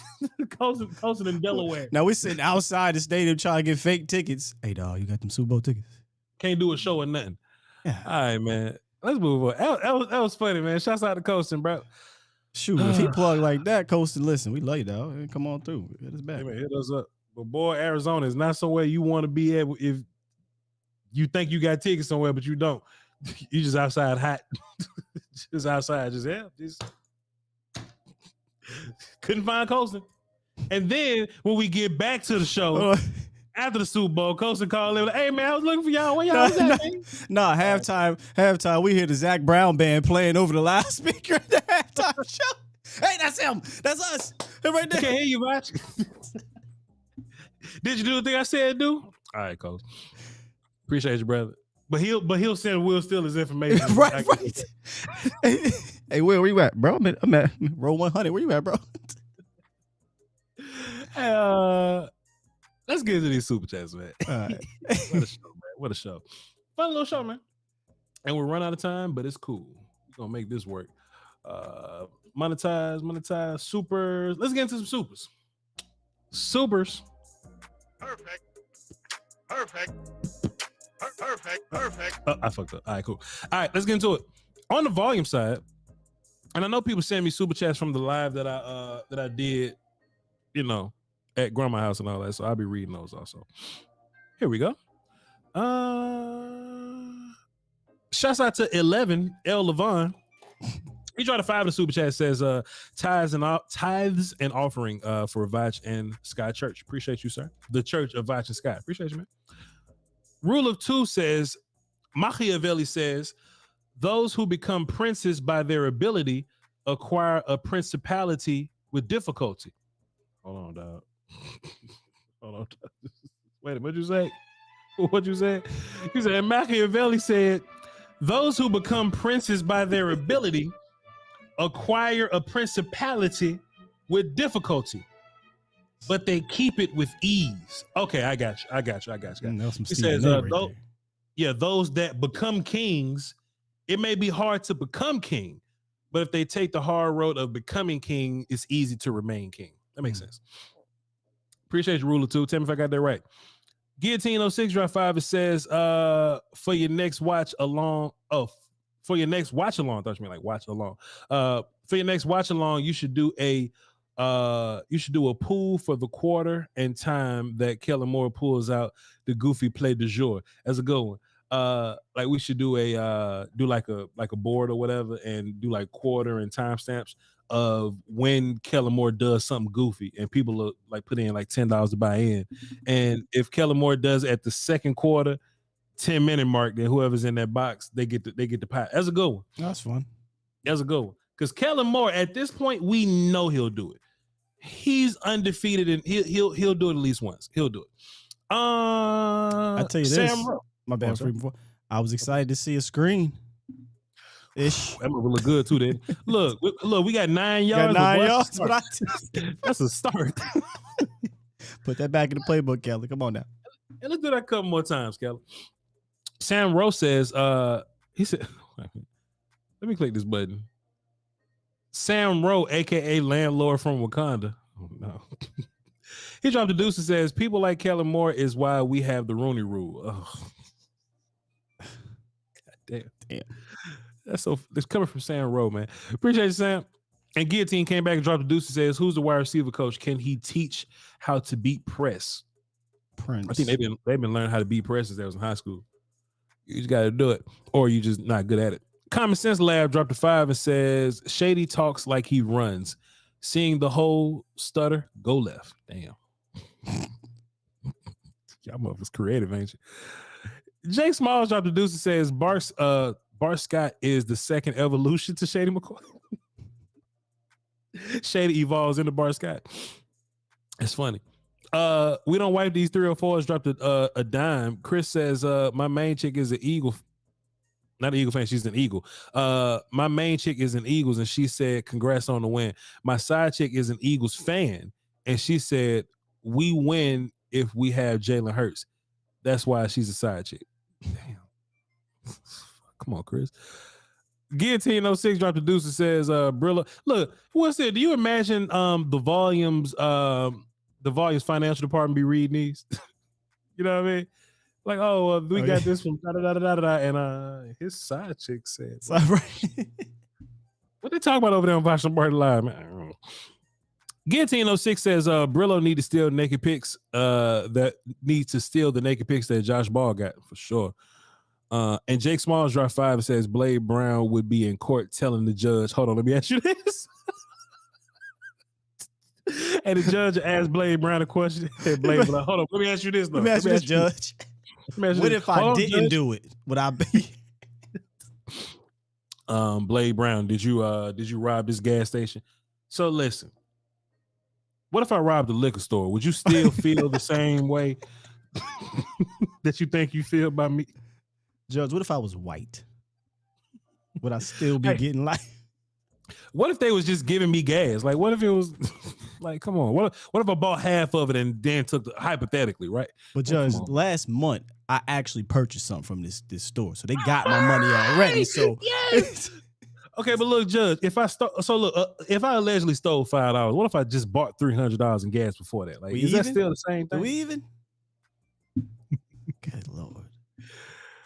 in Delaware. Now we sitting outside the stadium trying to get fake tickets. Hey, dog, you got them Super Bowl tickets? Can't do a show or nothing. Yeah. All right, man. Let's move on. That was funny, man. Shouts out to Colson, bro. Shoot, if he plugged like that, Colson, listen, we love you, dog. Come on through. Hit us back. Hey, man, hit us up. But boy, Arizona is not somewhere you want to be at if you think you got tickets somewhere, but you don't. You just outside hot. Just outside. Just couldn't find Colson. And then when we get back to the show after the Super Bowl, Colson called in like, hey man, I was looking for y'all. Where y'all was at, man? Nah, halftime, we hear the Zach Brown band playing over the loudspeaker at the halftime show. Hey, that's him. That's us. Him right there. Can't hear you, Voch. Did you do the thing I said do? All right, Coach. Appreciate you, brother. But he'll send Will Steele his information. right. Hey, Will, where you at, bro? I'm at row 100. Where you at, bro? Let's get into these super chats, man. All right. What a show, man. What a show. Fun little show, man. And we'll run out of time, but it's cool. We're gonna make this work. Monetize, supers. Let's get into some supers. Supers. Perfect. I fucked up. All right, cool. All right, let's get into it. On the volume side, and I know people send me super chats from the live that I did, at grandma's house and all that. So I'll be reading those also. Here we go. Shouts out to 11 L Levon. He tried to $5 the super chat. Says tithes and offering for Voch and Sky Church. Appreciate you, sir. The Church of Voch and Sky. Appreciate you, man. Rule of 2 says Machiavelli says those who become princes by their ability acquire a principality with difficulty. Hold on, dog. Hold on. Wait, what'd you say? What'd you say? He said Machiavelli said those who become princes by their ability acquire a principality with difficulty, but they keep it with ease. Okay, I got you. He says, those that become kings, it may be hard to become king, but if they take the hard road of becoming king, it's easy to remain king. That makes sense. Appreciate you, Ruler 2. Tell me if I got that right. Guillotine 06 drop 5. It says, for your next watch along. For your next watch along, I thought you meant like watch along. For your next watch along, you should do a pool for the quarter and time that Kellen Moore pulls out the goofy play du jour. That's a good one. Like we should do a board or whatever and do like quarter and timestamps of when Kellen Moore does something goofy and people will like put in like $10 to buy in. And if Kellen Moore does at the second quarter 10-minute mark, then whoever's in that box, they get the pie. That's a good one. That's fun. That's a good one. Because Kellen Moore, at this point, we know he'll do it. He's undefeated and he'll do it at least once. He'll do it. I tell you Sam this. Rowe. My bad. Before I was excited to see a screen. Ish. That will look good too. Then look, we got 9 yards. That's a start. Put that back in the playbook, Kelly. Come on now. And let's do that a couple more times, Kelly. Sam Rowe says, he said, let me click this button. Sam Rowe, aka landlord from Wakanda. Oh no. He dropped the deuce and says, people like Kellen Moore is why we have the Rooney Rule. Oh. God damn. That's coming from Sam Rowe, man. Appreciate you, Sam. And Guillotine came back and dropped the deuce and says, who's the wide receiver coach? Can he teach how to beat press? Prince. I think they've been learning how to beat press since they was in high school. You just got to do it, or you just not good at it. Common Sense Lab dropped a 5 and says, Shady talks like he runs. Seeing the whole stutter, go left. Damn. Y'all motherfuckers creative, ain't you? Jake Smalls dropped the deuce and says, Bart Scott is the second evolution to Shady McCoy. Shady evolves into Bart Scott. It's funny. We don't wipe these 304s. Dropped a dime. Chris says, my main chick is an Eagle. Not an Eagle fan. She's an Eagle. My main chick is an Eagles, and she said, congrats on the win. My side chick is an Eagles fan, and she said, we win if we have Jalen Hurts. That's why she's a side chick. Damn. Come on, Chris. Guillotine 06 dropped the deuce and says, Brilla. Look, what's it? Do you imagine the volumes financial department be reading these? You know what I mean? Like, we got this from da-da-da-da-da-da, and his side chick said, what they talking about over there on Voch Lombardi Live, man? I don't know. Guillotine 06 says, Brillo need to steal naked pics that needs to steal the naked pics that Josh Ball got, for sure. And Jake Smalls dropped 5 and says, Blade Brown would be in court telling the judge, hold on, let me ask you this. And the judge asked Blade Brown a question. And Blade Brown, hold on, let me ask you this, though. Let me ask you this, Judge. What if I didn't do it? Would I be? Blade Brown, did you rob this gas station? So listen, what if I robbed a liquor store? Would you still feel the same way that you think you feel about me? Judge, what if I was white? Would I still be getting life? What if they was just giving me gas? Like, what if it was like, come on, what if I bought half of it and then took hypothetically, right? But Judge, last month I actually purchased something from this store, so they got my money already. So yes. Okay, but look, Judge, if I allegedly stole $5, what if I just bought $300 in gas before that? Like, is that still the same thing? Do we even? Good Lord.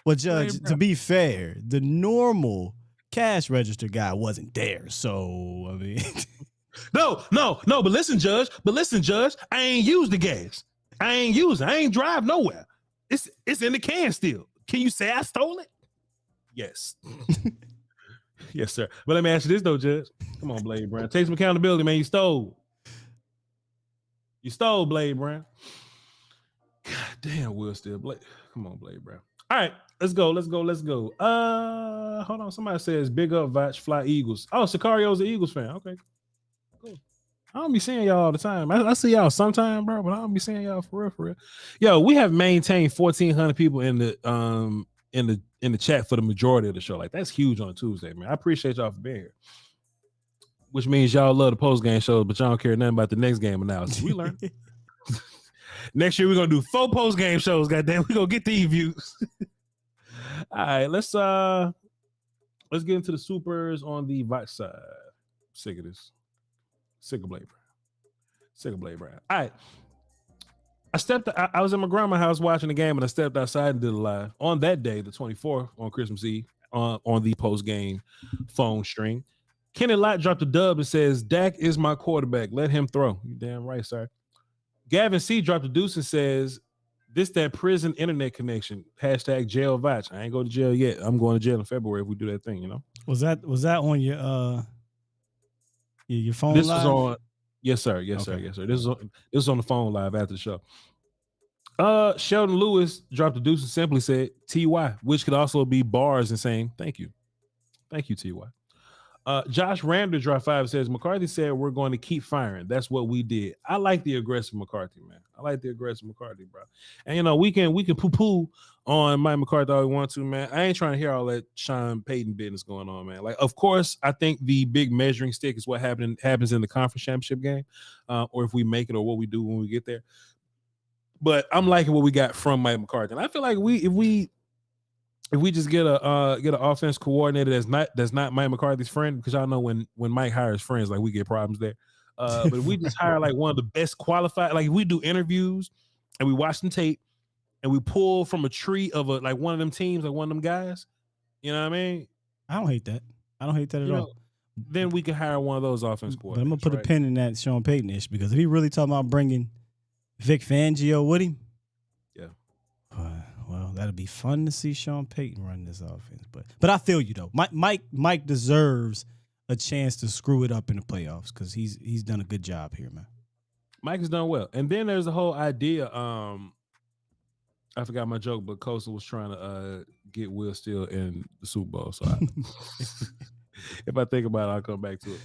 Well, Judge, to be fair, the normal cash register guy wasn't there. So I mean, no. But listen, Judge. I ain't used the gas. I ain't drive nowhere. It's in the can still. Can you say I stole it? Yes. Yes, sir. But let me ask you this though, Judge. Come on, Blade Brown. Take some accountability, man. You stole, Blade Brown. God damn, Will Steele. Come on, Blade Brown. All right, let's go. Hold on. Somebody says big up, Voch, fly Eagles. Oh, Sicario's an Eagles fan. Okay, cool. I don't be seeing y'all all the time. I see y'all sometime, bro, but I don't be seeing y'all for real. Yo, we have maintained 1,400 people in the chat for the majority of the show. Like, that's huge on a Tuesday, man. I appreciate y'all for being here. Which means y'all love the post-game shows, but y'all don't care nothing about the next game analysis. We learn. Next year, we're going to do 4 post-game shows, goddamn. We're going to get these views. All right, let's get into the supers on the Voch side. Sick of this. Sick of Blade Brown. All right. I was in my grandma's house watching the game, and I stepped outside and did a live on that day, the 24th, on Christmas Eve, on the post-game phone string. Kenny Lott dropped a dub and says, Dak is my quarterback. Let him throw. You damn right, sir. Gavin C dropped a deuce and says, this that prison internet connection. Hashtag jail Voch. I ain't go to jail yet. I'm going to jail in February if we do that thing, you know? Was that on your phone live? Was on. Yes, sir. Yes, sir. This was on the phone live after the show. Sheldon Lewis dropped a deuce and simply said, TY, which could also be bars and saying, thank you. Thank you, TY. Josh Ramder dropped 5 and says, McCarthy said we're going to keep firing. That's what we did. I like the aggressive McCarthy, man. Bro. And, you know, we can poo-poo on Mike McCarthy all we want to, man. I ain't trying to hear all that Sean Payton business going on, man. Like, of course, I think the big measuring stick is what happens in the conference championship game, or if we make it or what we do when we get there. But I'm liking what we got from Mike McCarthy. And I feel like if we just get an offense coordinator that's not Mike McCarthy's friend, because y'all know when Mike hires friends, like we get problems there. But if we just hire like one of the best qualified, like if we do interviews and we watch some tape and we pull from a tree of like one of them teams, like one of them guys, you know what I mean? I don't hate that. At all. Then we can hire one of those offense coordinators. But I'm gonna put a pin in that Sean Payton ish, because if he really talking about bringing Vic Fangio with him, yeah. Well, that'll be fun to see Sean Payton run this offense. But I feel you though. Mike deserves a chance to screw it up in the playoffs because he's done a good job here, man. Mike has done well. And then there's the whole idea. I forgot my joke, but Coastal was trying to get Will Steele in the Super Bowl. So if I think about it, I'll come back to it.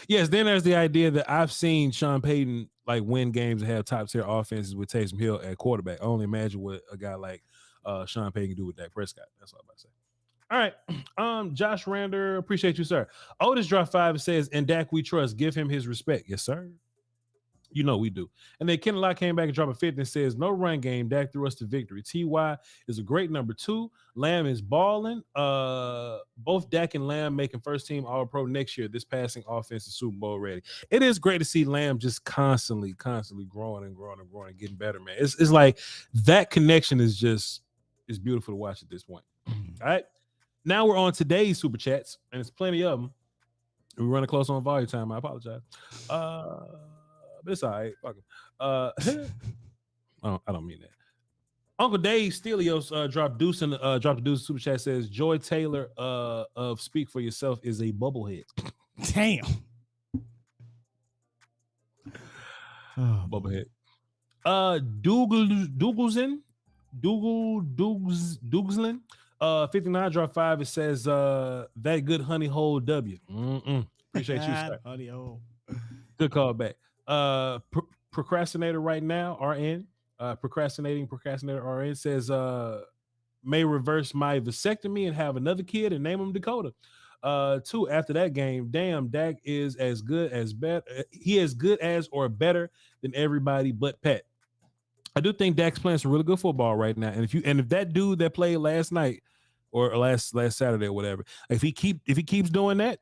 Yes, then there's the idea that I've seen Sean Payton like win games and have top tier offenses with Taysom Hill at quarterback. I only imagine what a guy like Sean Payton can do with Dak Prescott. That's all I'm about to say. All right. Josh Rander, appreciate you, sir. Otis dropped 5 and says, "In Dak we trust. Give him his respect." Yes, sir. You know we do. And then Ken Lott came back and dropped a 50 and says, "No run game. Dak threw us to victory. TY is a great number 2. Lamb is balling. Both Dak and Lamb making first team All-Pro next year. This passing offense is Super Bowl ready." It is great to see Lamb just constantly growing and getting better, man. It's like that connection is beautiful to watch at this point. All right. Now we're on today's super chats, and it's plenty of them. We're running close on volume time. I apologize. But it's all right. Fuck him. I don't mean that. Uncle Dave Stelios dropped a deuce super chat, says Joy Taylor of Speak for Yourself is a bubblehead. Damn. Bubblehead. Dougalslin 59 drop 5. It says that good honey hole W. Appreciate you, sir. Honey hole. Good call back. Procrastinator right now, RN. Procrastinator RN says may reverse my vasectomy and have another kid and name him Dakota. 2, after that game, damn, Dak is as good as better. He as good as or better than everybody but Pat. I do think Dak's playing some really good football right now. And if that dude that played last night or last Saturday or whatever, if he keeps doing that,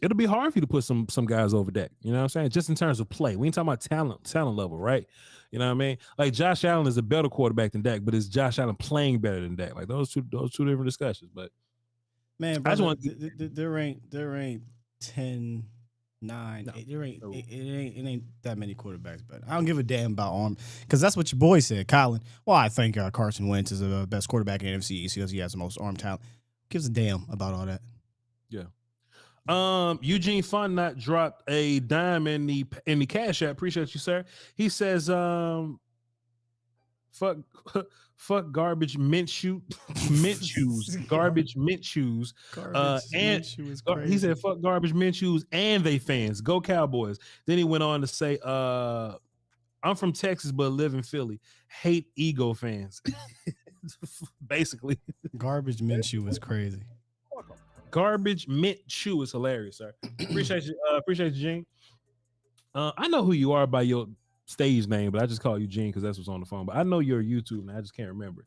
it'll be hard for you to put some guys over Dak. You know what I'm saying? Just in terms of play. We ain't talking about talent level, right? You know what I mean? Like Josh Allen is a better quarterback than Dak, but is Josh Allen playing better than Dak? Like those two different discussions. But Man, I just brother, want there ain't 10, 9. It ain't that many quarterbacks, but I don't give a damn about arm because that's what your boy said, Colin. Well, I think Carson Wentz is the best quarterback in NFC East because he has the most arm talent. Gives a damn about all that. Yeah. Eugene Fun dropped a dime in the Cashapp. Appreciate you, sir. He says, fuck garbage mint shoes, garbage mint shoes. And he said, fuck garbage mint shoes and they fans. Go Cowboys. Then he went on to say, I'm from Texas but live in Philly. Hate Eagle fans. Basically, garbage Minshew is crazy. Garbage mint shoe is hilarious, sir. Appreciate you, Gene. I know who you are by your stage name, but I just call you Gene because that's what's on the phone. But I know you're YouTube, and I just can't remember.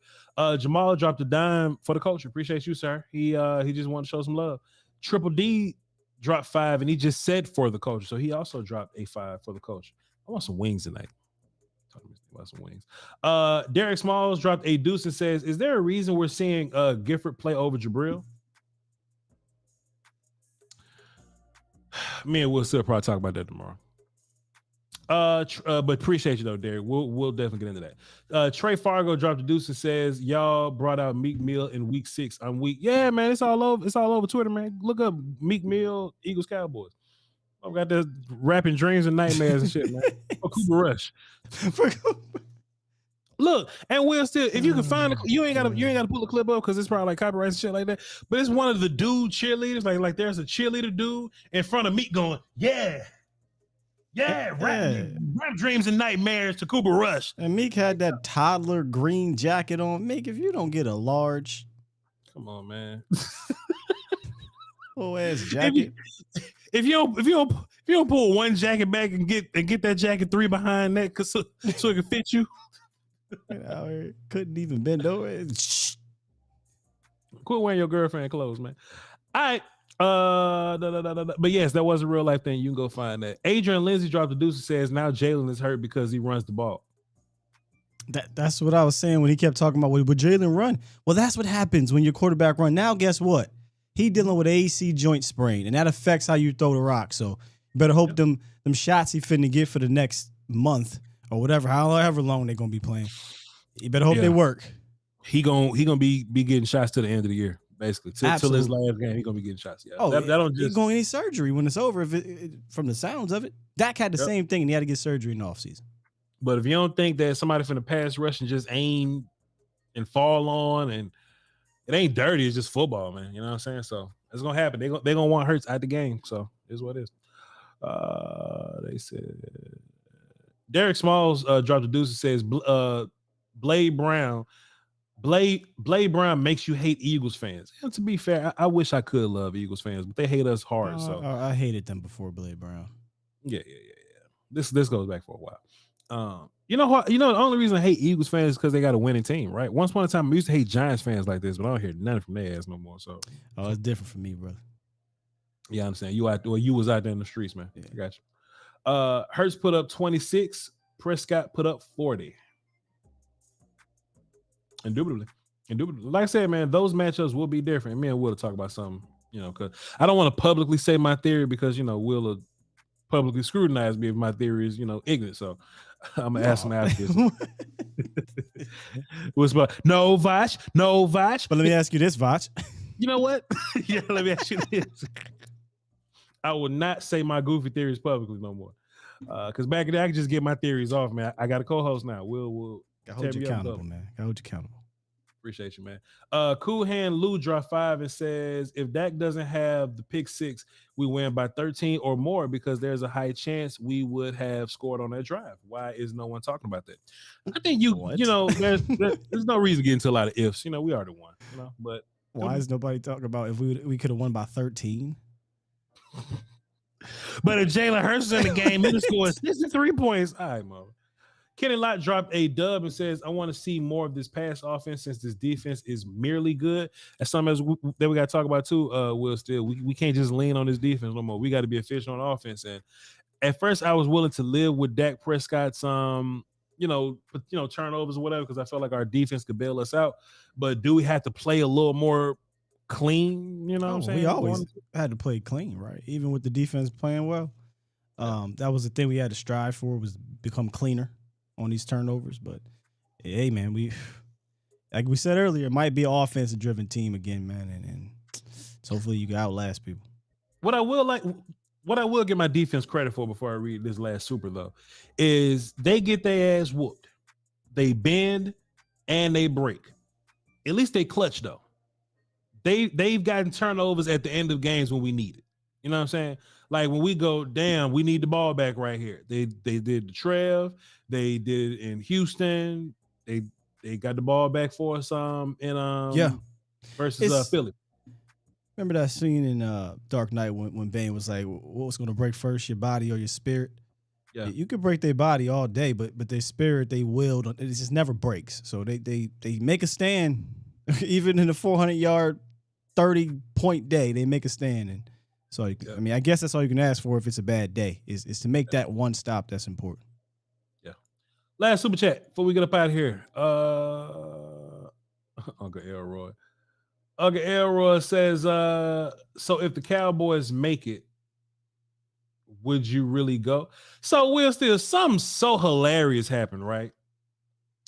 Jamal dropped a dime for the culture. Appreciate you, sir. He just wanted to show some love. Triple D dropped 5, and he just said for the culture, so he also dropped a 5 for the culture. I want some wings tonight. About some wings. Derek Smalls dropped a deuce and says, "Is there a reason we're seeing Gifford play over Jabril?" Me and we'll still probably talk about that tomorrow. But appreciate you though, Derek. We'll definitely get into that. Trey Fargo dropped a deuce and says, "Y'all brought out Meek Mill in week 6. I'm weak." Yeah, man, it's all over Twitter, man. Look up Meek Mill, Eagles, Cowboys. I've got the rapping dreams and nightmares and shit, man. Or Cooper Rush. Look, and we'll still, if you can find it, you ain't gotta pull the clip up because it's probably like copyright and shit like that. But it's one of the dude cheerleaders, like there's a cheerleader dude in front of Meek going, rap dreams and nightmares to Cooper Rush. And Meek had that toddler green jacket on. Meek, if you don't get a large, come on, man. Little ass jacket. If you don't pull one jacket back and get that jacket 3 behind that so it can fit you. Couldn't even bend over. Quit wearing your girlfriend clothes, man. All right. But yes, that was a real life thing. You can go find that. Adrian Lindsay dropped the deuce and says now Jalen is hurt because he runs the ball. That's what I was saying when he kept talking about would Jalen run? Well, that's what happens when your quarterback run. Now, guess what? He dealing with AC joint sprain, and that affects how you throw the rock. So you better hope them shots he finna get for the next month or whatever, however long they're gonna be playing. You better hope they work. He gonna be getting shots to the end of the year, basically. Till his last game, he gonna be getting shots. Yeah. That don't just he's going to need surgery when it's over. From the sounds of it, Dak had the same thing, and he had to get surgery in the offseason. But if you don't think that somebody from the pass rush and just aim and fall on, and it ain't dirty, it's just football, man. You know what I'm saying? So it's gonna happen. They're gonna want Hurts at the game. So it's what it is. They said Derek Smalls dropped a deuce and says Blade Brown makes you hate Eagles fans. And to be fair, I wish I could love Eagles fans, but they hate us hard. So I hated them before Blade Brown. Yeah. This goes back for a while. You know what? The only reason I hate Eagles fans is because they got a winning team, right? Once upon a time, I used to hate Giants fans like this, but I don't hear nothing from their ass no more. So, it's different for me, brother. Yeah, I understand. You was out there in the streets, man. Yeah. I got you. Hurts put up 26. Prescott put up 40. Indubitably. Like I said, man, those matchups will be different. Me and Will talk about something, because I don't want to publicly say my theory because Will publicly scrutinize me if my theory is, ignorant. So I'm gonna ask him after this. No, Voch. But let me ask you this, Voch. You know what? Yeah, let me ask you this. I will not say my goofy theories publicly no more. Because back in the day, I could just get my theories off, man. I got a co-host now. Will hold you accountable, man. Hold you accountable. Appreciate you, man. Cool Hand Lou dropped 5 and says, if Dak doesn't have the pick 6, we win by 13 or more because there's a high chance we would have scored on that drive. Why is no one talking about that? I think there's no reason to get into a lot of ifs. We already won, but why is nobody talking about if we could have won by 13? But if Jalen Hurts is in the game, he scores 63 points. All right, Mo. Kenny Lott dropped a dub and says, I want to see more of this pass offense since this defense is merely good. That's something that we got to talk about too, Will. Still, we can't just lean on this defense no more. We got to be efficient on offense. And at first, I was willing to live with Dak Prescott's, turnovers or whatever because I felt like our defense could bail us out. But do we have to play a little more clean. You know what I'm saying? We always had to play clean, right? Even with the defense playing well. That was the thing we had to strive for, was become cleaner on these turnovers. But hey, man, like we said earlier, it might be an offensive driven team again, man, and hopefully you can outlast people. What I will give my defense credit for before I read this last super though, is they get their ass whooped. They bend and they break. At least they clutch though. They've gotten turnovers at the end of games when we need it. You know what I'm saying? Like when we go, damn, we need the ball back right here. They did the Trev. They did it in Houston. They got the ball back for us versus Philly. Remember that scene in Dark Knight when Bane was like, what's going to break first, your body or your spirit? Yeah. You could break their body all day, but their spirit, they will. It just never breaks. So they make a stand. Even in a 400-yard, 30-point day, they make a stand. And so, I mean, I guess that's all you can ask for if it's a bad day, is to make that one stop that's important. Yeah. Last super chat before we get up out of here. Uncle Elroy. Uncle Elroy says, so if the Cowboys make it, would you really go? So Will Steele, something so hilarious happened, right?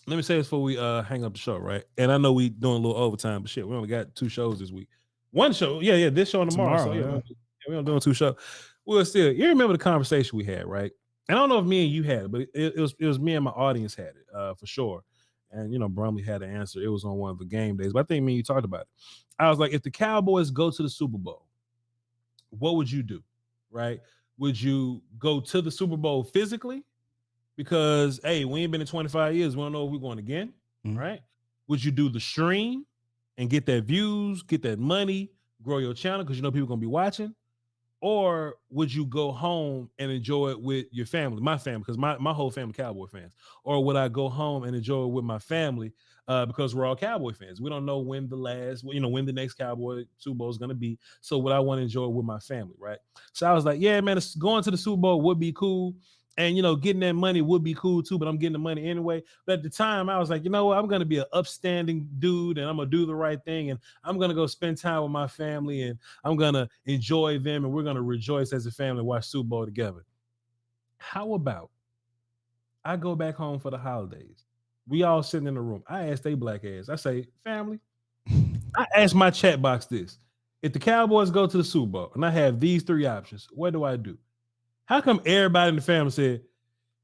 Let me say this before we hang up the show, right? And I know we doing a little overtime, but shit, we only got 2 shows this week. One show, this show and tomorrow. So we don't doing 2 shows. Will Steele, you remember the conversation we had, right? And I don't know if me and you had it, but it was me and my audience had it for sure. And, Brumley had an answer. It was on one of the game days. But I think me and you talked about it. I was like, if the Cowboys go to the Super Bowl, what would you do, right? Would you go to the Super Bowl physically? Because, hey, we ain't been in 25 years. We don't know if we're going again, right? Would you do the stream and get that views, get that money, grow your channel because people are going to be watching? Or would you go home and enjoy it with your family, my family, because my whole family Cowboy fans? Or would I go home and enjoy it with my family because we're all Cowboy fans? We don't know when when the next Cowboy Super Bowl is going to be. So would I want to enjoy it with my family, right? So I was like, yeah, man, going to the Super Bowl would be cool. And, getting that money would be cool too, but I'm getting the money anyway. But at the time, I was like, you know what? I'm going to be an upstanding dude and I'm going to do the right thing. And I'm going to go spend time with my family and I'm going to enjoy them. And we're going to rejoice as a family, watch Super Bowl together. How about I go back home for the holidays? We all sitting in the room. I ask they black ass. I say, family, I ask my chat box this. If the Cowboys go to the Super Bowl and I have these 3 options, what do I do? How come everybody in the family said,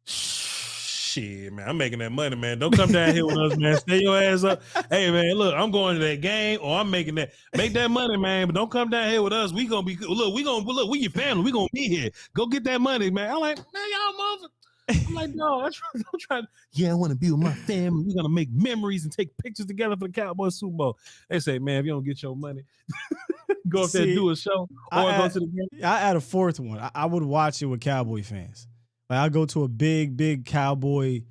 shit, man, I'm making that money, man. Don't come down here with us, man. Stay your ass up. Hey, man, look, I'm going to that game or I'm making that. Make that money, man, but don't come down here with us. We going to be, look, we your family. We going to be here. Go get that money, man. I'm like, man, y'all mother. I'm like, no, I'm trying. Yeah, I want to be with my family. We're going to make memories and take pictures together for the Cowboys Super Bowl. They say, man, if you don't get your money, go up there and do a show or go to the game. I add a fourth one. I would watch it with Cowboy fans. Like I go to a big Cowboy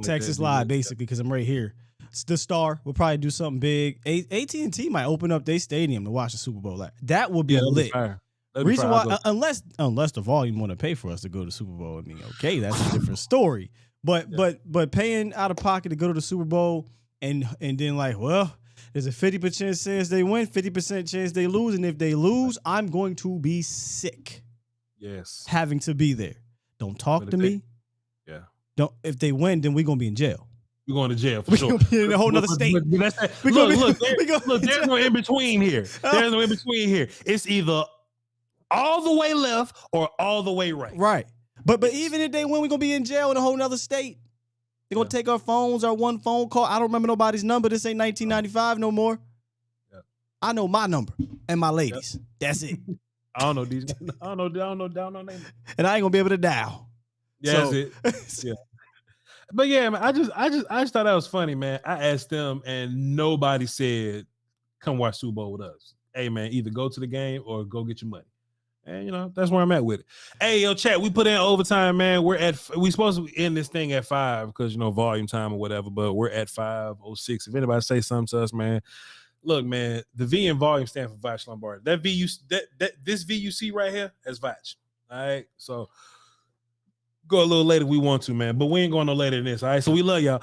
Texas Live, basically, because I'm right here. It's the Star will probably do something big. AT&T might open up their stadium to watch the Super Bowl. That would be lit. Reason why, unless the volume want to pay for us to go to the Super Bowl, I mean, okay, that's a different story. But paying out of pocket to go to the Super Bowl and then like, well, there's a 50% chance they win, 50% chance they lose, and if they lose, I'm going to be sick. Yes, having to be there. Don't talk to me. Yeah. Don't. If they win, then we're gonna be in jail. We're going to jail for sure. In a whole nother state. Look, there's no in between here. There's no in between here. It's either all the way left or all the way right. Right. But even if they win, we're gonna be in jail in a whole nother state. They're gonna take our phones, our one phone call. I don't remember nobody's number. This ain't 1995 no more. Yeah. I know my number and my ladies. Yep. That's it. I don't know these. I don't know name. And I ain't gonna be able to dial. Yeah, so. That's it. Yeah. But yeah, man, I just thought that was funny, man. I asked them and nobody said, come watch Super Bowl with us. Hey man, either go to the game or go get your money. And that's where I'm at with it. Hey, yo, chat, we put in overtime, man. We supposed to end this thing at 5 because volume time or whatever, but we're at 5:06. If anybody say something to us, man, look, man, the V in volume stand for Voch Lombardi. This V you see right here has Voch. All right. So go a little later if we want to, man, but we ain't going no later than this. All right, so we love y'all.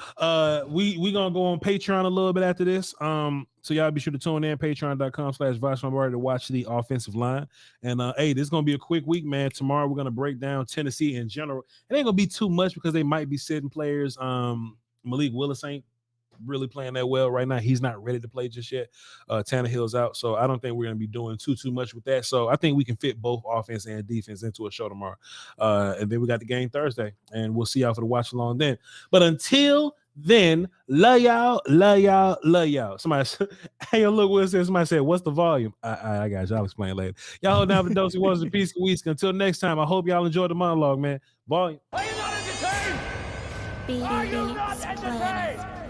We gonna go on Patreon a little bit after this. So y'all be sure to tune in, patreon.com/Voch Lombardi to watch the offensive line. And hey, this is gonna be a quick week, man. Tomorrow we're gonna break down Tennessee in general. It ain't gonna be too much because they might be sitting players. Malik Willis ain't really playing that well right now. He's not ready to play just yet. Tannehill's out, so I don't think we're gonna be doing too much with that. So I think we can fit both offense and defense into a show tomorrow. And then we got the game Thursday, and we'll see y'all for the watch along then. But until then, love y'all. Somebody, hey, look what it says. Somebody said, "What's the volume?" I got you. I'll explain later. Y'all hold down for Dosey Ones and Peace Weeks. Until next time, I hope y'all enjoyed the monologue, man. Volume. Are you not entertained? Are you not entertained?